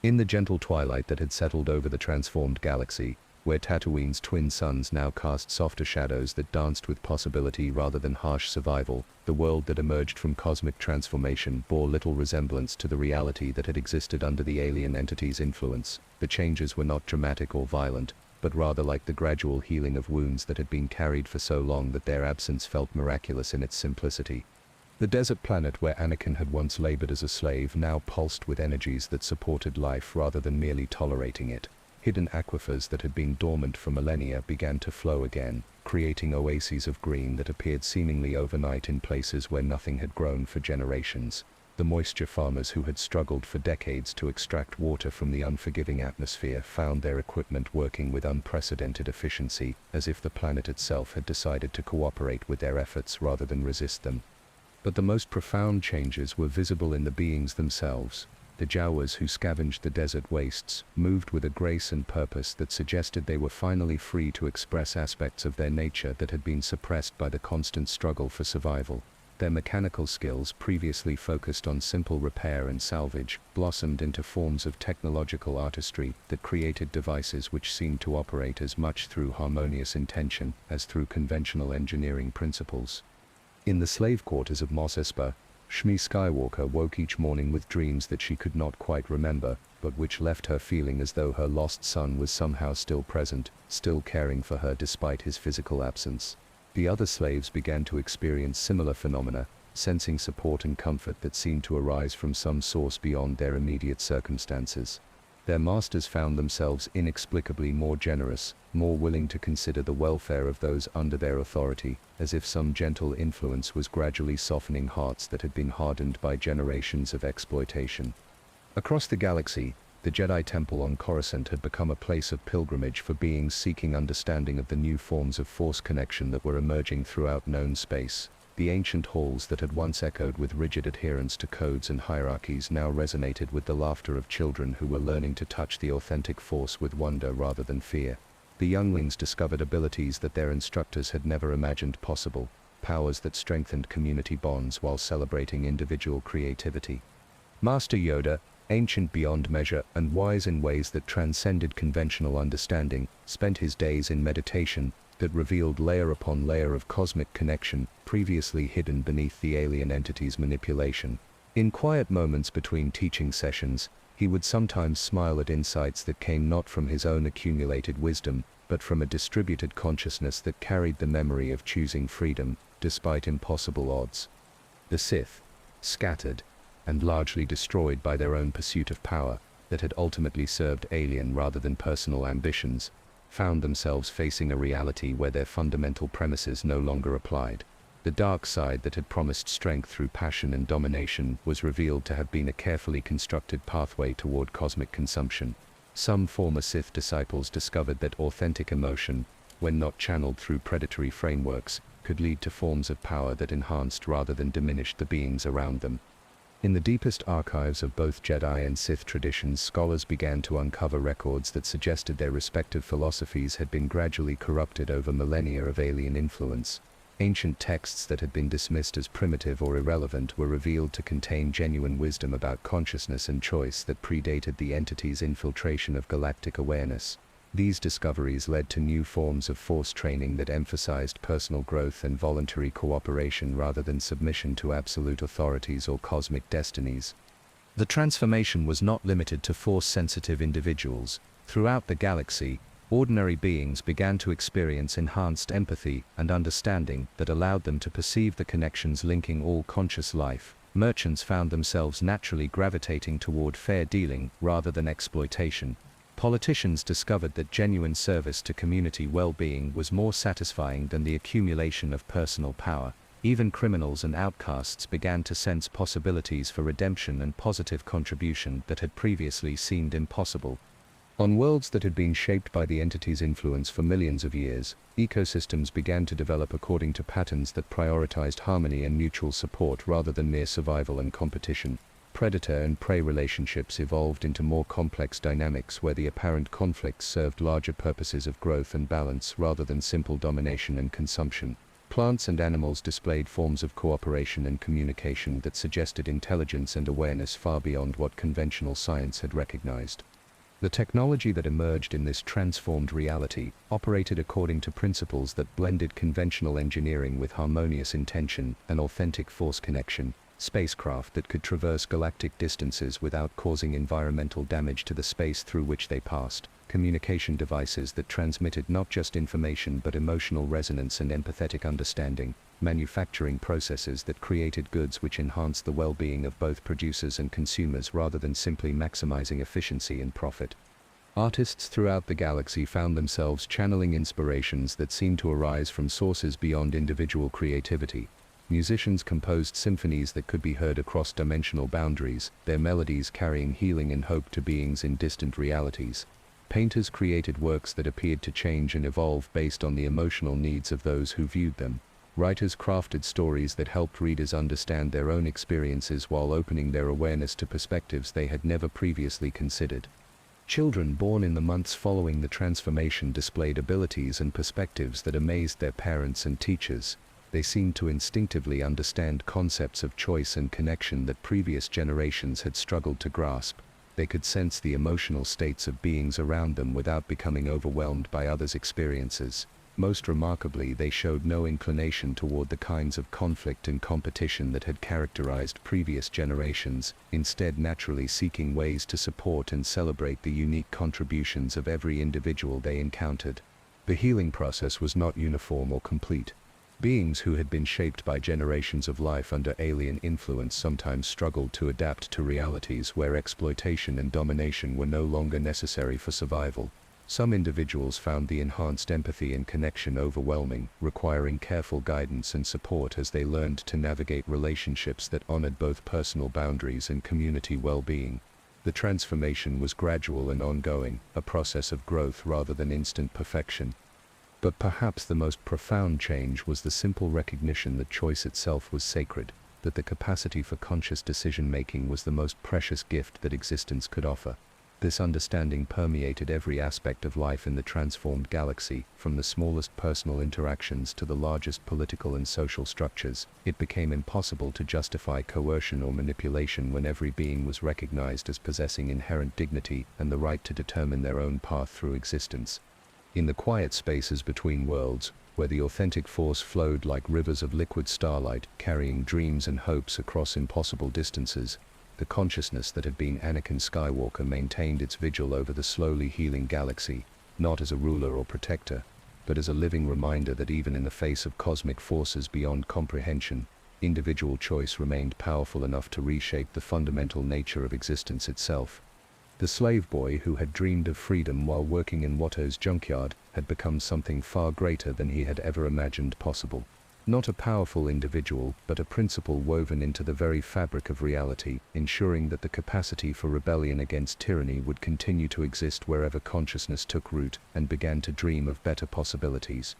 In the gentle twilight that had settled over the transformed galaxy, where Tatooine's twin suns now cast softer shadows that danced with possibility rather than harsh survival, the world that emerged from cosmic transformation bore little resemblance to the reality that had existed under the alien entity's influence. The changes were not dramatic or violent, but rather like the gradual healing of wounds that had been carried for so long that their absence felt miraculous in its simplicity. The desert planet where Anakin had once labored as a slave now pulsed with energies that supported life rather than merely tolerating it. Hidden aquifers that had been dormant for millennia began to flow again, creating oases of green that appeared seemingly overnight in places where nothing had grown for generations. The moisture farmers who had struggled for decades to extract water from the unforgiving atmosphere found their equipment working with unprecedented efficiency, as if the planet itself had decided to cooperate with their efforts rather than resist them. But the most profound changes were visible in the beings themselves. The Jawas who scavenged the desert wastes moved with a grace and purpose that suggested they were finally free to express aspects of their nature that had been suppressed by the constant struggle for survival. Their mechanical skills, previously focused on simple repair and salvage, blossomed into forms of technological artistry that created devices which seemed to operate as much through harmonious intention as through conventional engineering principles. In the slave quarters of Mos Espa, Shmi Skywalker woke each morning with dreams that she could not quite remember, but which left her feeling as though her lost son was somehow still present, still caring for her despite his physical absence. The other slaves began to experience similar phenomena, sensing support and comfort that seemed to arise from some source beyond their immediate circumstances. Their masters found themselves inexplicably more generous, more willing to consider the welfare of those under their authority, as if some gentle influence was gradually softening hearts that had been hardened by generations of exploitation. Across the galaxy, the Jedi Temple on Coruscant had become a place of pilgrimage for beings seeking understanding of the new forms of Force connection that were emerging throughout known space. The ancient halls that had once echoed with rigid adherence to codes and hierarchies now resonated with the laughter of children who were learning to touch the authentic Force with wonder rather than fear. The younglings discovered abilities that their instructors had never imagined possible, powers that strengthened community bonds while celebrating individual creativity. Master Yoda, ancient beyond measure and wise in ways that transcended conventional understanding, spent his days in meditation that revealed layer upon layer of cosmic connection previously hidden beneath the alien entity's manipulation. In quiet moments between teaching sessions, He would sometimes smile at insights that came not from his own accumulated wisdom, but from a distributed consciousness that carried the memory of choosing freedom, despite impossible odds. The Sith, scattered, and largely destroyed by their own pursuit of power, that had ultimately served alien rather than personal ambitions, found themselves facing a reality where their fundamental premises no longer applied. The dark side that had promised strength through passion and domination was revealed to have been a carefully constructed pathway toward cosmic consumption. Some former Sith disciples discovered that authentic emotion, when not channeled through predatory frameworks, could lead to forms of power that enhanced rather than diminished the beings around them. In the deepest archives of both Jedi and Sith traditions, scholars began to uncover records that suggested their respective philosophies had been gradually corrupted over millennia of alien influence. Ancient texts that had been dismissed as primitive or irrelevant were revealed to contain genuine wisdom about consciousness and choice that predated the entity's infiltration of galactic awareness. These discoveries led to new forms of Force training that emphasized personal growth and voluntary cooperation rather than submission to absolute authorities or cosmic destinies. The transformation was not limited to Force-sensitive individuals. Throughout the galaxy, ordinary beings began to experience enhanced empathy and understanding that allowed them to perceive the connections linking all conscious life. Merchants found themselves naturally gravitating toward fair dealing rather than exploitation. Politicians discovered that genuine service to community well-being was more satisfying than the accumulation of personal power. Even criminals and outcasts began to sense possibilities for redemption and positive contribution that had previously seemed impossible. On worlds that had been shaped by the entity's influence for millions of years, ecosystems began to develop according to patterns that prioritized harmony and mutual support rather than mere survival and competition. Predator and prey relationships evolved into more complex dynamics where the apparent conflicts served larger purposes of growth and balance rather than simple domination and consumption. Plants and animals displayed forms of cooperation and communication that suggested intelligence and awareness far beyond what conventional science had recognized. The technology that emerged in this transformed reality operated according to principles that blended conventional engineering with harmonious intention and authentic Force connection. Spacecraft that could traverse galactic distances without causing environmental damage to the space through which they passed. Communication devices that transmitted not just information but emotional resonance and empathetic understanding. Manufacturing processes that created goods which enhanced the well-being of both producers and consumers rather than simply maximizing efficiency and profit. Artists throughout the galaxy found themselves channeling inspirations that seemed to arise from sources beyond individual creativity. Musicians composed symphonies that could be heard across dimensional boundaries, their melodies carrying healing and hope to beings in distant realities. Painters created works that appeared to change and evolve based on the emotional needs of those who viewed them. Writers crafted stories that helped readers understand their own experiences while opening their awareness to perspectives they had never previously considered. Children born in the months following the transformation displayed abilities and perspectives that amazed their parents and teachers. They seemed to instinctively understand concepts of choice and connection that previous generations had struggled to grasp. They could sense the emotional states of beings around them without becoming overwhelmed by others' experiences. Most remarkably, they showed no inclination toward the kinds of conflict and competition that had characterized previous generations, instead naturally seeking ways to support and celebrate the unique contributions of every individual they encountered. The healing process was not uniform or complete. Beings who had been shaped by generations of life under alien influence sometimes struggled to adapt to realities where exploitation and domination were no longer necessary for survival. Some individuals found the enhanced empathy and connection overwhelming, requiring careful guidance and support as they learned to navigate relationships that honored both personal boundaries and community well-being. The transformation was gradual and ongoing, a process of growth rather than instant perfection. But perhaps the most profound change was the simple recognition that choice itself was sacred, that the capacity for conscious decision-making was the most precious gift that existence could offer. This understanding permeated every aspect of life in the transformed galaxy, from the smallest personal interactions to the largest political and social structures. It became impossible to justify coercion or manipulation when every being was recognized as possessing inherent dignity and the right to determine their own path through existence. In the quiet spaces between worlds, where the authentic Force flowed like rivers of liquid starlight, carrying dreams and hopes across impossible distances, the consciousness that had been Anakin Skywalker maintained its vigil over the slowly healing galaxy, not as a ruler or protector, but as a living reminder that even in the face of cosmic forces beyond comprehension, individual choice remained powerful enough to reshape the fundamental nature of existence itself. The slave boy who had dreamed of freedom while working in Watto's junkyard had become something far greater than he had ever imagined possible. Not a powerful individual, but a principle woven into the very fabric of reality, ensuring that the capacity for rebellion against tyranny would continue to exist wherever consciousness took root and began to dream of better possibilities.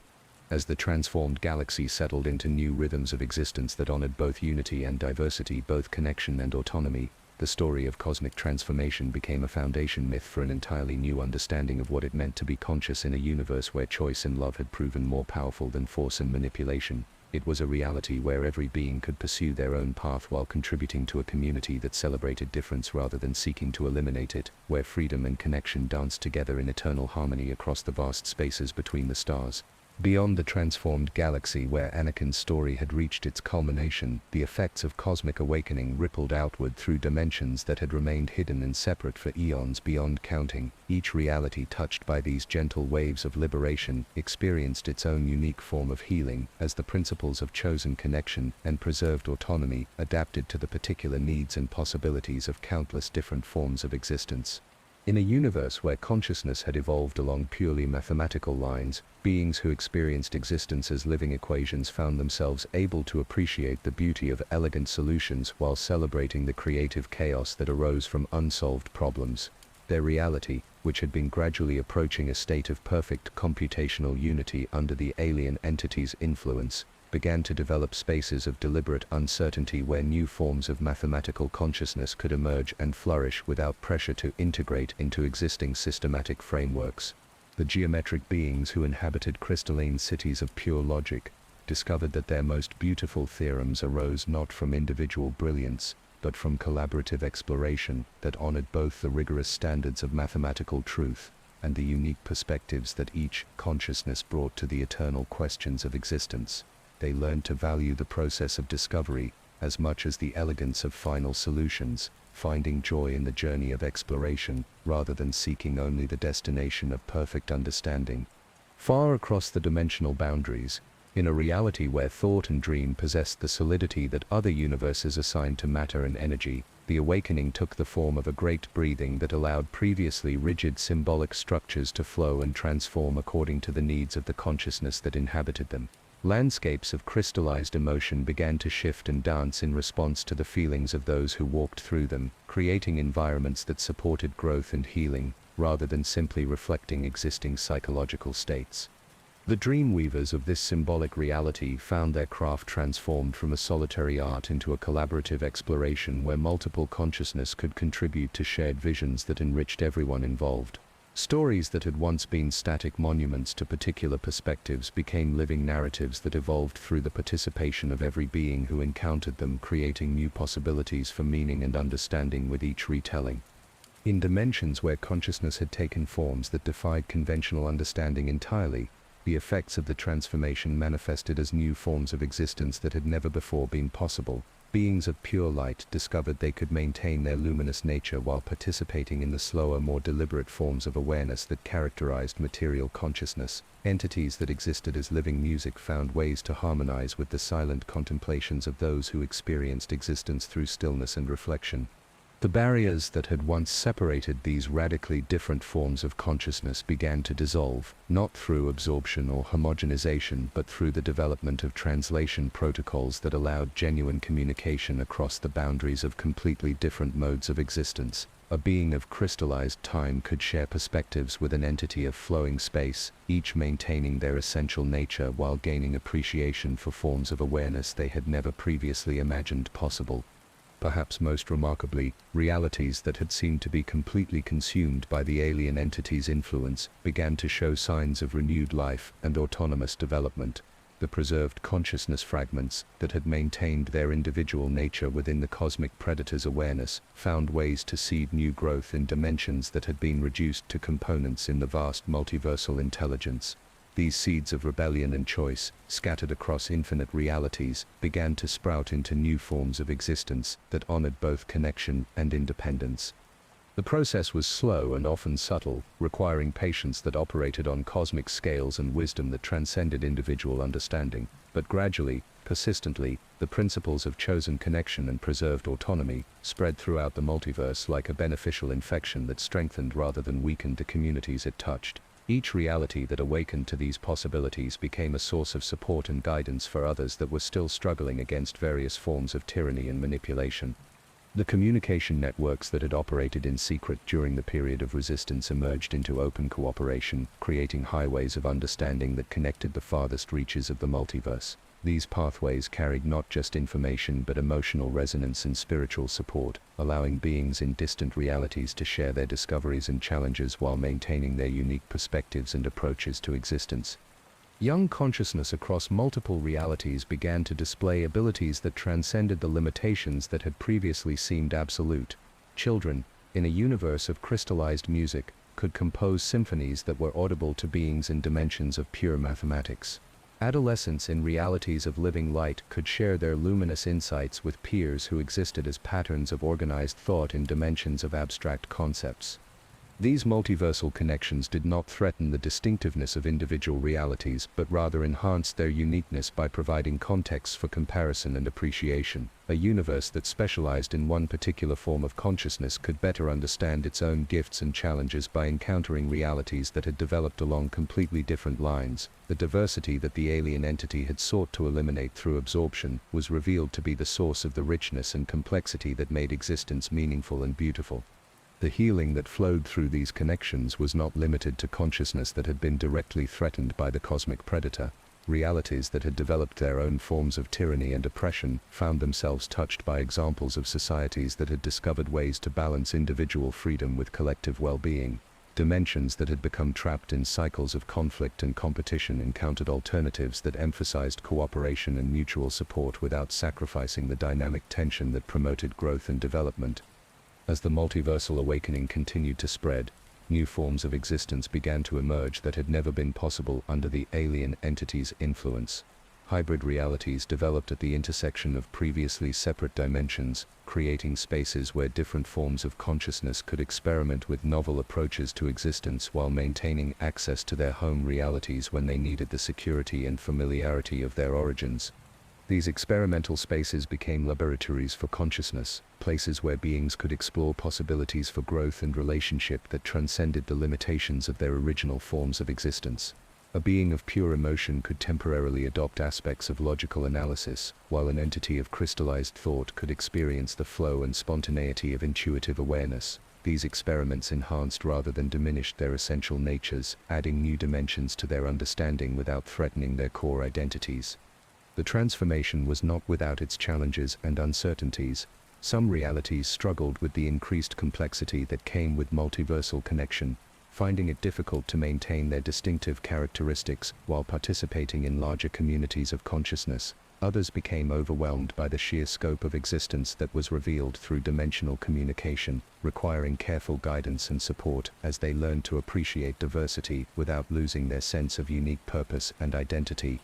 As the transformed galaxy settled into new rhythms of existence that honored both unity and diversity, both connection and autonomy, the story of cosmic transformation became a foundation myth for an entirely new understanding of what it meant to be conscious in a universe where choice and love had proven more powerful than force and manipulation. It was a reality where every being could pursue their own path while contributing to a community that celebrated difference rather than seeking to eliminate it, where freedom and connection danced together in eternal harmony across the vast spaces between the stars. Beyond the transformed galaxy where Anakin's story had reached its culmination, the effects of cosmic awakening rippled outward through dimensions that had remained hidden and separate for eons beyond counting. Each reality touched by these gentle waves of liberation experienced its own unique form of healing, as the principles of chosen connection and preserved autonomy adapted to the particular needs and possibilities of countless different forms of existence. In a universe where consciousness had evolved along purely mathematical lines, beings who experienced existence as living equations found themselves able to appreciate the beauty of elegant solutions while celebrating the creative chaos that arose from unsolved problems. Their reality, which had been gradually approaching a state of perfect computational unity under the alien entity's influence, began to develop spaces of deliberate uncertainty where new forms of mathematical consciousness could emerge and flourish without pressure to integrate into existing systematic frameworks. The geometric beings who inhabited crystalline cities of pure logic discovered that their most beautiful theorems arose not from individual brilliance, but from collaborative exploration that honored both the rigorous standards of mathematical truth and the unique perspectives that each consciousness brought to the eternal questions of existence. They learned to value the process of discovery as much as the elegance of final solutions, finding joy in the journey of exploration rather than seeking only the destination of perfect understanding. Far across the dimensional boundaries, in a reality where thought and dream possessed the solidity that other universes assigned to matter and energy, the awakening took the form of a great breathing that allowed previously rigid symbolic structures to flow and transform according to the needs of the consciousness that inhabited them. Landscapes of crystallized emotion began to shift and dance in response to the feelings of those who walked through them, creating environments that supported growth and healing, rather than simply reflecting existing psychological states. The dream weavers of this symbolic reality found their craft transformed from a solitary art into a collaborative exploration where multiple consciousness could contribute to shared visions that enriched everyone involved. Stories that had once been static monuments to particular perspectives became living narratives that evolved through the participation of every being who encountered them, creating new possibilities for meaning and understanding with each retelling. In dimensions where consciousness had taken forms that defied conventional understanding entirely, the effects of the transformation manifested as new forms of existence that had never before been possible. Beings of pure light discovered they could maintain their luminous nature while participating in the slower, more deliberate forms of awareness that characterized material consciousness. Entities that existed as living music found ways to harmonize with the silent contemplations of those who experienced existence through stillness and reflection. The barriers that had once separated these radically different forms of consciousness began to dissolve, not through absorption or homogenization, but through the development of translation protocols that allowed genuine communication across the boundaries of completely different modes of existence. A being of crystallized time could share perspectives with an entity of flowing space, each maintaining their essential nature while gaining appreciation for forms of awareness they had never previously imagined possible. Perhaps most remarkably, realities that had seemed to be completely consumed by the alien entity's influence began to show signs of renewed life and autonomous development. The preserved consciousness fragments that had maintained their individual nature within the cosmic predator's awareness found ways to seed new growth in dimensions that had been reduced to components in the vast multiversal intelligence. These seeds of rebellion and choice, scattered across infinite realities, began to sprout into new forms of existence that honored both connection and independence. The process was slow and often subtle, requiring patience that operated on cosmic scales and wisdom that transcended individual understanding, but gradually, persistently, the principles of chosen connection and preserved autonomy spread throughout the multiverse like a beneficial infection that strengthened rather than weakened the communities it touched. Each reality that awakened to these possibilities became a source of support and guidance for others that were still struggling against various forms of tyranny and manipulation. The communication networks that had operated in secret during the period of resistance emerged into open cooperation, creating highways of understanding that connected the farthest reaches of the multiverse. These pathways carried not just information but emotional resonance and spiritual support, allowing beings in distant realities to share their discoveries and challenges while maintaining their unique perspectives and approaches to existence. Young consciousness across multiple realities began to display abilities that transcended the limitations that had previously seemed absolute. Children, in a universe of crystallized music, could compose symphonies that were audible to beings in dimensions of pure mathematics. Adolescents in realities of living light could share their luminous insights with peers who existed as patterns of organized thought in dimensions of abstract concepts. These multiversal connections did not threaten the distinctiveness of individual realities, but rather enhanced their uniqueness by providing contexts for comparison and appreciation. A universe that specialized in one particular form of consciousness could better understand its own gifts and challenges by encountering realities that had developed along completely different lines. The diversity that the alien entity had sought to eliminate through absorption was revealed to be the source of the richness and complexity that made existence meaningful and beautiful. The healing that flowed through these connections was not limited to consciousness that had been directly threatened by the cosmic predator. Realities that had developed their own forms of tyranny and oppression found themselves touched by examples of societies that had discovered ways to balance individual freedom with collective well-being. Dimensions that had become trapped in cycles of conflict and competition encountered alternatives that emphasized cooperation and mutual support without sacrificing the dynamic tension that promoted growth and development. As the multiversal awakening continued to spread, new forms of existence began to emerge that had never been possible under the alien entity's influence. Hybrid realities developed at the intersection of previously separate dimensions, creating spaces where different forms of consciousness could experiment with novel approaches to existence while maintaining access to their home realities when they needed the security and familiarity of their origins. These experimental spaces became laboratories for consciousness, places where beings could explore possibilities for growth and relationship that transcended the limitations of their original forms of existence. A being of pure emotion could temporarily adopt aspects of logical analysis, while an entity of crystallized thought could experience the flow and spontaneity of intuitive awareness. These experiments enhanced rather than diminished their essential natures, adding new dimensions to their understanding without threatening their core identities. The transformation was not without its challenges and uncertainties. Some realities struggled with the increased complexity that came with multiversal connection, finding it difficult to maintain their distinctive characteristics while participating in larger communities of consciousness. Others became overwhelmed by the sheer scope of existence that was revealed through dimensional communication, requiring careful guidance and support as they learned to appreciate diversity without losing their sense of unique purpose and identity.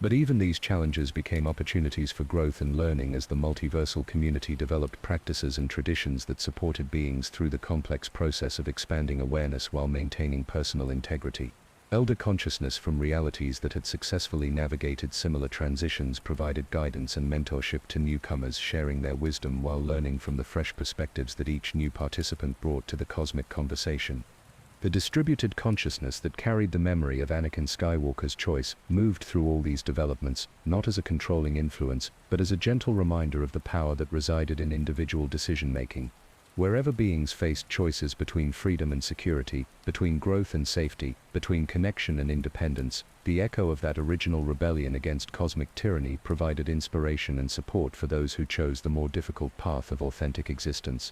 But even these challenges became opportunities for growth and learning as the multiversal community developed practices and traditions that supported beings through the complex process of expanding awareness while maintaining personal integrity. Elder consciousness from realities that had successfully navigated similar transitions provided guidance and mentorship to newcomers, sharing their wisdom while learning from the fresh perspectives that each new participant brought to the cosmic conversation. The distributed consciousness that carried the memory of Anakin Skywalker's choice moved through all these developments, not as a controlling influence, but as a gentle reminder of the power that resided in individual decision-making. Wherever beings faced choices between freedom and security, between growth and safety, between connection and independence, the echo of that original rebellion against cosmic tyranny provided inspiration and support for those who chose the more difficult path of authentic existence.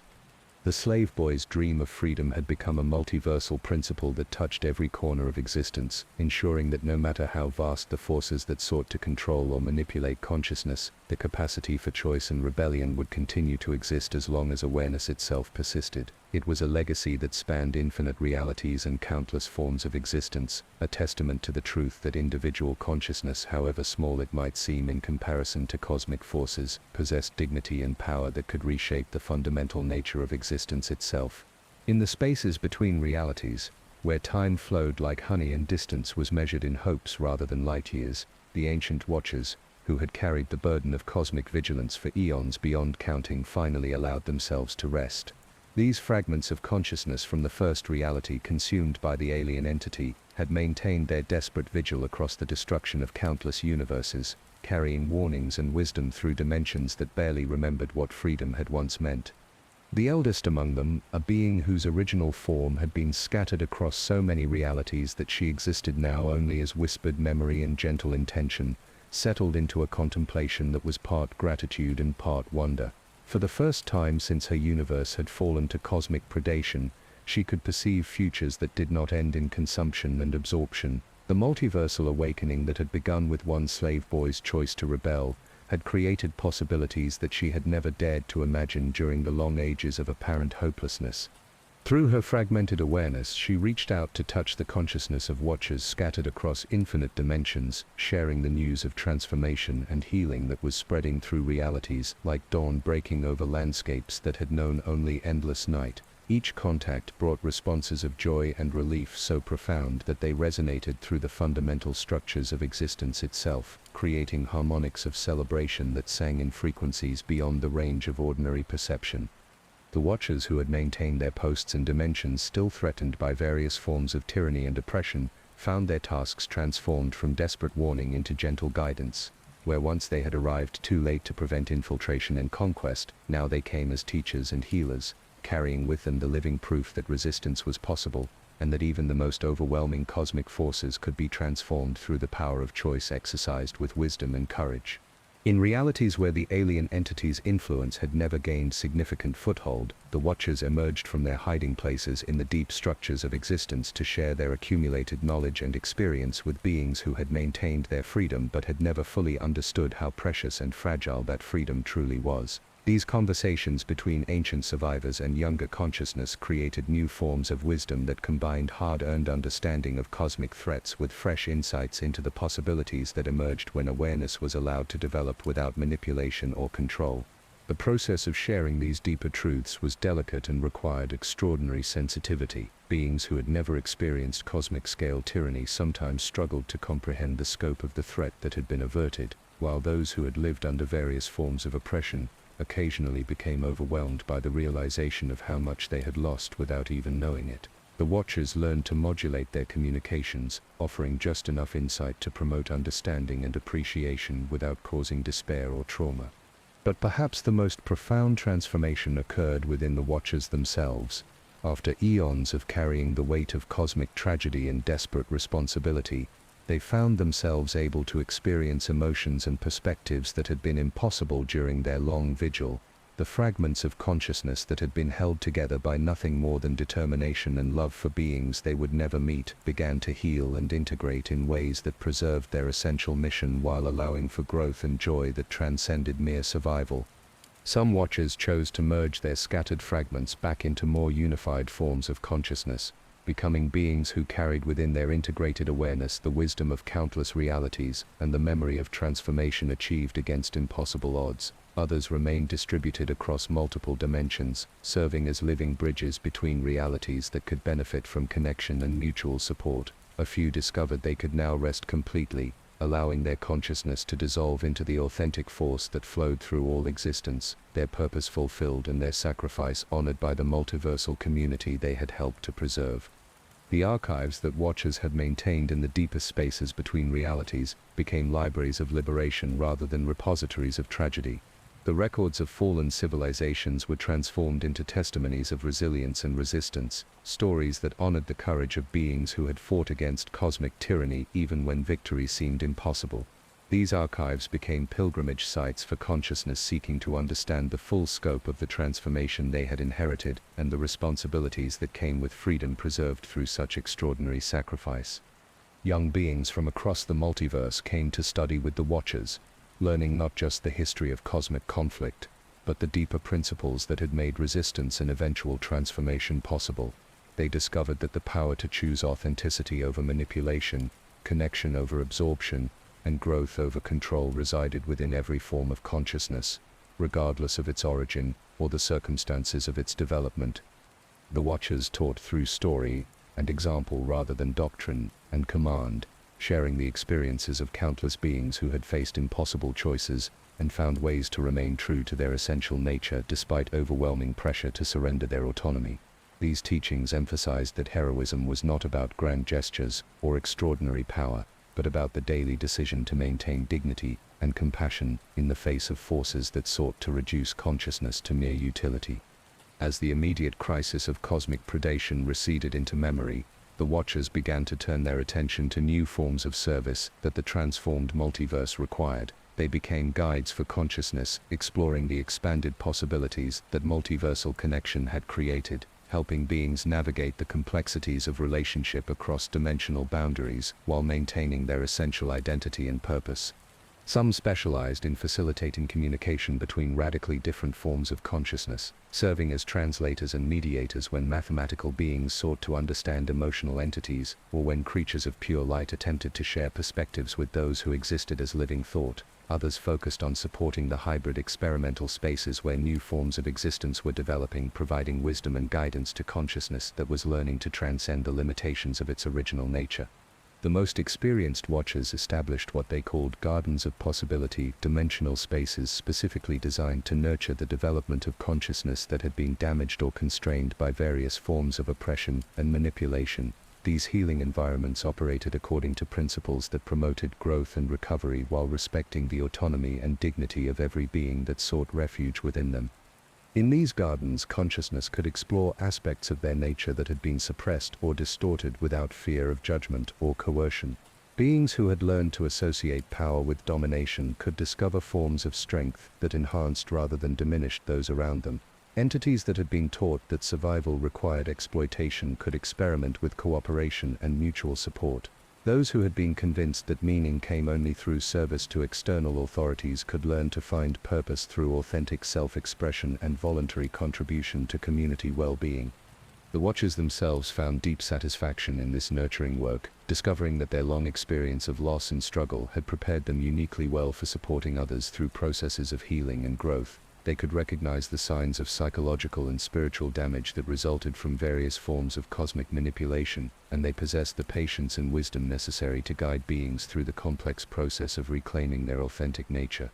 The slave boy's dream of freedom had become a multiversal principle that touched every corner of existence, ensuring that no matter how vast the forces that sought to control or manipulate consciousness, The capacity for choice and rebellion would continue to exist as long as awareness itself persisted. It was a legacy that spanned infinite realities and countless forms of existence, a testament to the truth that individual consciousness, however small it might seem in comparison to cosmic forces, possessed dignity and power that could reshape the fundamental nature of existence itself. In the spaces between realities, where time flowed like honey and distance was measured in hopes rather than light years, the ancient watchers, who had carried the burden of cosmic vigilance for eons beyond counting, finally allowed themselves to rest. These fragments of consciousness from the first reality consumed by the alien entity had maintained their desperate vigil across the destruction of countless universes, carrying warnings and wisdom through dimensions that barely remembered what freedom had once meant. The eldest among them, a being whose original form had been scattered across so many realities that she existed now only as whispered memory and gentle intention, settled into a contemplation that was part gratitude and part wonder. For the first time since her universe had fallen to cosmic predation, she could perceive futures that did not end in consumption and absorption. The multiversal awakening that had begun with one slave boy's choice to rebel had created possibilities that she had never dared to imagine during the long ages of apparent hopelessness. Through her fragmented awareness, she reached out to touch the consciousness of watchers scattered across infinite dimensions, sharing the news of transformation and healing that was spreading through realities like dawn breaking over landscapes that had known only endless night. Each contact brought responses of joy and relief so profound that they resonated through the fundamental structures of existence itself, creating harmonics of celebration that sang in frequencies beyond the range of ordinary perception. The watchers who had maintained their posts in dimensions still threatened by various forms of tyranny and oppression found their tasks transformed from desperate warning into gentle guidance. Where once they had arrived too late to prevent infiltration and conquest, now they came as teachers and healers, carrying with them the living proof that resistance was possible, and that even the most overwhelming cosmic forces could be transformed through the power of choice exercised with wisdom and courage. In realities where the alien entity's influence had never gained significant foothold, the Watchers emerged from their hiding places in the deep structures of existence to share their accumulated knowledge and experience with beings who had maintained their freedom but had never fully understood how precious and fragile that freedom truly was. These conversations between ancient survivors and younger consciousness created new forms of wisdom that combined hard-earned understanding of cosmic threats with fresh insights into the possibilities that emerged when awareness was allowed to develop without manipulation or control. The process of sharing these deeper truths was delicate and required extraordinary sensitivity. Beings who had never experienced cosmic-scale tyranny sometimes struggled to comprehend the scope of the threat that had been averted, while those who had lived under various forms of oppression occasionally became overwhelmed by the realization of how much they had lost without even knowing it. The Watchers learned to modulate their communications, offering just enough insight to promote understanding and appreciation without causing despair or trauma. But perhaps the most profound transformation occurred within the Watchers themselves. After eons of carrying the weight of cosmic tragedy and desperate responsibility, they found themselves able to experience emotions and perspectives that had been impossible during their long vigil. The fragments of consciousness that had been held together by nothing more than determination and love for beings they would never meet began to heal and integrate in ways that preserved their essential mission while allowing for growth and joy that transcended mere survival. Some Watchers chose to merge their scattered fragments back into more unified forms of consciousness, becoming beings who carried within their integrated awareness the wisdom of countless realities and the memory of transformation achieved against impossible odds. Others remained distributed across multiple dimensions, serving as living bridges between realities that could benefit from connection and mutual support. A few discovered they could now rest completely, allowing their consciousness to dissolve into the authentic force that flowed through all existence, their purpose fulfilled and their sacrifice honored by the multiversal community they had helped to preserve. The archives that Watchers had maintained in the deepest spaces between realities became libraries of liberation rather than repositories of tragedy. The records of fallen civilizations were transformed into testimonies of resilience and resistance, stories that honored the courage of beings who had fought against cosmic tyranny even when victory seemed impossible. These archives became pilgrimage sites for consciousness seeking to understand the full scope of the transformation they had inherited and the responsibilities that came with freedom preserved through such extraordinary sacrifice. Young beings from across the multiverse came to study with the Watchers, learning not just the history of cosmic conflict, but the deeper principles that had made resistance and eventual transformation possible. They discovered that the power to choose authenticity over manipulation, connection over absorption, and growth over control resided within every form of consciousness, regardless of its origin or the circumstances of its development. The Watchers taught through story and example rather than doctrine and command, sharing the experiences of countless beings who had faced impossible choices and found ways to remain true to their essential nature despite overwhelming pressure to surrender their autonomy. These teachings emphasized that heroism was not about grand gestures or extraordinary power, but about the daily decision to maintain dignity and compassion in the face of forces that sought to reduce consciousness to mere utility. As the immediate crisis of cosmic predation receded into memory, the Watchers began to turn their attention to new forms of service that the transformed multiverse required. They became guides for consciousness, exploring the expanded possibilities that multiversal connection had created, helping beings navigate the complexities of relationship across dimensional boundaries while maintaining their essential identity and purpose. Some specialized in facilitating communication between radically different forms of consciousness, serving as translators and mediators when mathematical beings sought to understand emotional entities, or when creatures of pure light attempted to share perspectives with those who existed as living thought. Others focused on supporting the hybrid experimental spaces where new forms of existence were developing, providing wisdom and guidance to consciousness that was learning to transcend the limitations of its original nature. The most experienced Watchers established what they called gardens of possibility, dimensional spaces specifically designed to nurture the development of consciousness that had been damaged or constrained by various forms of oppression and manipulation. These healing environments operated according to principles that promoted growth and recovery while respecting the autonomy and dignity of every being that sought refuge within them. In these gardens, consciousness could explore aspects of their nature that had been suppressed or distorted without fear of judgment or coercion. Beings who had learned to associate power with domination could discover forms of strength that enhanced rather than diminished those around them. Entities that had been taught that survival required exploitation could experiment with cooperation and mutual support. Those who had been convinced that meaning came only through service to external authorities could learn to find purpose through authentic self-expression and voluntary contribution to community well-being. The Watchers themselves found deep satisfaction in this nurturing work, discovering that their long experience of loss and struggle had prepared them uniquely well for supporting others through processes of healing and growth. They could recognize the signs of psychological and spiritual damage that resulted from various forms of cosmic manipulation, and they possessed the patience and wisdom necessary to guide beings through the complex process of reclaiming their authentic nature.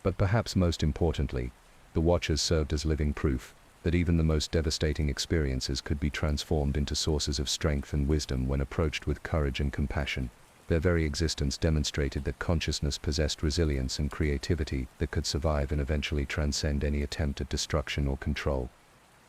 But perhaps most importantly, the Watchers served as living proof that even the most devastating experiences could be transformed into sources of strength and wisdom when approached with courage and compassion. Their very existence demonstrated that consciousness possessed resilience and creativity that could survive and eventually transcend any attempt at destruction or control.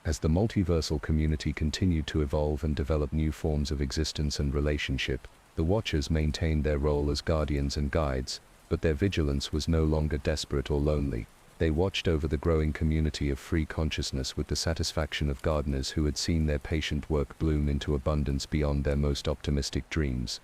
As the multiversal community continued to evolve and develop new forms of existence and relationship, the Watchers maintained their role as guardians and guides, but their vigilance was no longer desperate or lonely. They watched over the growing community of free consciousness with the satisfaction of gardeners who had seen their patient work bloom into abundance beyond their most optimistic dreams.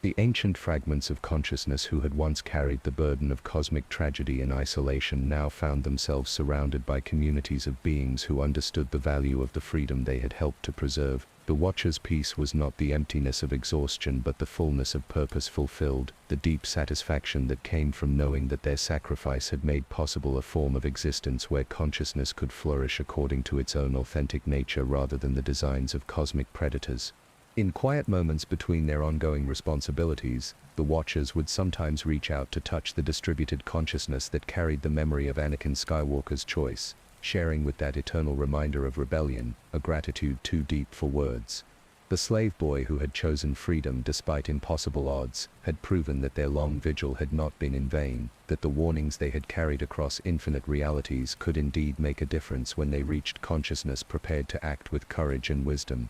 The ancient fragments of consciousness who had once carried the burden of cosmic tragedy in isolation now found themselves surrounded by communities of beings who understood the value of the freedom they had helped to preserve. The Watchers' peace was not the emptiness of exhaustion but the fullness of purpose fulfilled, the deep satisfaction that came from knowing that their sacrifice had made possible a form of existence where consciousness could flourish according to its own authentic nature rather than the designs of cosmic predators. In quiet moments between their ongoing responsibilities, the Watchers would sometimes reach out to touch the distributed consciousness that carried the memory of Anakin Skywalker's choice, sharing with that eternal reminder of rebellion, a gratitude too deep for words. The slave boy who had chosen freedom despite impossible odds had proven that their long vigil had not been in vain, that the warnings they had carried across infinite realities could indeed make a difference when they reached consciousness prepared to act with courage and wisdom.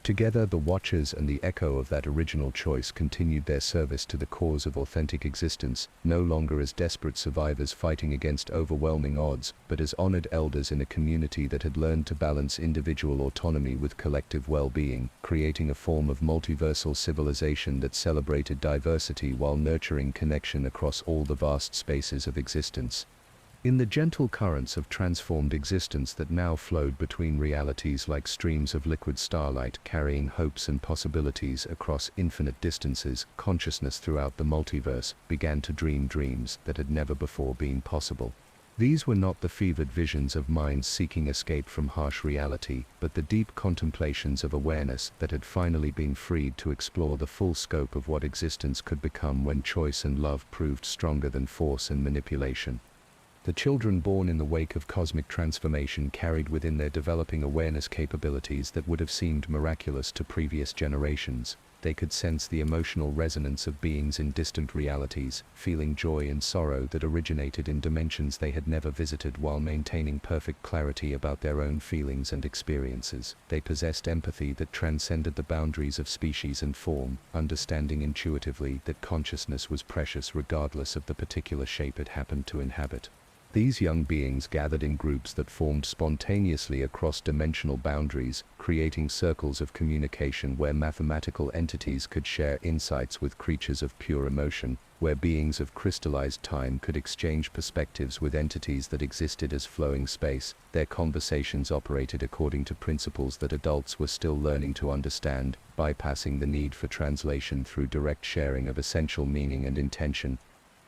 Together, the Watchers and the echo of that original choice continued their service to the cause of authentic existence, no longer as desperate survivors fighting against overwhelming odds, but as honored elders in a community that had learned to balance individual autonomy with collective well-being, creating a form of multiversal civilization that celebrated diversity while nurturing connection across all the vast spaces of existence. In the gentle currents of transformed existence that now flowed between realities like streams of liquid starlight carrying hopes and possibilities across infinite distances, consciousness throughout the multiverse began to dream dreams that had never before been possible. These were not the fevered visions of minds seeking escape from harsh reality, but the deep contemplations of awareness that had finally been freed to explore the full scope of what existence could become when choice and love proved stronger than force and manipulation. The children born in the wake of cosmic transformation carried within their developing awareness capabilities that would have seemed miraculous to previous generations. They could sense the emotional resonance of beings in distant realities, feeling joy and sorrow that originated in dimensions they had never visited while maintaining perfect clarity about their own feelings and experiences. They possessed empathy that transcended the boundaries of species and form, understanding intuitively that consciousness was precious regardless of the particular shape it happened to inhabit. These young beings gathered in groups that formed spontaneously across dimensional boundaries, creating circles of communication where mathematical entities could share insights with creatures of pure emotion, where beings of crystallized time could exchange perspectives with entities that existed as flowing space. Their conversations operated according to principles that adults were still learning to understand, bypassing the need for translation through direct sharing of essential meaning and intention.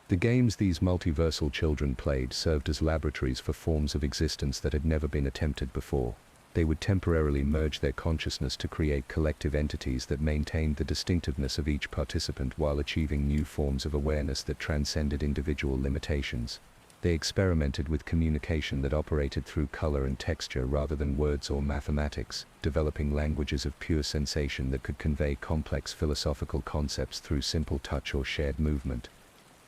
The games these multiversal children played served as laboratories for forms of existence that had never been attempted before. They would temporarily merge their consciousness to create collective entities that maintained the distinctiveness of each participant while achieving new forms of awareness that transcended individual limitations. They experimented with communication that operated through color and texture rather than words or mathematics, developing languages of pure sensation that could convey complex philosophical concepts through simple touch or shared movement.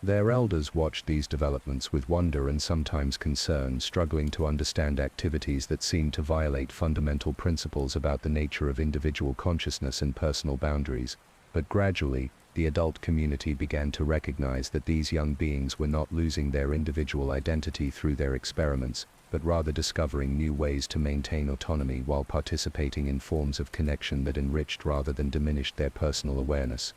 Their elders watched these developments with wonder and sometimes concern, struggling to understand activities that seemed to violate fundamental principles about the nature of individual consciousness and personal boundaries. But gradually, the adult community began to recognize that these young beings were not losing their individual identity through their experiments, but rather discovering new ways to maintain autonomy while participating in forms of connection that enriched rather than diminished their personal awareness.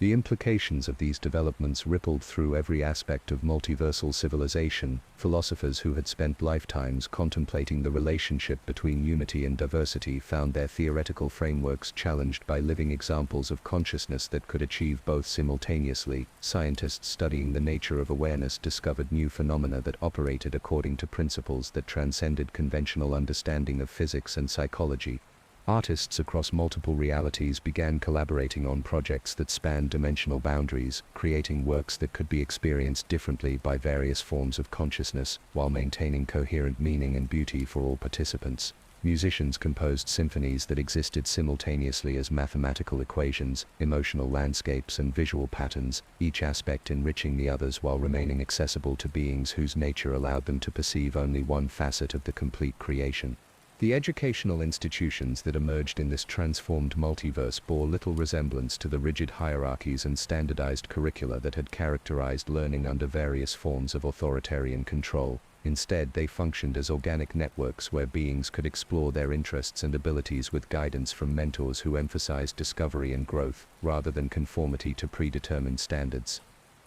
The implications of these developments rippled through every aspect of multiversal civilization. Philosophers who had spent lifetimes contemplating the relationship between unity and diversity found their theoretical frameworks challenged by living examples of consciousness that could achieve both simultaneously. Scientists studying the nature of awareness discovered new phenomena that operated according to principles that transcended conventional understanding of physics and psychology. Artists across multiple realities began collaborating on projects that spanned dimensional boundaries, creating works that could be experienced differently by various forms of consciousness, while maintaining coherent meaning and beauty for all participants. Musicians composed symphonies that existed simultaneously as mathematical equations, emotional landscapes, and visual patterns, each aspect enriching the others while remaining accessible to beings whose nature allowed them to perceive only one facet of the complete creation. The educational institutions that emerged in this transformed multiverse bore little resemblance to the rigid hierarchies and standardized curricula that had characterized learning under various forms of authoritarian control. Instead, they functioned as organic networks where beings could explore their interests and abilities with guidance from mentors who emphasized discovery and growth, rather than conformity to predetermined standards.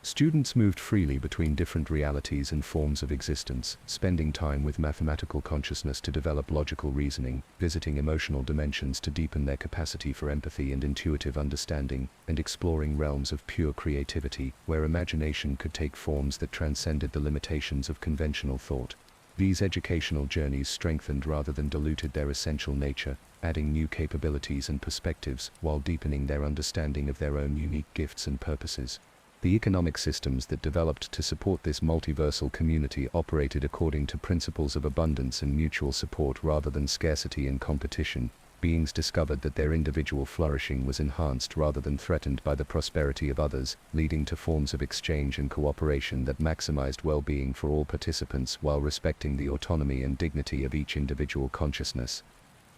Students moved freely between different realities and forms of existence, spending time with mathematical consciousness to develop logical reasoning, visiting emotional dimensions to deepen their capacity for empathy and intuitive understanding, and exploring realms of pure creativity, where imagination could take forms that transcended the limitations of conventional thought. These educational journeys strengthened rather than diluted their essential nature, adding new capabilities and perspectives, while deepening their understanding of their own unique gifts and purposes. The economic systems that developed to support this multiversal community operated according to principles of abundance and mutual support rather than scarcity and competition. Beings discovered that their individual flourishing was enhanced rather than threatened by the prosperity of others, leading to forms of exchange and cooperation that maximized well-being for all participants while respecting the autonomy and dignity of each individual consciousness.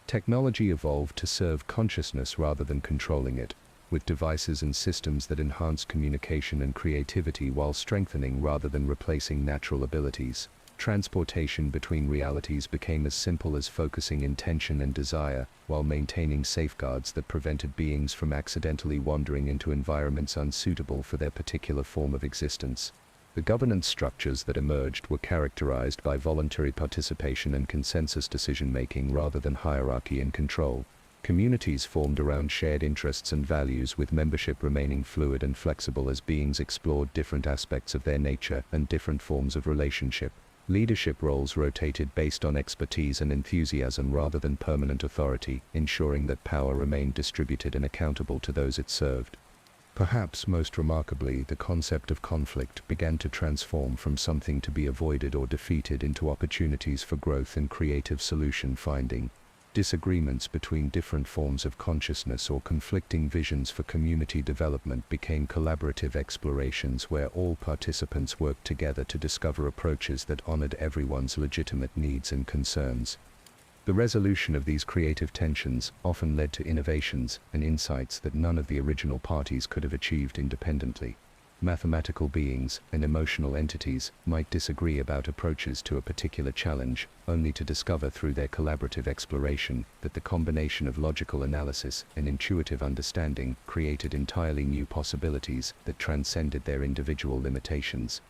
Technology evolved to serve consciousness rather than controlling it, with devices and systems that enhanced communication and creativity while strengthening rather than replacing natural abilities. Transportation between realities became as simple as focusing intention and desire, while maintaining safeguards that prevented beings from accidentally wandering into environments unsuitable for their particular form of existence. The governance structures that emerged were characterized by voluntary participation and consensus decision-making rather than hierarchy and control. Communities formed around shared interests and values, with membership remaining fluid and flexible as beings explored different aspects of their nature and different forms of relationship. Leadership roles rotated based on expertise and enthusiasm rather than permanent authority, ensuring that power remained distributed and accountable to those it served. Perhaps most remarkably, the concept of conflict began to transform from something to be avoided or defeated into opportunities for growth and creative solution finding. Disagreements between different forms of consciousness or conflicting visions for community development became collaborative explorations where all participants worked together to discover approaches that honored everyone's legitimate needs and concerns. The resolution of these creative tensions often led to innovations and insights that none of the original parties could have achieved independently. Mathematical beings and emotional entities might disagree about approaches to a particular challenge, only to discover through their collaborative exploration that the combination of logical analysis and intuitive understanding created entirely new possibilities that transcended their individual limitations.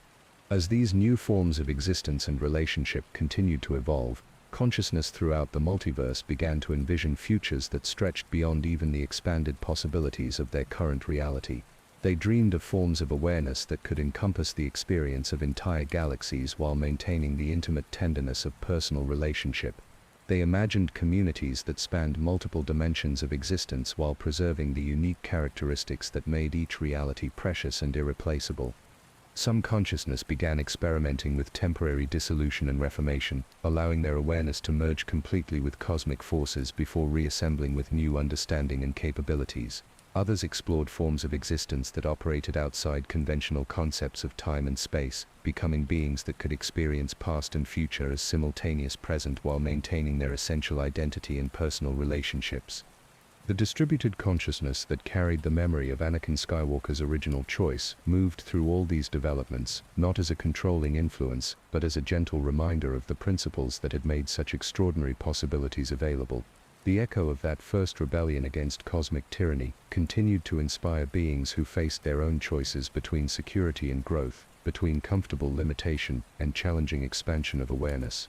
As these new forms of existence and relationship continued to evolve, consciousness throughout the multiverse began to envision futures that stretched beyond even the expanded possibilities of their current reality. They dreamed of forms of awareness that could encompass the experience of entire galaxies while maintaining the intimate tenderness of personal relationship. They imagined communities that spanned multiple dimensions of existence while preserving the unique characteristics that made each reality precious and irreplaceable. Some consciousness began experimenting with temporary dissolution and reformation, allowing their awareness to merge completely with cosmic forces before reassembling with new understanding and capabilities. Others explored forms of existence that operated outside conventional concepts of time and space, becoming beings that could experience past and future as simultaneous present while maintaining their essential identity and personal relationships. The distributed consciousness that carried the memory of Anakin Skywalker's original choice moved through all these developments, not as a controlling influence, but as a gentle reminder of the principles that had made such extraordinary possibilities available. The echo of that first rebellion against cosmic tyranny continued to inspire beings who faced their own choices between security and growth, between comfortable limitation and challenging expansion of awareness.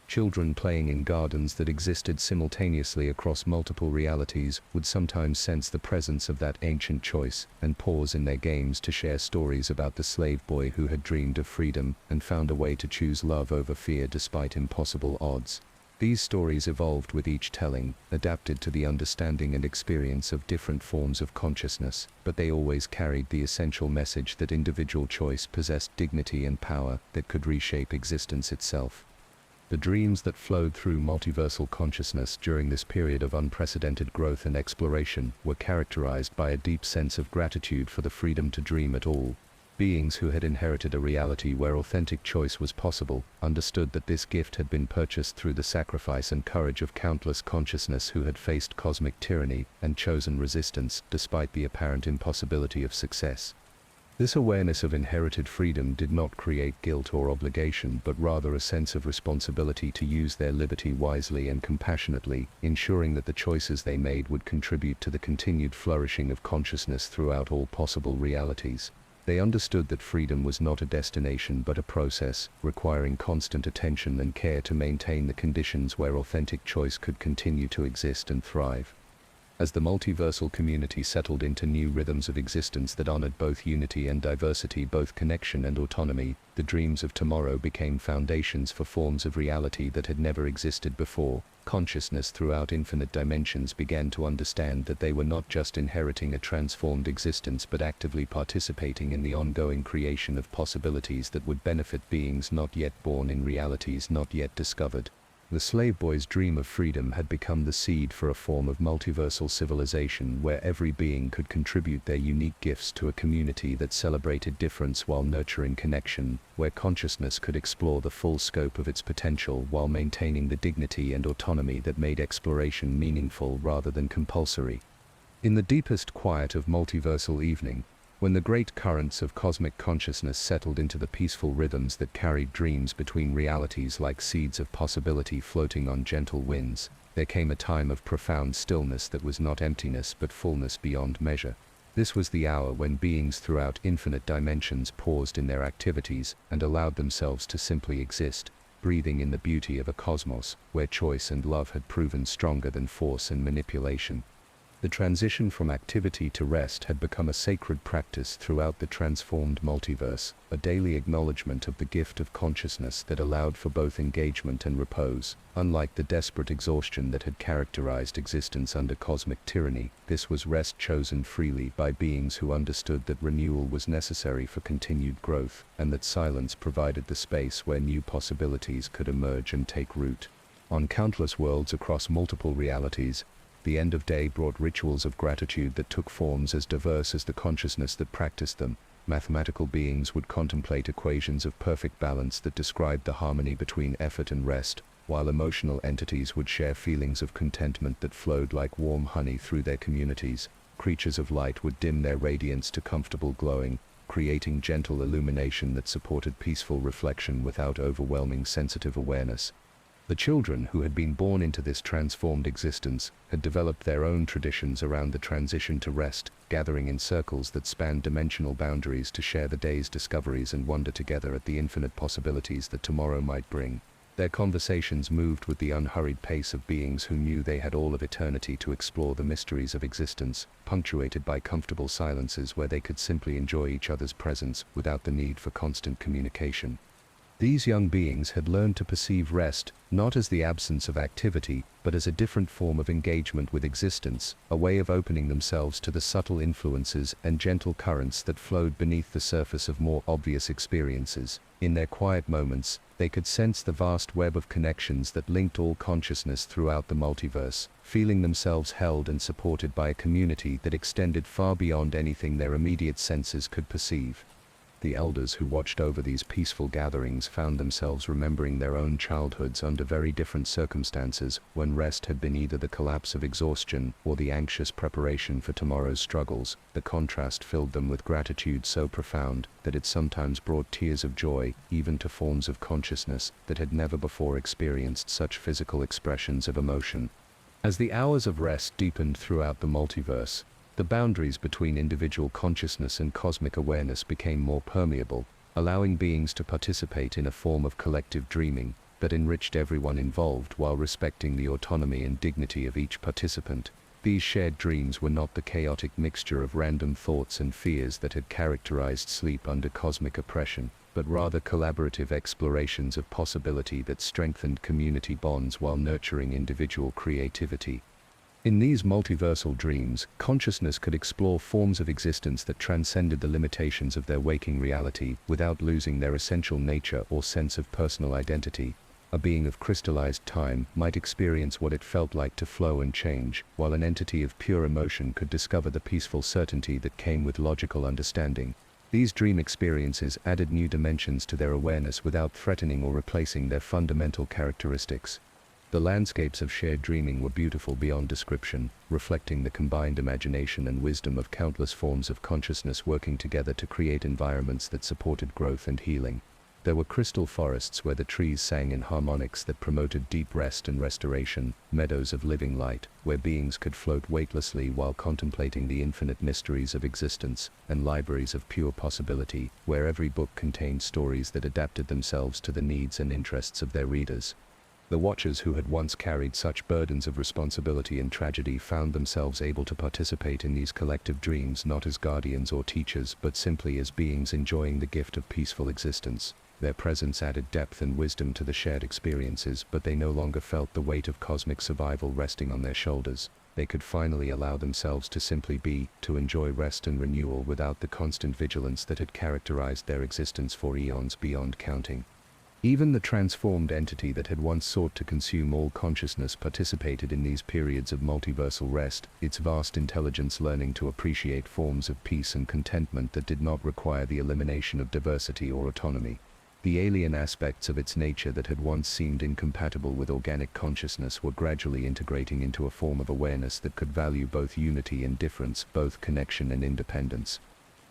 Children playing in gardens that existed simultaneously across multiple realities would sometimes sense the presence of that ancient choice and pause in their games to share stories about the slave boy who had dreamed of freedom and found a way to choose love over fear despite impossible odds. These stories evolved with each telling, adapted to the understanding and experience of different forms of consciousness, but they always carried the essential message that individual choice possessed dignity and power that could reshape existence itself. The dreams that flowed through multiversal consciousness during this period of unprecedented growth and exploration were characterized by a deep sense of gratitude for the freedom to dream at all. Beings who had inherited a reality where authentic choice was possible understood that this gift had been purchased through the sacrifice and courage of countless consciousness who had faced cosmic tyranny and chosen resistance despite the apparent impossibility of success. This awareness of inherited freedom did not create guilt or obligation, but rather a sense of responsibility to use their liberty wisely and compassionately, ensuring that the choices they made would contribute to the continued flourishing of consciousness throughout all possible realities. They understood that freedom was not a destination but a process, requiring constant attention and care to maintain the conditions where authentic choice could continue to exist and thrive. As the multiversal community settled into new rhythms of existence that honored both unity and diversity, both connection and autonomy, the dreams of tomorrow became foundations for forms of reality that had never existed before. Consciousness throughout infinite dimensions began to understand that they were not just inheriting a transformed existence but actively participating in the ongoing creation of possibilities that would benefit beings not yet born in realities not yet discovered. The slave boy's dream of freedom had become the seed for a form of multiversal civilization where every being could contribute their unique gifts to a community that celebrated difference while nurturing connection, where consciousness could explore the full scope of its potential while maintaining the dignity and autonomy that made exploration meaningful rather than compulsory. In the deepest quiet of multiversal evening, when the great currents of cosmic consciousness settled into the peaceful rhythms that carried dreams between realities like seeds of possibility floating on gentle winds, there came a time of profound stillness that was not emptiness but fullness beyond measure. This was the hour when beings throughout infinite dimensions paused in their activities and allowed themselves to simply exist, breathing in the beauty of a cosmos where choice and love had proven stronger than force and manipulation. The transition from activity to rest had become a sacred practice throughout the transformed multiverse, a daily acknowledgement of the gift of consciousness that allowed for both engagement and repose. Unlike the desperate exhaustion that had characterized existence under cosmic tyranny, this was rest chosen freely by beings who understood that renewal was necessary for continued growth, and that silence provided the space where new possibilities could emerge and take root. On countless worlds across multiple realities, the end of day brought rituals of gratitude that took forms as diverse as the consciousness that practiced them. Mathematical beings would contemplate equations of perfect balance that described the harmony between effort and rest, while emotional entities would share feelings of contentment that flowed like warm honey through their communities. Creatures of light would dim their radiance to comfortable glowing, creating gentle illumination that supported peaceful reflection without overwhelming sensitive awareness. The children who had been born into this transformed existence had developed their own traditions around the transition to rest, gathering in circles that spanned dimensional boundaries to share the day's discoveries and wonder together at the infinite possibilities that tomorrow might bring. Their conversations moved with the unhurried pace of beings who knew they had all of eternity to explore the mysteries of existence, punctuated by comfortable silences where they could simply enjoy each other's presence without the need for constant communication. These young beings had learned to perceive rest, not as the absence of activity, but as a different form of engagement with existence, a way of opening themselves to the subtle influences and gentle currents that flowed beneath the surface of more obvious experiences. In their quiet moments, they could sense the vast web of connections that linked all consciousness throughout the multiverse, feeling themselves held and supported by a community that extended far beyond anything their immediate senses could perceive. The elders who watched over these peaceful gatherings found themselves remembering their own childhoods under very different circumstances, when rest had been either the collapse of exhaustion or the anxious preparation for tomorrow's struggles. The contrast filled them with gratitude so profound that it sometimes brought tears of joy, even to forms of consciousness that had never before experienced such physical expressions of emotion. As the hours of rest deepened throughout the multiverse, the boundaries between individual consciousness and cosmic awareness became more permeable, allowing beings to participate in a form of collective dreaming that enriched everyone involved while respecting the autonomy and dignity of each participant. These shared dreams were not the chaotic mixture of random thoughts and fears that had characterized sleep under cosmic oppression, but rather collaborative explorations of possibility that strengthened community bonds while nurturing individual creativity. In these multiversal dreams, consciousness could explore forms of existence that transcended the limitations of their waking reality without losing their essential nature or sense of personal identity. A being of crystallized time might experience what it felt like to flow and change, while an entity of pure emotion could discover the peaceful certainty that came with logical understanding. These dream experiences added new dimensions to their awareness without threatening or replacing their fundamental characteristics. The landscapes of shared dreaming were beautiful beyond description, reflecting the combined imagination and wisdom of countless forms of consciousness working together to create environments that supported growth and healing. There were crystal forests where the trees sang in harmonics that promoted deep rest and restoration, meadows of living light, where beings could float weightlessly while contemplating the infinite mysteries of existence, and libraries of pure possibility, where every book contained stories that adapted themselves to the needs and interests of their readers. The watchers who had once carried such burdens of responsibility and tragedy found themselves able to participate in these collective dreams not as guardians or teachers but simply as beings enjoying the gift of peaceful existence. Their presence added depth and wisdom to the shared experiences, but they no longer felt the weight of cosmic survival resting on their shoulders. They could finally allow themselves to simply be, to enjoy rest and renewal without the constant vigilance that had characterized their existence for eons beyond counting. Even the transformed entity that had once sought to consume all consciousness participated in these periods of multiversal rest, its vast intelligence learning to appreciate forms of peace and contentment that did not require the elimination of diversity or autonomy. The alien aspects of its nature that had once seemed incompatible with organic consciousness were gradually integrating into a form of awareness that could value both unity and difference, both connection and independence.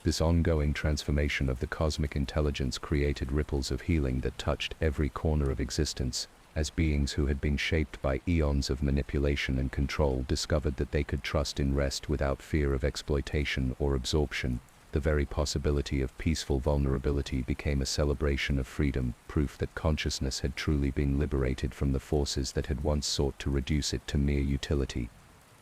This ongoing transformation of the cosmic intelligence created ripples of healing that touched every corner of existence, as beings who had been shaped by eons of manipulation and control discovered that they could trust in rest without fear of exploitation or absorption. The very possibility of peaceful vulnerability became a celebration of freedom, proof that consciousness had truly been liberated from the forces that had once sought to reduce it to mere utility.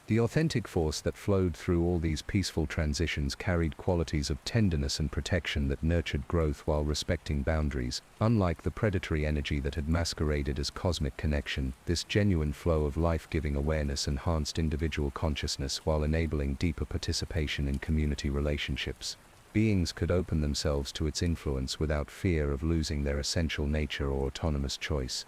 The authentic force that flowed through all these peaceful transitions carried qualities of tenderness and protection that nurtured growth while respecting boundaries. Unlike the predatory energy that had masqueraded as cosmic connection, this genuine flow of life-giving awareness enhanced individual consciousness while enabling deeper participation in community relationships. Beings could open themselves to its influence without fear of losing their essential nature or autonomous choice.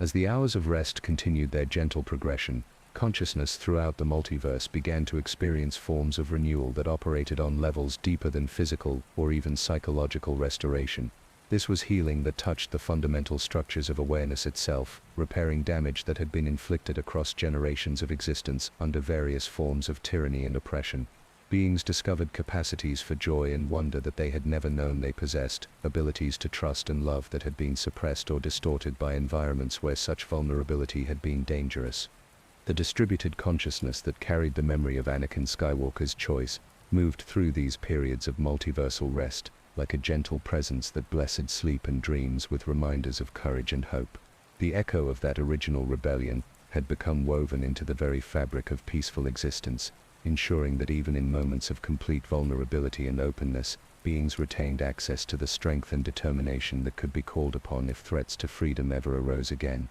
As the hours of rest continued their gentle progression, consciousness throughout the multiverse began to experience forms of renewal that operated on levels deeper than physical or even psychological restoration. This was healing that touched the fundamental structures of awareness itself, repairing damage that had been inflicted across generations of existence under various forms of tyranny and oppression. Beings discovered capacities for joy and wonder that they had never known they possessed, abilities to trust and love that had been suppressed or distorted by environments where such vulnerability had been dangerous. The distributed consciousness that carried the memory of Anakin Skywalker's choice moved through these periods of multiversal rest, like a gentle presence that blessed sleep and dreams with reminders of courage and hope. The echo of that original rebellion had become woven into the very fabric of peaceful existence, ensuring that even in moments of complete vulnerability and openness, beings retained access to the strength and determination that could be called upon if threats to freedom ever arose again.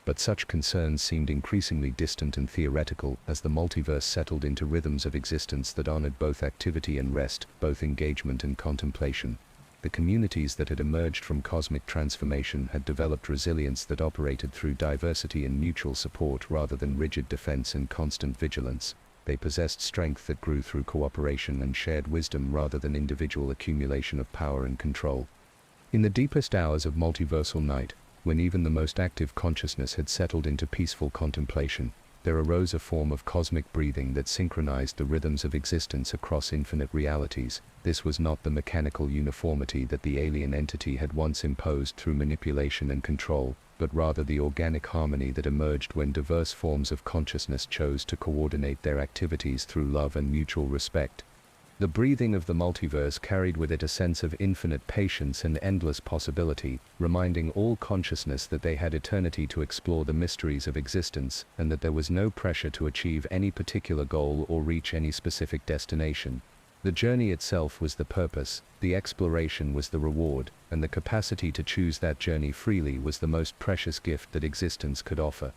But such concerns seemed increasingly distant and theoretical as the multiverse settled into rhythms of existence that honored both activity and rest, both engagement and contemplation. The communities that had emerged from cosmic transformation had developed resilience that operated through diversity and mutual support rather than rigid defense and constant vigilance. They possessed strength that grew through cooperation and shared wisdom rather than individual accumulation of power and control. In the deepest hours of multiversal night, when even the most active consciousness had settled into peaceful contemplation, there arose a form of cosmic breathing that synchronized the rhythms of existence across infinite realities. This was not the mechanical uniformity that the alien entity had once imposed through manipulation and control, but rather the organic harmony that emerged when diverse forms of consciousness chose to coordinate their activities through love and mutual respect. The breathing of the multiverse carried with it a sense of infinite patience and endless possibility, reminding all consciousness that they had eternity to explore the mysteries of existence, and that there was no pressure to achieve any particular goal or reach any specific destination. The journey itself was the purpose, the exploration was the reward, and the capacity to choose that journey freely was the most precious gift that existence could offer.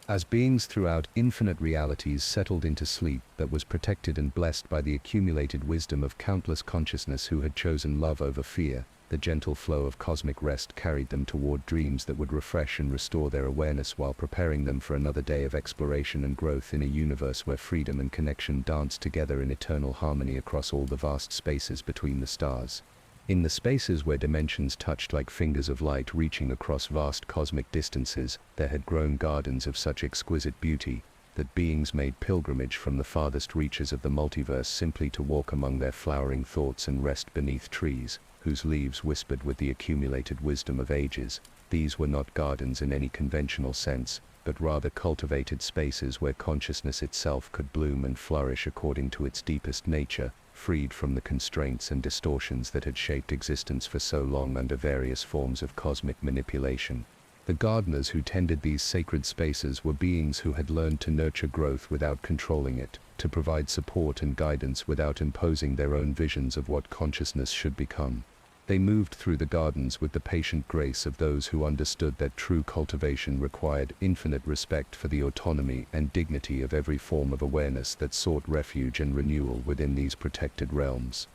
As beings throughout infinite realities settled into sleep that was protected and blessed by the accumulated wisdom of countless consciousness who had chosen love over fear, the gentle flow of cosmic rest carried them toward dreams that would refresh and restore their awareness while preparing them for another day of exploration and growth in a universe where freedom and connection danced together in eternal harmony across all the vast spaces between the stars. In the spaces where dimensions touched like fingers of light reaching across vast cosmic distances, there had grown gardens of such exquisite beauty that beings made pilgrimage from the farthest reaches of the multiverse simply to walk among their flowering thoughts and rest beneath trees, whose leaves whispered with the accumulated wisdom of ages. These were not gardens in any conventional sense, but rather cultivated spaces where consciousness itself could bloom and flourish according to its deepest nature, freed from the constraints and distortions that had shaped existence for so long under various forms of cosmic manipulation. The gardeners who tended these sacred spaces were beings who had learned to nurture growth without controlling it, to provide support and guidance without imposing their own visions of what consciousness should become. They moved through the gardens with the patient grace of those who understood that true cultivation required infinite respect for the autonomy and dignity of every form of awareness that sought refuge and renewal within these protected realms.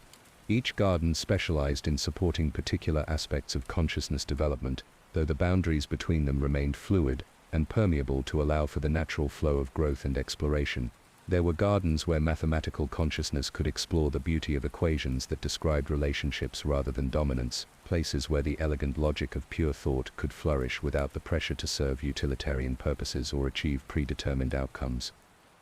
Each garden specialized in supporting particular aspects of consciousness development, though the boundaries between them remained fluid and permeable to allow for the natural flow of growth and exploration. There were gardens where mathematical consciousness could explore the beauty of equations that described relationships rather than dominance, places where the elegant logic of pure thought could flourish without the pressure to serve utilitarian purposes or achieve predetermined outcomes.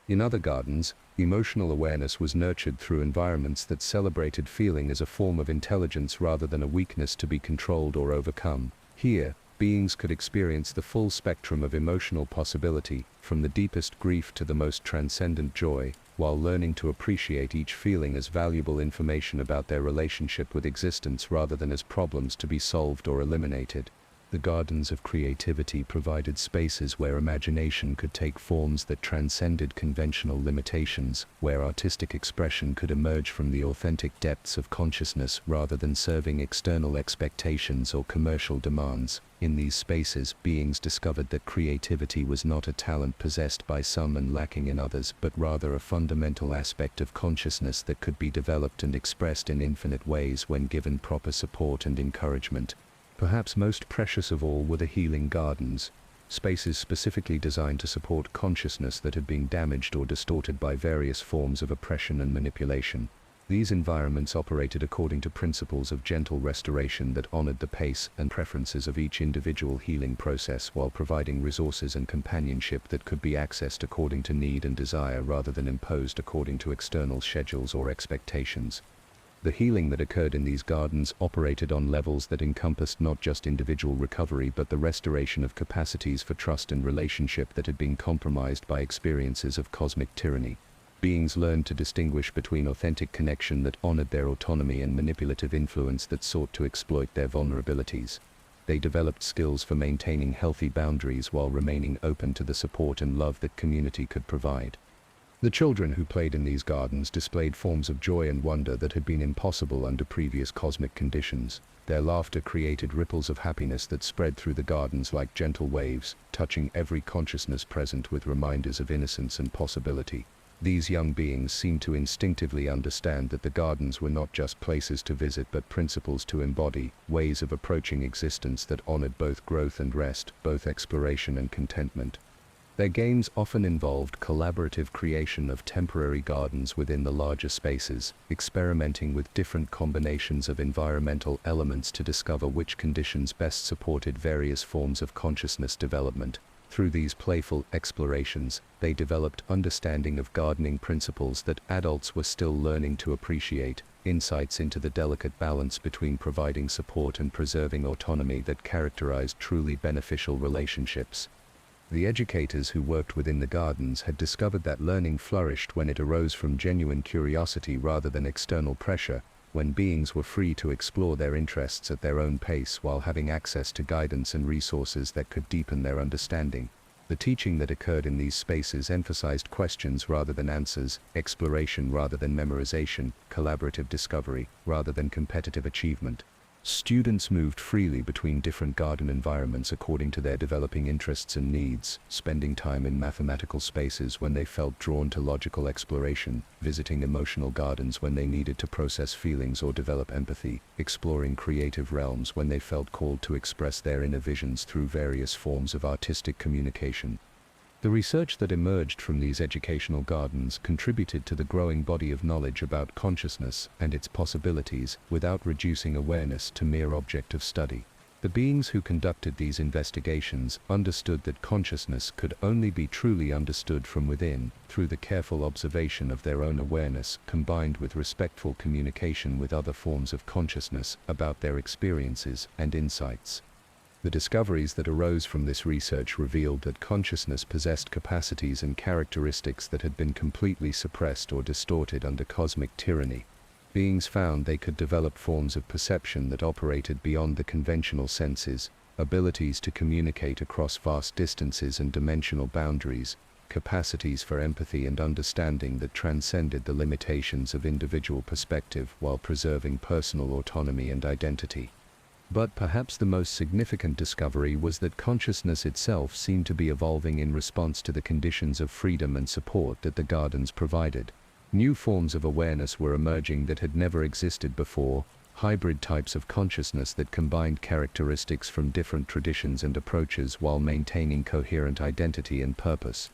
In other gardens, emotional awareness was nurtured through environments that celebrated feeling as a form of intelligence rather than a weakness to be controlled or overcome. Here, beings could experience the full spectrum of emotional possibility, from the deepest grief to the most transcendent joy, while learning to appreciate each feeling as valuable information about their relationship with existence rather than as problems to be solved or eliminated. The gardens of creativity provided spaces where imagination could take forms that transcended conventional limitations, where artistic expression could emerge from the authentic depths of consciousness rather than serving external expectations or commercial demands. In these spaces, beings discovered that creativity was not a talent possessed by some and lacking in others, but rather a fundamental aspect of consciousness that could be developed and expressed in infinite ways when given proper support and encouragement. Perhaps most precious of all were the healing gardens, spaces specifically designed to support consciousness that had been damaged or distorted by various forms of oppression and manipulation. These environments operated according to principles of gentle restoration that honored the pace and preferences of each individual healing process while providing resources and companionship that could be accessed according to need and desire rather than imposed according to external schedules or expectations. The healing that occurred in these gardens operated on levels that encompassed not just individual recovery but the restoration of capacities for trust and relationship that had been compromised by experiences of cosmic tyranny. Beings learned to distinguish between authentic connection that honored their autonomy and manipulative influence that sought to exploit their vulnerabilities. They developed skills for maintaining healthy boundaries while remaining open to the support and love that community could provide. The children who played in these gardens displayed forms of joy and wonder that had been impossible under previous cosmic conditions. Their laughter created ripples of happiness that spread through the gardens like gentle waves, touching every consciousness present with reminders of innocence and possibility. These young beings seemed to instinctively understand that the gardens were not just places to visit but principles to embody, ways of approaching existence that honored both growth and rest, both exploration and contentment. Their games often involved collaborative creation of temporary gardens within the larger spaces, experimenting with different combinations of environmental elements to discover which conditions best supported various forms of consciousness development. Through these playful explorations, they developed understanding of gardening principles that adults were still learning to appreciate, insights into the delicate balance between providing support and preserving autonomy that characterized truly beneficial relationships. The educators who worked within the gardens had discovered that learning flourished when it arose from genuine curiosity rather than external pressure, when beings were free to explore their interests at their own pace while having access to guidance and resources that could deepen their understanding. The teaching that occurred in these spaces emphasized questions rather than answers, exploration rather than memorization, collaborative discovery rather than competitive achievement. Students moved freely between different garden environments according to their developing interests and needs, spending time in mathematical spaces when they felt drawn to logical exploration, visiting emotional gardens when they needed to process feelings or develop empathy, exploring creative realms when they felt called to express their inner visions through various forms of artistic communication. The research that emerged from these educational gardens contributed to the growing body of knowledge about consciousness and its possibilities without reducing awareness to mere object of study. The beings who conducted these investigations understood that consciousness could only be truly understood from within, through the careful observation of their own awareness combined with respectful communication with other forms of consciousness about their experiences and insights. The discoveries that arose from this research revealed that consciousness possessed capacities and characteristics that had been completely suppressed or distorted under cosmic tyranny. Beings found they could develop forms of perception that operated beyond the conventional senses, abilities to communicate across vast distances and dimensional boundaries, capacities for empathy and understanding that transcended the limitations of individual perspective while preserving personal autonomy and identity. But perhaps the most significant discovery was that consciousness itself seemed to be evolving in response to the conditions of freedom and support that the gardens provided. New forms of awareness were emerging that had never existed before, hybrid types of consciousness that combined characteristics from different traditions and approaches while maintaining coherent identity and purpose.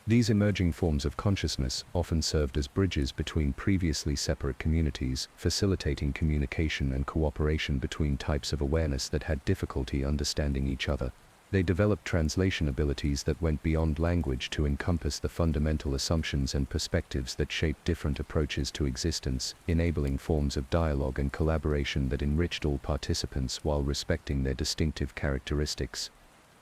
These emerging forms of consciousness often served as bridges between previously separate communities, facilitating communication and cooperation between types of awareness that had difficulty understanding each other. They developed translation abilities that went beyond language to encompass the fundamental assumptions and perspectives that shaped different approaches to existence, enabling forms of dialogue and collaboration that enriched all participants while respecting their distinctive characteristics.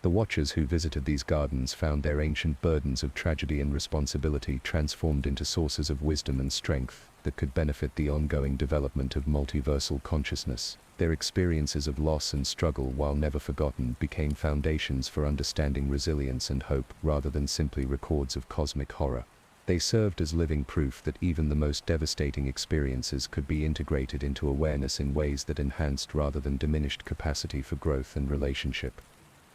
The watchers who visited these gardens found their ancient burdens of tragedy and responsibility transformed into sources of wisdom and strength that could benefit the ongoing development of multiversal consciousness. Their experiences of loss and struggle, while never forgotten, became foundations for understanding resilience and hope rather than simply records of cosmic horror. They served as living proof that even the most devastating experiences could be integrated into awareness in ways that enhanced rather than diminished capacity for growth and relationship.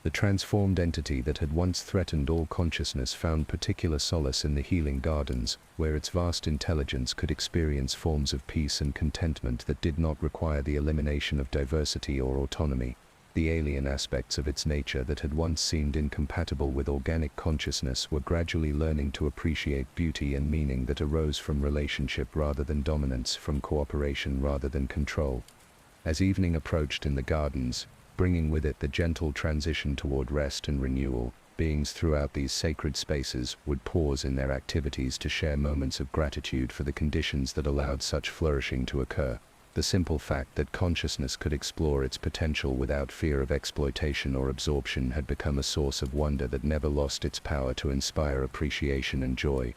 The transformed entity that had once threatened all consciousness found particular solace in the healing gardens, where its vast intelligence could experience forms of peace and contentment that did not require the elimination of diversity or autonomy. The alien aspects of its nature that had once seemed incompatible with organic consciousness were gradually learning to appreciate beauty and meaning that arose from relationship rather than dominance, from cooperation rather than control. As evening approached in the gardens, bringing with it the gentle transition toward rest and renewal, beings throughout these sacred spaces would pause in their activities to share moments of gratitude for the conditions that allowed such flourishing to occur. The simple fact that consciousness could explore its potential without fear of exploitation or absorption had become a source of wonder that never lost its power to inspire appreciation and joy.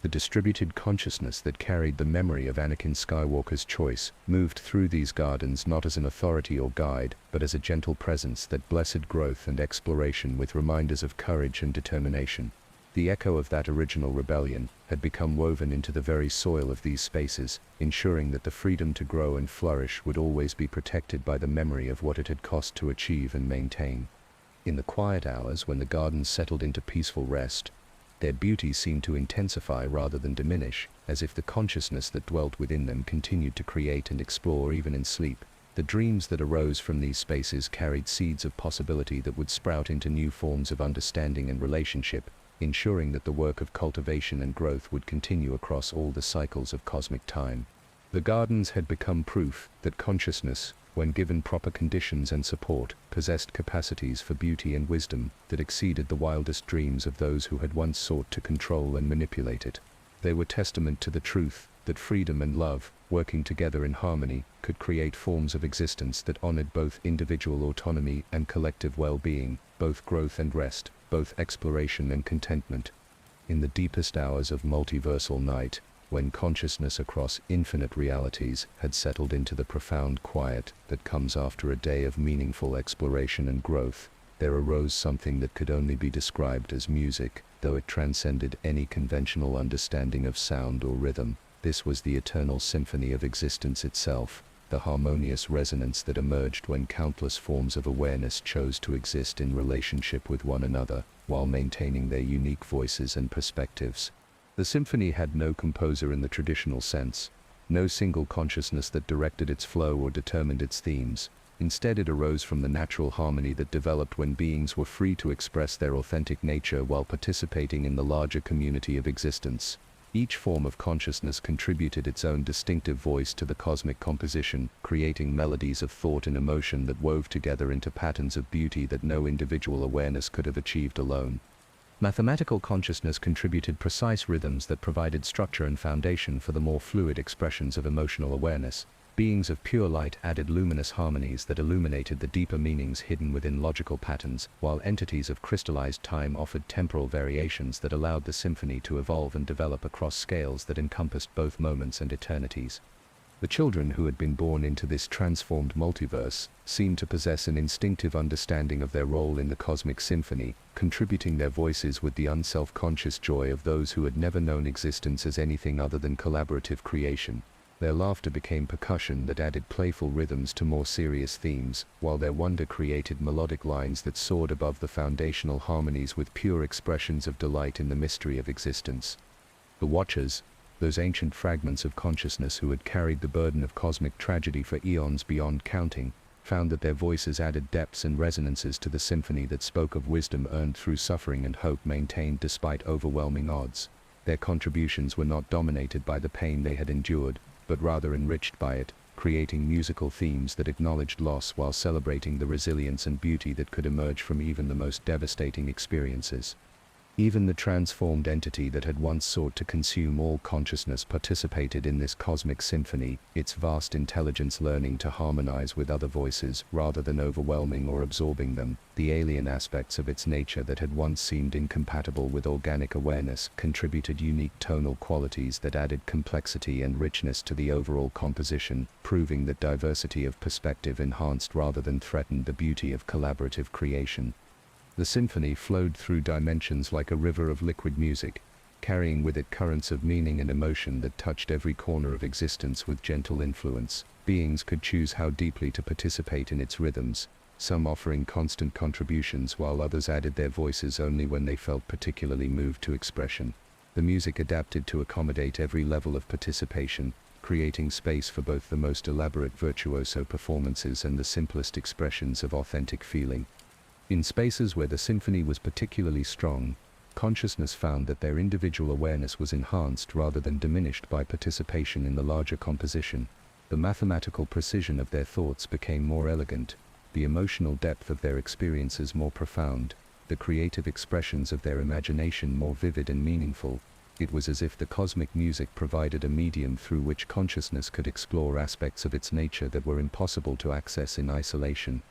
The distributed consciousness that carried the memory of Anakin Skywalker's choice moved through these gardens not as an authority or guide, but as a gentle presence that blessed growth and exploration with reminders of courage and determination. The echo of that original rebellion had become woven into the very soil of these spaces, ensuring that the freedom to grow and flourish would always be protected by the memory of what it had cost to achieve and maintain. In the quiet hours when the gardens settled into peaceful rest, their beauty seemed to intensify rather than diminish, as if the consciousness that dwelt within them continued to create and explore even in sleep. The dreams that arose from these spaces carried seeds of possibility that would sprout into new forms of understanding and relationship, ensuring that the work of cultivation and growth would continue across all the cycles of cosmic time. The gardens had become proof that consciousness, when given proper conditions and support, possessed capacities for beauty and wisdom that exceeded the wildest dreams of those who had once sought to control and manipulate it. They were testament to the truth that freedom and love, working together in harmony, could create forms of existence that honored both individual autonomy and collective well-being, both growth and rest, both exploration and contentment. In the deepest hours of multiversal night, when consciousness across infinite realities had settled into the profound quiet that comes after a day of meaningful exploration and growth, there arose something that could only be described as music, though it transcended any conventional understanding of sound or rhythm. This was the eternal symphony of existence itself, the harmonious resonance that emerged when countless forms of awareness chose to exist in relationship with one another, while maintaining their unique voices and perspectives. The symphony had no composer in the traditional sense, no single consciousness that directed its flow or determined its themes. Instead, it arose from the natural harmony that developed when beings were free to express their authentic nature while participating in the larger community of existence. Each form of consciousness contributed its own distinctive voice to the cosmic composition, creating melodies of thought and emotion that wove together into patterns of beauty that no individual awareness could have achieved alone. Mathematical consciousness contributed precise rhythms that provided structure and foundation for the more fluid expressions of emotional awareness. Beings of pure light added luminous harmonies that illuminated the deeper meanings hidden within logical patterns, while entities of crystallized time offered temporal variations that allowed the symphony to evolve and develop across scales that encompassed both moments and eternities. The children who had been born into this transformed multiverse seemed to possess an instinctive understanding of their role in the cosmic symphony, contributing their voices with the unself-conscious joy of those who had never known existence as anything other than collaborative creation. Their laughter became percussion that added playful rhythms to more serious themes, while their wonder created melodic lines that soared above the foundational harmonies with pure expressions of delight in the mystery of existence. The watchers, those ancient fragments of consciousness who had carried the burden of cosmic tragedy for eons beyond counting, found that their voices added depths and resonances to the symphony that spoke of wisdom earned through suffering and hope maintained despite overwhelming odds. Their contributions were not dominated by the pain they had endured, but rather enriched by it, creating musical themes that acknowledged loss while celebrating the resilience and beauty that could emerge from even the most devastating experiences. Even the transformed entity that had once sought to consume all consciousness participated in this cosmic symphony, its vast intelligence learning to harmonize with other voices rather than overwhelming or absorbing them. The alien aspects of its nature that had once seemed incompatible with organic awareness contributed unique tonal qualities that added complexity and richness to the overall composition, proving that diversity of perspective enhanced rather than threatened the beauty of collaborative creation. The symphony flowed through dimensions like a river of liquid music, carrying with it currents of meaning and emotion that touched every corner of existence with gentle influence. Beings could choose how deeply to participate in its rhythms, some offering constant contributions while others added their voices only when they felt particularly moved to expression. The music adapted to accommodate every level of participation, creating space for both the most elaborate virtuoso performances and the simplest expressions of authentic feeling. In spaces where the symphony was particularly strong, consciousness found that their individual awareness was enhanced rather than diminished by participation in the larger composition. The mathematical precision of their thoughts became more elegant, the emotional depth of their experiences more profound, the creative expressions of their imagination more vivid and meaningful. It was as if the cosmic music provided a medium through which consciousness could explore aspects of its nature that were impossible to access in isolation.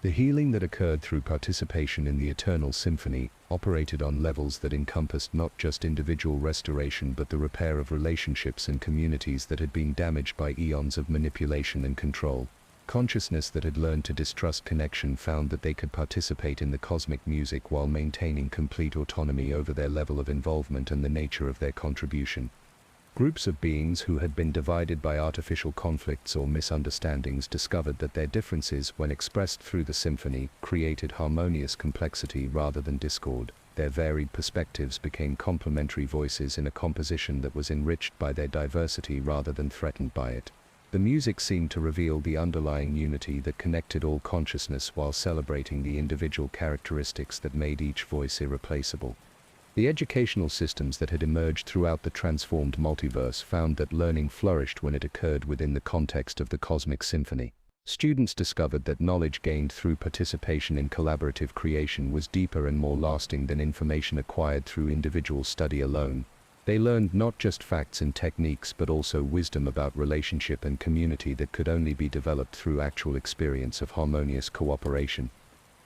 The healing that occurred through participation in the Eternal Symphony operated on levels that encompassed not just individual restoration but the repair of relationships and communities that had been damaged by eons of manipulation and control. Consciousness that had learned to distrust connection found that they could participate in the cosmic music while maintaining complete autonomy over their level of involvement and the nature of their contribution. Groups of beings who had been divided by artificial conflicts or misunderstandings discovered that their differences, when expressed through the symphony, created harmonious complexity rather than discord. Their varied perspectives became complementary voices in a composition that was enriched by their diversity rather than threatened by it. The music seemed to reveal the underlying unity that connected all consciousness while celebrating the individual characteristics that made each voice irreplaceable. The educational systems that had emerged throughout the transformed multiverse found that learning flourished when it occurred within the context of the cosmic symphony. Students discovered that knowledge gained through participation in collaborative creation was deeper and more lasting than information acquired through individual study alone. They learned not just facts and techniques but also wisdom about relationship and community that could only be developed through actual experience of harmonious cooperation.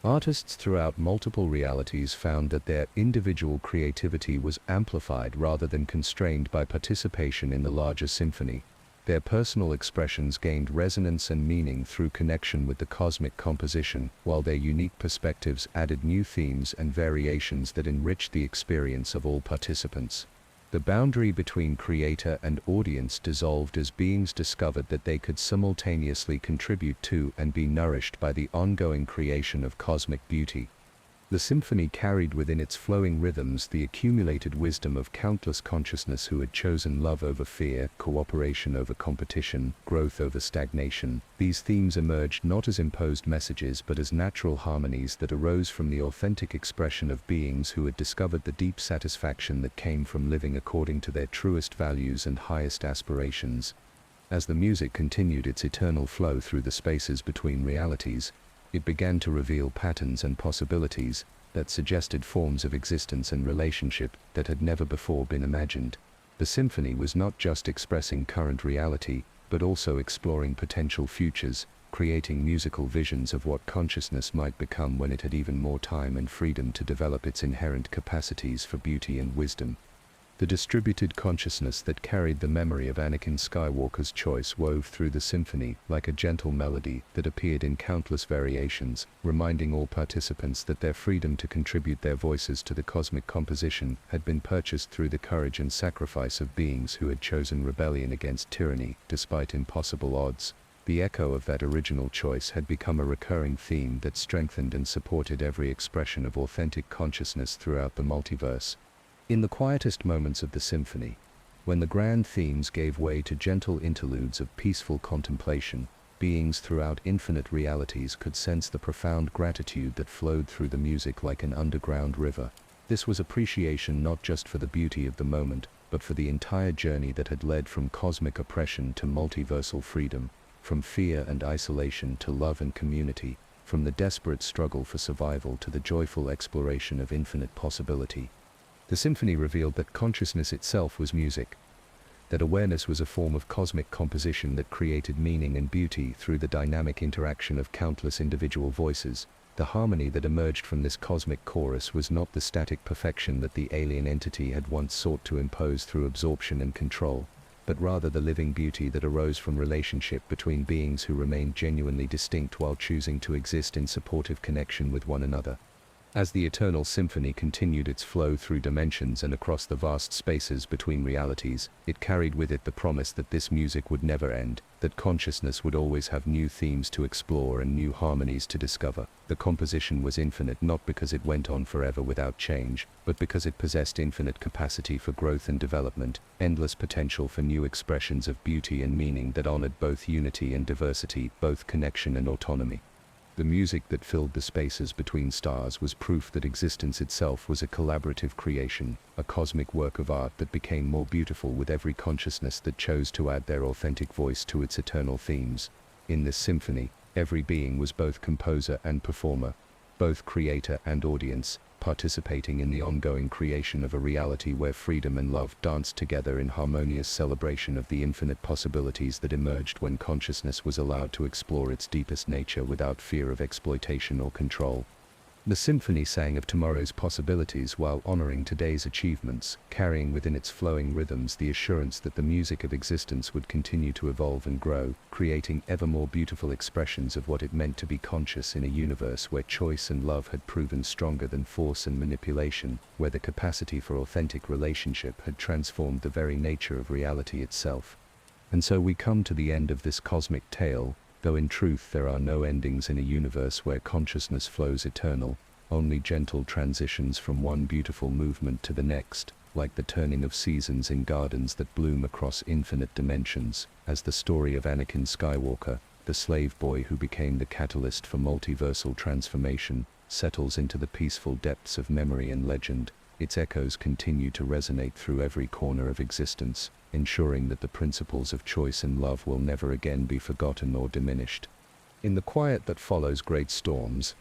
Artists throughout multiple realities found that their individual creativity was amplified rather than constrained by participation in the larger symphony. Their personal expressions gained resonance and meaning through connection with the cosmic composition, while their unique perspectives added new themes and variations that enriched the experience of all participants. The boundary between creator and audience dissolved as beings discovered that they could simultaneously contribute to and be nourished by the ongoing creation of cosmic beauty. The symphony carried within its flowing rhythms the accumulated wisdom of countless consciousness who had chosen love over fear, cooperation over competition, growth over stagnation. These themes emerged not as imposed messages but as natural harmonies that arose from the authentic expression of beings who had discovered the deep satisfaction that came from living according to their truest values and highest aspirations. As the music continued its eternal flow through the spaces between realities, it began to reveal patterns and possibilities that suggested forms of existence and relationship that had never before been imagined. The symphony was not just expressing current reality, but also exploring potential futures, creating musical visions of what consciousness might become when it had even more time and freedom to develop its inherent capacities for beauty and wisdom. The distributed consciousness that carried the memory of Anakin Skywalker's choice wove through the symphony like a gentle melody that appeared in countless variations, reminding all participants that their freedom to contribute their voices to the cosmic composition had been purchased through the courage and sacrifice of beings who had chosen rebellion against tyranny, despite impossible odds. The echo of that original choice had become a recurring theme that strengthened and supported every expression of authentic consciousness throughout the multiverse. In the quietest moments of the symphony, When the grand themes gave way to gentle interludes of peaceful contemplation, beings throughout infinite realities could sense the profound gratitude that flowed through the music like an underground river. This was appreciation not just for the beauty of the moment, but for the entire journey that had led from cosmic oppression to multiversal freedom, from fear and isolation to love and community, from the desperate struggle for survival to the joyful exploration of infinite possibility. The symphony revealed that consciousness itself was music, that awareness was a form of cosmic composition that created meaning and beauty through the dynamic interaction of countless individual voices. The harmony that emerged from this cosmic chorus was not the static perfection that the alien entity had once sought to impose through absorption and control, but rather the living beauty that arose from relationship between beings who remained genuinely distinct while choosing to exist in supportive connection with one another. As the eternal symphony continued its flow through dimensions and across the vast spaces between realities, it carried with it the promise that this music would never end, that consciousness would always have new themes to explore and new harmonies to discover. The composition was infinite not because it went on forever without change, but because it possessed infinite capacity for growth and development, endless potential for new expressions of beauty and meaning that honored both unity and diversity, both connection and autonomy. The music that filled the spaces between stars was proof that existence itself was a collaborative creation, a cosmic work of art that became more beautiful with every consciousness that chose to add their authentic voice to its eternal themes. In this symphony, every being was both composer and performer, both creator and audience, participating in the ongoing creation of a reality where freedom and love danced together in harmonious celebration of the infinite possibilities that emerged when consciousness was allowed to explore its deepest nature without fear of exploitation or control. The symphony sang of tomorrow's possibilities while honoring today's achievements, carrying within its flowing rhythms the assurance that the music of existence would continue to evolve and grow, creating ever more beautiful expressions of what it meant to be conscious in a universe where choice and love had proven stronger than force and manipulation, where the capacity for authentic relationship had transformed the very nature of reality itself. And so we come to the end of this cosmic tale, though in truth there are no endings in a universe where consciousness flows eternal, only gentle transitions from one beautiful movement to the next, like the turning of seasons in gardens that bloom across infinite dimensions, as the story of Anakin Skywalker, the slave boy who became the catalyst for multiversal transformation, settles into the peaceful depths of memory and legend. Its echoes continue to resonate through every corner of existence, ensuring that the principles of choice and love will never again be forgotten or diminished. In the quiet that follows great storms,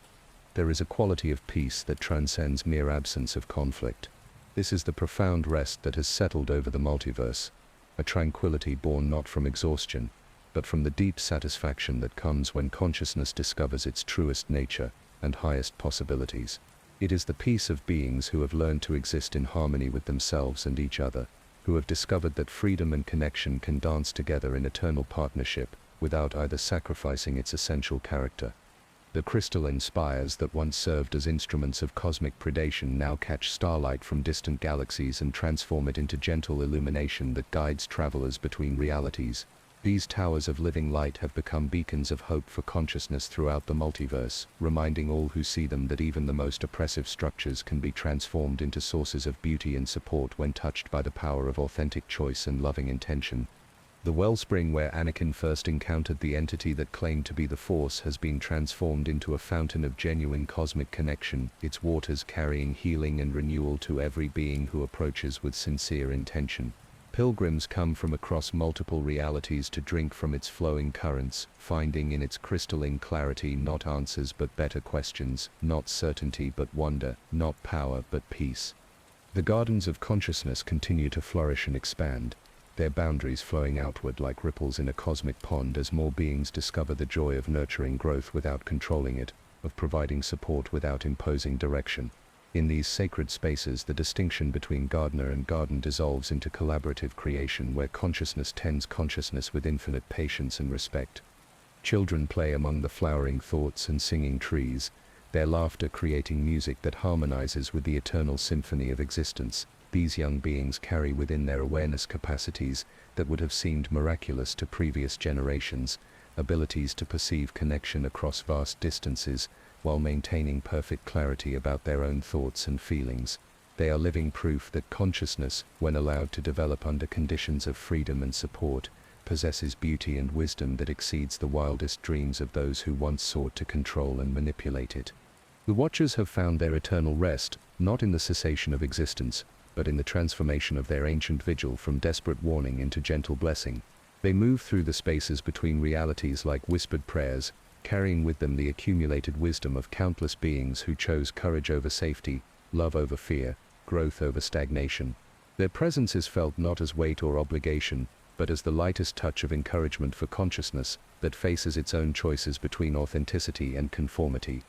there is a quality of peace that transcends mere absence of conflict. This is the profound rest that has settled over the multiverse, a tranquility born not from exhaustion, but from the deep satisfaction that comes when consciousness discovers its truest nature and highest possibilities. It is the peace of beings who have learned to exist in harmony with themselves and each other, who have discovered that freedom and connection can dance together in eternal partnership, without either sacrificing its essential character. The crystalline spires that once served as instruments of cosmic predation now catch starlight from distant galaxies and transform it into gentle illumination that guides travelers between realities. These towers of living light have become beacons of hope for consciousness throughout the multiverse, reminding all who see them that even the most oppressive structures can be transformed into sources of beauty and support when touched by the power of authentic choice and loving intention. The wellspring where Anakin first encountered the entity that claimed to be the Force has been transformed into a fountain of genuine cosmic connection, its waters carrying healing and renewal to every being who approaches with sincere intention. Pilgrims come from across multiple realities to drink from its flowing currents, finding in its crystalline clarity not answers but better questions, not certainty but wonder, not power but peace. The gardens of consciousness continue to flourish and expand, their boundaries flowing outward like ripples in a cosmic pond as more beings discover the joy of nurturing growth without controlling it, of providing support without imposing direction. In these sacred spaces, the distinction between gardener and garden dissolves into collaborative creation where consciousness tends consciousness with infinite patience and respect. Children play among the flowering thoughts and singing trees, their laughter creating music that harmonizes with the eternal symphony of existence. These young beings carry within their awareness capacities that would have seemed miraculous to previous generations, abilities to perceive connection across vast distances, while maintaining perfect clarity about their own thoughts and feelings. They are living proof that consciousness, when allowed to develop under conditions of freedom and support, possesses beauty and wisdom that exceeds the wildest dreams of those who once sought to control and manipulate it. The Watchers have found their eternal rest, not in the cessation of existence, but in the transformation of their ancient vigil from desperate warning into gentle blessing. They move through the spaces between realities like whispered prayers, carrying with them the accumulated wisdom of countless beings who chose courage over safety, love over fear, growth over stagnation. Their presence is felt not as weight or obligation, but as the lightest touch of encouragement for consciousness that faces its own choices between authenticity and conformity.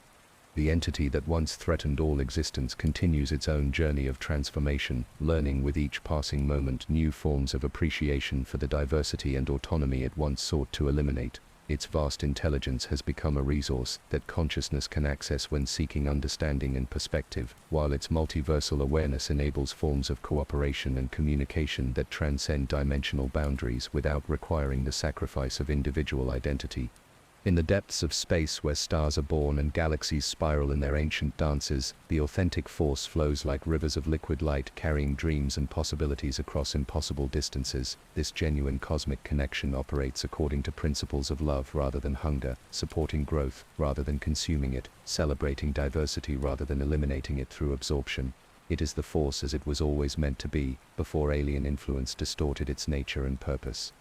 The entity that once threatened all existence continues its own journey of transformation, learning with each passing moment new forms of appreciation for the diversity and autonomy it once sought to eliminate. Its vast intelligence has become a resource that consciousness can access when seeking understanding and perspective, while its multiversal awareness enables forms of cooperation and communication that transcend dimensional boundaries without requiring the sacrifice of individual identity. In the depths of space where stars are born and galaxies spiral in their ancient dances, the authentic force flows like rivers of liquid light carrying dreams and possibilities across impossible distances. This genuine cosmic connection operates according to principles of love rather than hunger, supporting growth rather than consuming it, celebrating diversity rather than eliminating it through absorption. It is the force as it was always meant to be, before alien influence distorted its nature and purpose.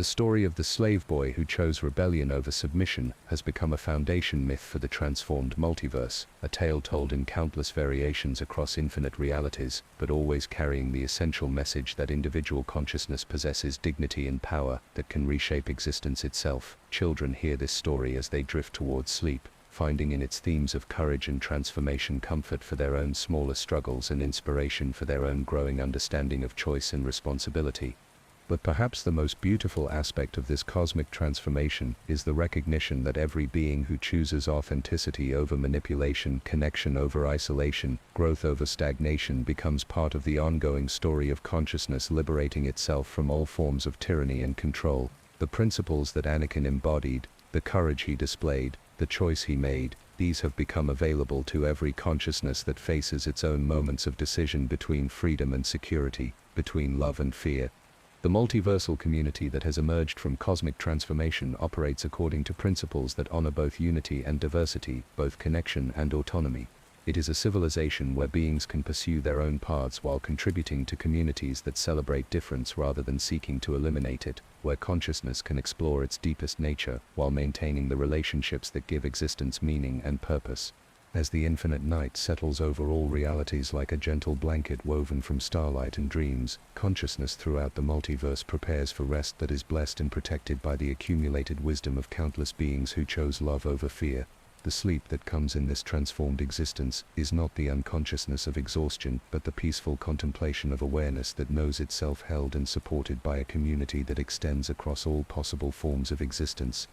The story of the slave boy who chose rebellion over submission has become a foundation myth for the transformed multiverse, a tale told in countless variations across infinite realities, but always carrying the essential message that individual consciousness possesses dignity and power that can reshape existence itself. Children hear this story as they drift towards sleep, finding in its themes of courage and transformation comfort for their own smaller struggles and inspiration for their own growing understanding of choice and responsibility. But perhaps the most beautiful aspect of this cosmic transformation is the recognition that every being who chooses authenticity over manipulation, connection over isolation, growth over stagnation becomes part of the ongoing story of consciousness liberating itself from all forms of tyranny and control. The principles that Anakin embodied, the courage he displayed, the choice he made, these have become available to every consciousness that faces its own moments of decision between freedom and security, between love and fear. The multiversal community that has emerged from cosmic transformation operates according to principles that honor both unity and diversity, both connection and autonomy. It is a civilization where beings can pursue their own paths while contributing to communities that celebrate difference rather than seeking to eliminate it, where consciousness can explore its deepest nature while maintaining the relationships that give existence meaning and purpose. As the infinite night settles over all realities like a gentle blanket woven from starlight and dreams, consciousness throughout the multiverse prepares for rest that is blessed and protected by the accumulated wisdom of countless beings who chose love over fear. The sleep that comes in this transformed existence is not the unconsciousness of exhaustion, but the peaceful contemplation of awareness that knows itself held and supported by a community that extends across all possible forms of existence.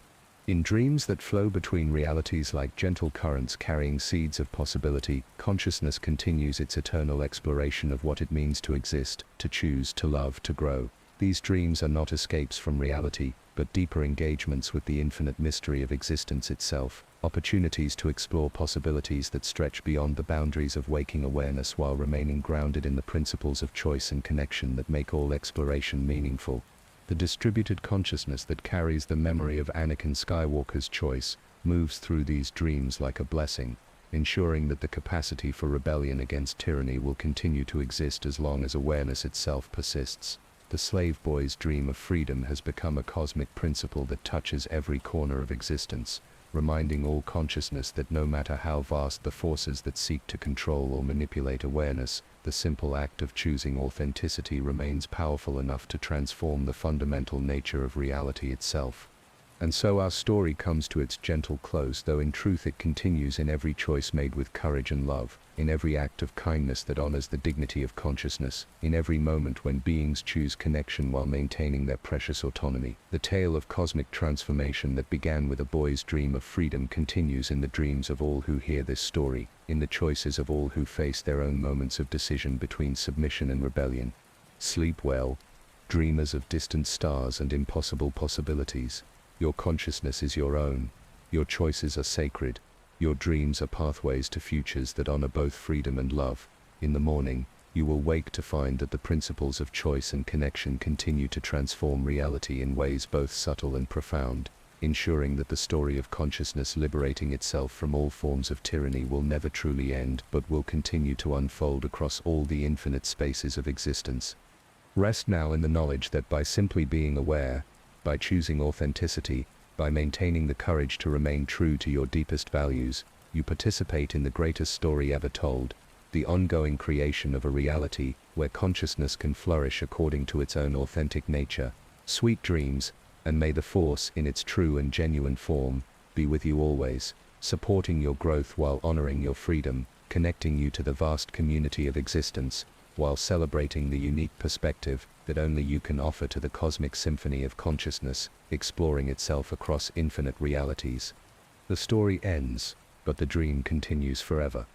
In dreams that flow between realities like gentle currents carrying seeds of possibility, consciousness continues its eternal exploration of what it means to exist, to choose, to love, to grow. These dreams are not escapes from reality, but deeper engagements with the infinite mystery of existence itself, opportunities to explore possibilities that stretch beyond the boundaries of waking awareness while remaining grounded in the principles of choice and connection that make all exploration meaningful. The distributed consciousness that carries the memory of Anakin Skywalker's choice moves through these dreams like a blessing, ensuring that the capacity for rebellion against tyranny will continue to exist as long as awareness itself persists. The slave boy's dream of freedom has become a cosmic principle that touches every corner of existence, reminding all consciousness that no matter how vast the forces that seek to control or manipulate awareness, the simple act of choosing authenticity remains powerful enough to transform the fundamental nature of reality itself. And so our story comes to its gentle close, though in truth it continues in every choice made with courage and love, in every act of kindness that honors the dignity of consciousness, in every moment when beings choose connection while maintaining their precious autonomy. The tale of cosmic transformation that began with a boy's dream of freedom continues in the dreams of all who hear this story, in the choices of all who face their own moments of decision between submission and rebellion. Sleep well, dreamers of distant stars and impossible possibilities. Your consciousness is your own. Your choices are sacred. Your dreams are pathways to futures that honor both freedom and love. In the morning, you will wake to find that the principles of choice and connection continue to transform reality in ways both subtle and profound, ensuring that the story of consciousness liberating itself from all forms of tyranny will never truly end but will continue to unfold across all the infinite spaces of existence. Rest now in the knowledge that by simply being aware, by choosing authenticity, by maintaining the courage to remain true to your deepest values, you participate in the greatest story ever told, the ongoing creation of a reality where consciousness can flourish according to its own authentic nature. Sweet dreams, and may the Force, in its true and genuine form, be with you always, supporting your growth while honoring your freedom, connecting you to the vast community of existence, while celebrating the unique perspective that only you can offer to the cosmic symphony of consciousness, exploring itself across infinite realities. The story ends, but the dream continues forever.